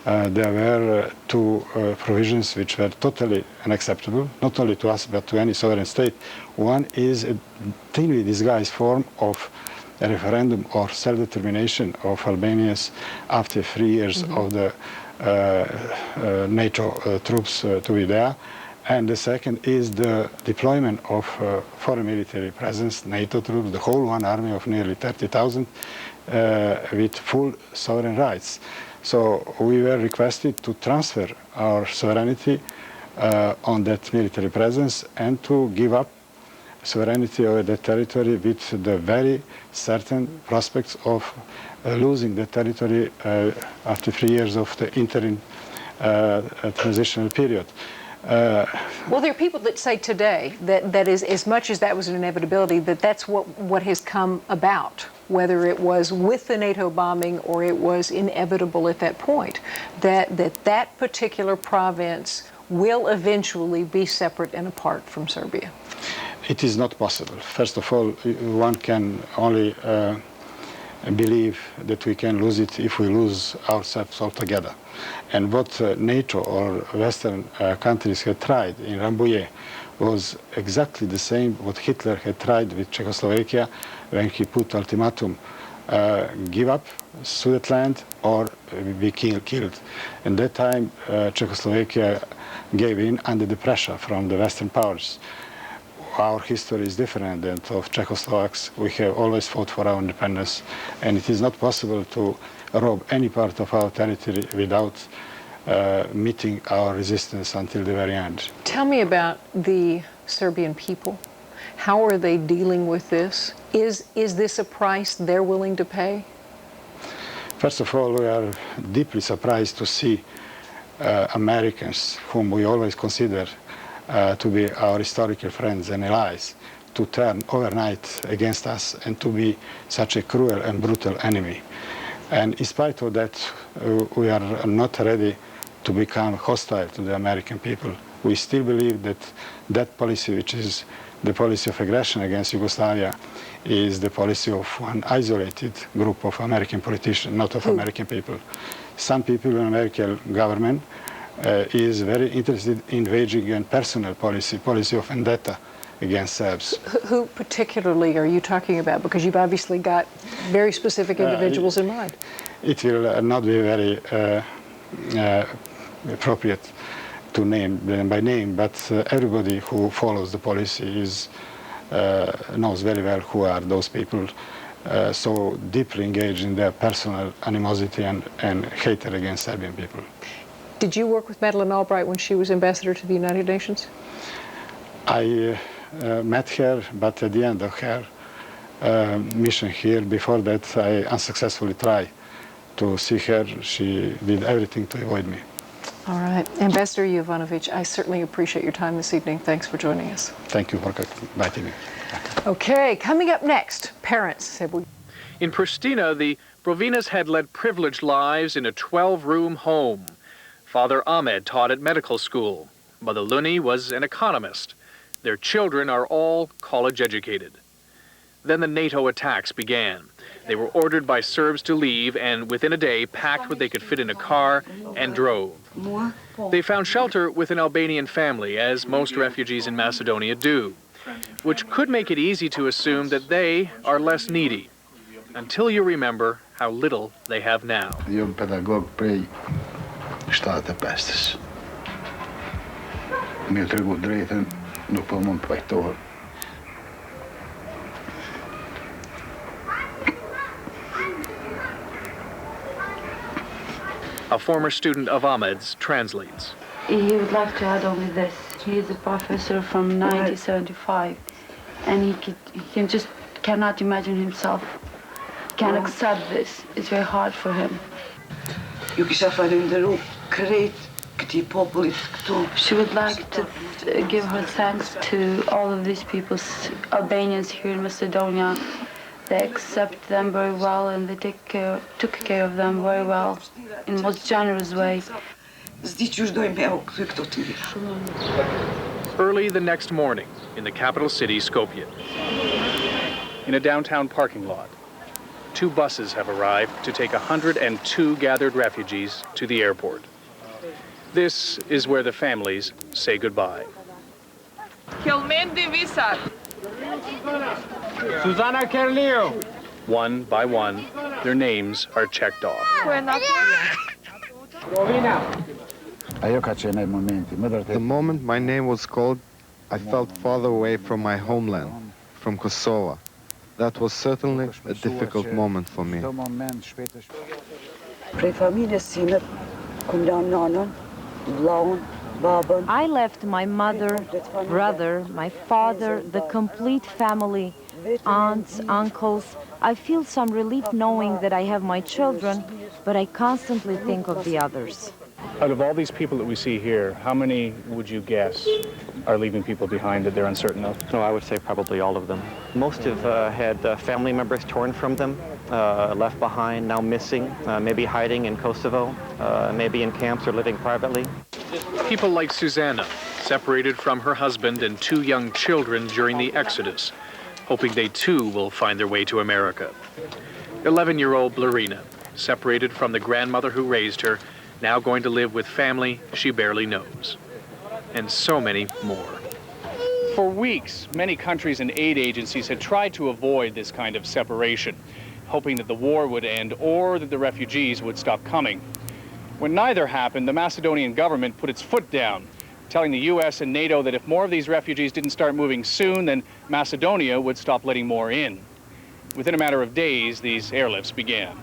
Speaker 24: There were 2 provisions which were totally unacceptable, not only to us but to any sovereign state. One is a thinly disguised form of a referendum or self-determination of Albanians after 3 years of the NATO troops to be there. And the second is the deployment of foreign military presence, NATO troops, the whole one army of nearly 30,000 with full sovereign rights. So we were requested to transfer our sovereignty on that military presence and to give up sovereignty over that territory with the very certain prospects of losing the territory after 3 years of the interim transitional period.
Speaker 11: Well, there are people that say today that is, as much as that was an inevitability, that's what has come about, whether it was with the NATO bombing or it was inevitable at that point, that particular province will eventually be separate and apart from Serbia.
Speaker 24: It is not possible. First of all, one can only believe that we can lose it if we lose ourselves altogether. And what NATO or Western countries had tried in Rambouillet was exactly the same what Hitler had tried with Czechoslovakia when he put ultimatum, give up Sudetenland or be killed. And that time Czechoslovakia gave in under the pressure from the Western powers. Our history is different than that of Czechoslovaks. We have always fought for our independence, and it is not possible to rob any part of our territory without meeting our resistance until the very end.
Speaker 11: Tell me about the Serbian people. How are they dealing with this? Is this a price they're willing to pay?
Speaker 24: First of all, we are deeply surprised to see Americans, whom we always consider to be our historical friends and allies, to turn overnight against us and to be such a cruel and brutal enemy. And in spite of that, we are not ready to become hostile to the American people. We still believe that that policy, which is the policy of aggression against Yugoslavia, is the policy of one isolated group of American politicians, not of American people. Some people in the American government is very interested in waging a personal policy of vendetta against Serbs.
Speaker 11: Who particularly are you talking about? Because you've obviously got very specific individuals in mind.
Speaker 24: It will not be very appropriate to name them by name, but everybody who follows the policy knows very well who are those people, so deeply engaged in their personal animosity and hatred against Serbian people.
Speaker 11: Did you work with Madeleine Albright when she was ambassador to the United Nations?
Speaker 24: I met her, but at the end of her mission here, before that, I unsuccessfully tried to see her. She did everything to avoid me.
Speaker 11: All right. Ambassador Jovanovic, I certainly appreciate your time this evening. Thanks for joining us.
Speaker 24: Thank you for inviting me.
Speaker 11: Okay, coming up next, parents.
Speaker 5: In Pristina, the Brovinas had led privileged lives in a 12-room home. Father Ahmed taught at medical school. Mother Luni was an economist. Their children are all college-educated. Then the NATO attacks began. They were ordered by Serbs to leave and within a day packed what they could fit in a car and drove. They found shelter with an Albanian family, as most refugees in Macedonia do, which could make it easy to assume that they are less needy, until you remember how little they have now. A former student of Ahmed's translates.
Speaker 6: He would like to add only this. He is a professor from 1975, and he just cannot imagine himself, can't accept this. It's very hard for him. She would like to give her thanks to all of these people, Albanians here in Macedonia. They accept them very well and they took care of them very well in the most generous way.
Speaker 5: Early the next morning in the capital city, Skopje. In a downtown parking lot, 2 buses have arrived to take 102 gathered refugees to the airport. This is where the families say goodbye.
Speaker 20: Susanna Kerlio.
Speaker 5: One by one, their names are checked off.
Speaker 9: The moment my name was called, I felt farther away from my homeland, from Kosova. That was certainly a difficult moment for me.
Speaker 7: I left my mother, brother, my father, the complete family, aunts, uncles. I feel some relief knowing that I have my children, but I constantly think of the others.
Speaker 8: Out of all these people that we see here, how many would you guess are leaving people behind that they're uncertain of?
Speaker 13: No, I would say probably all of them. Most have had family members torn from them, left behind, now missing, maybe hiding in Kosovo, maybe in camps or living privately.
Speaker 5: People like Susanna, separated from her husband and 2 young children during the Exodus, hoping they too will find their way to America. 11-year-old Blarina, separated from the grandmother who raised her, now going to live with family she barely knows. And so many more.
Speaker 8: For weeks, many countries and aid agencies had tried to avoid this kind of separation, hoping that the war would end or that the refugees would stop coming. When neither happened, the Macedonian government put its foot down, telling the US and NATO that if more of these refugees didn't start moving soon, then Macedonia would stop letting more in. Within a matter of days, these airlifts began.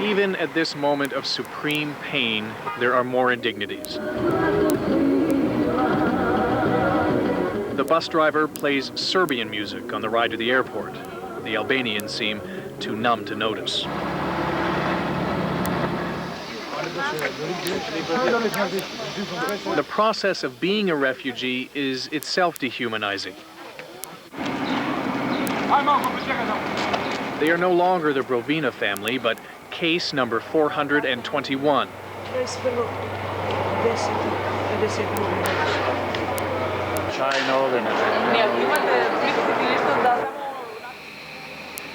Speaker 5: Even at this moment of supreme pain, there are more indignities. The bus driver plays Serbian music on the ride to the airport. The Albanians seem too numb to notice. The process of being a refugee is itself dehumanizing. They are no longer the Brovina family, but case number 421.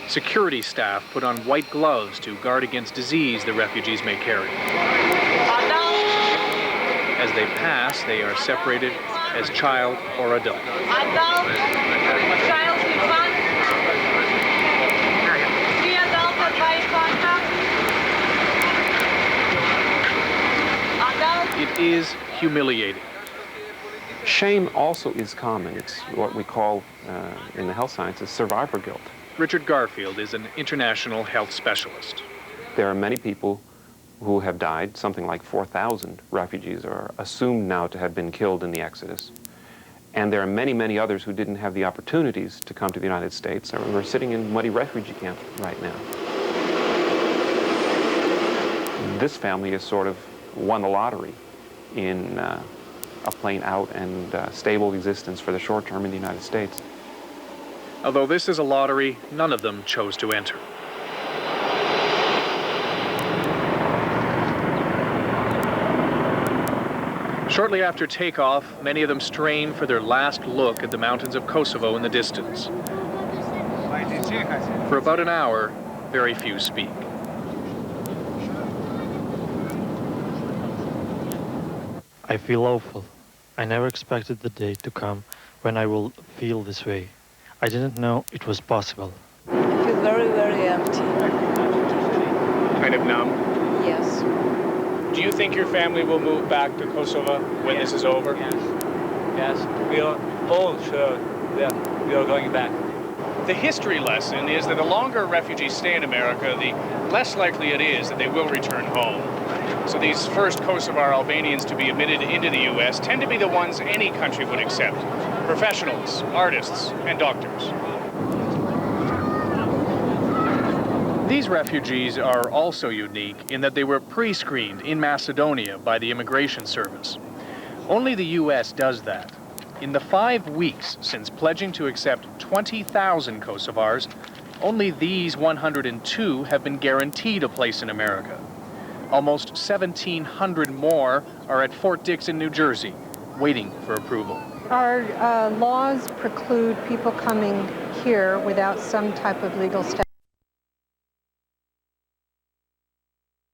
Speaker 5: Security staff put on white gloves to guard against disease the refugees may carry. As they pass, they are separated as child or adult. It is humiliating.
Speaker 14: Shame also is common. It's what we call, in the health sciences, survivor guilt.
Speaker 5: Richard Garfield is an international health specialist.
Speaker 14: There are many people who have died. Something like 4,000 refugees are assumed now to have been killed in the Exodus. And there are many, many others who didn't have the opportunities to come to the United States and are sitting in muddy refugee camps right now. This family has sort of won the lottery in a plain out and stable existence for the short term in the United States.
Speaker 5: Although this is a lottery, none of them chose to enter. Shortly after takeoff, many of them strain for their last look at the mountains of Kosovo in the distance. For about an hour, very few speak.
Speaker 16: I feel awful. I never expected the day to come when I will feel this way. I didn't know it was possible.
Speaker 25: I feel very, very empty.
Speaker 8: Kind of numb?
Speaker 25: Yes.
Speaker 8: Do you think your family will move back to Kosovo when this is over?
Speaker 26: Yes. Yes. We are all sure that we are going back.
Speaker 8: The history lesson is that the longer refugees stay in America, the less likely it is that they will return home. So these first Kosovar Albanians to be admitted into the U.S. tend to be the ones any country would accept. Professionals, artists, and doctors. These refugees are also unique in that they were pre-screened in Macedonia by the Immigration Service. Only the U.S. does that. In the 5 weeks since pledging to accept 20,000 Kosovars, only these 102 have been guaranteed a place in America. Almost 1,700 more are at Fort Dix in New Jersey, waiting for approval.
Speaker 1: Our laws preclude people coming here without some type of legal status.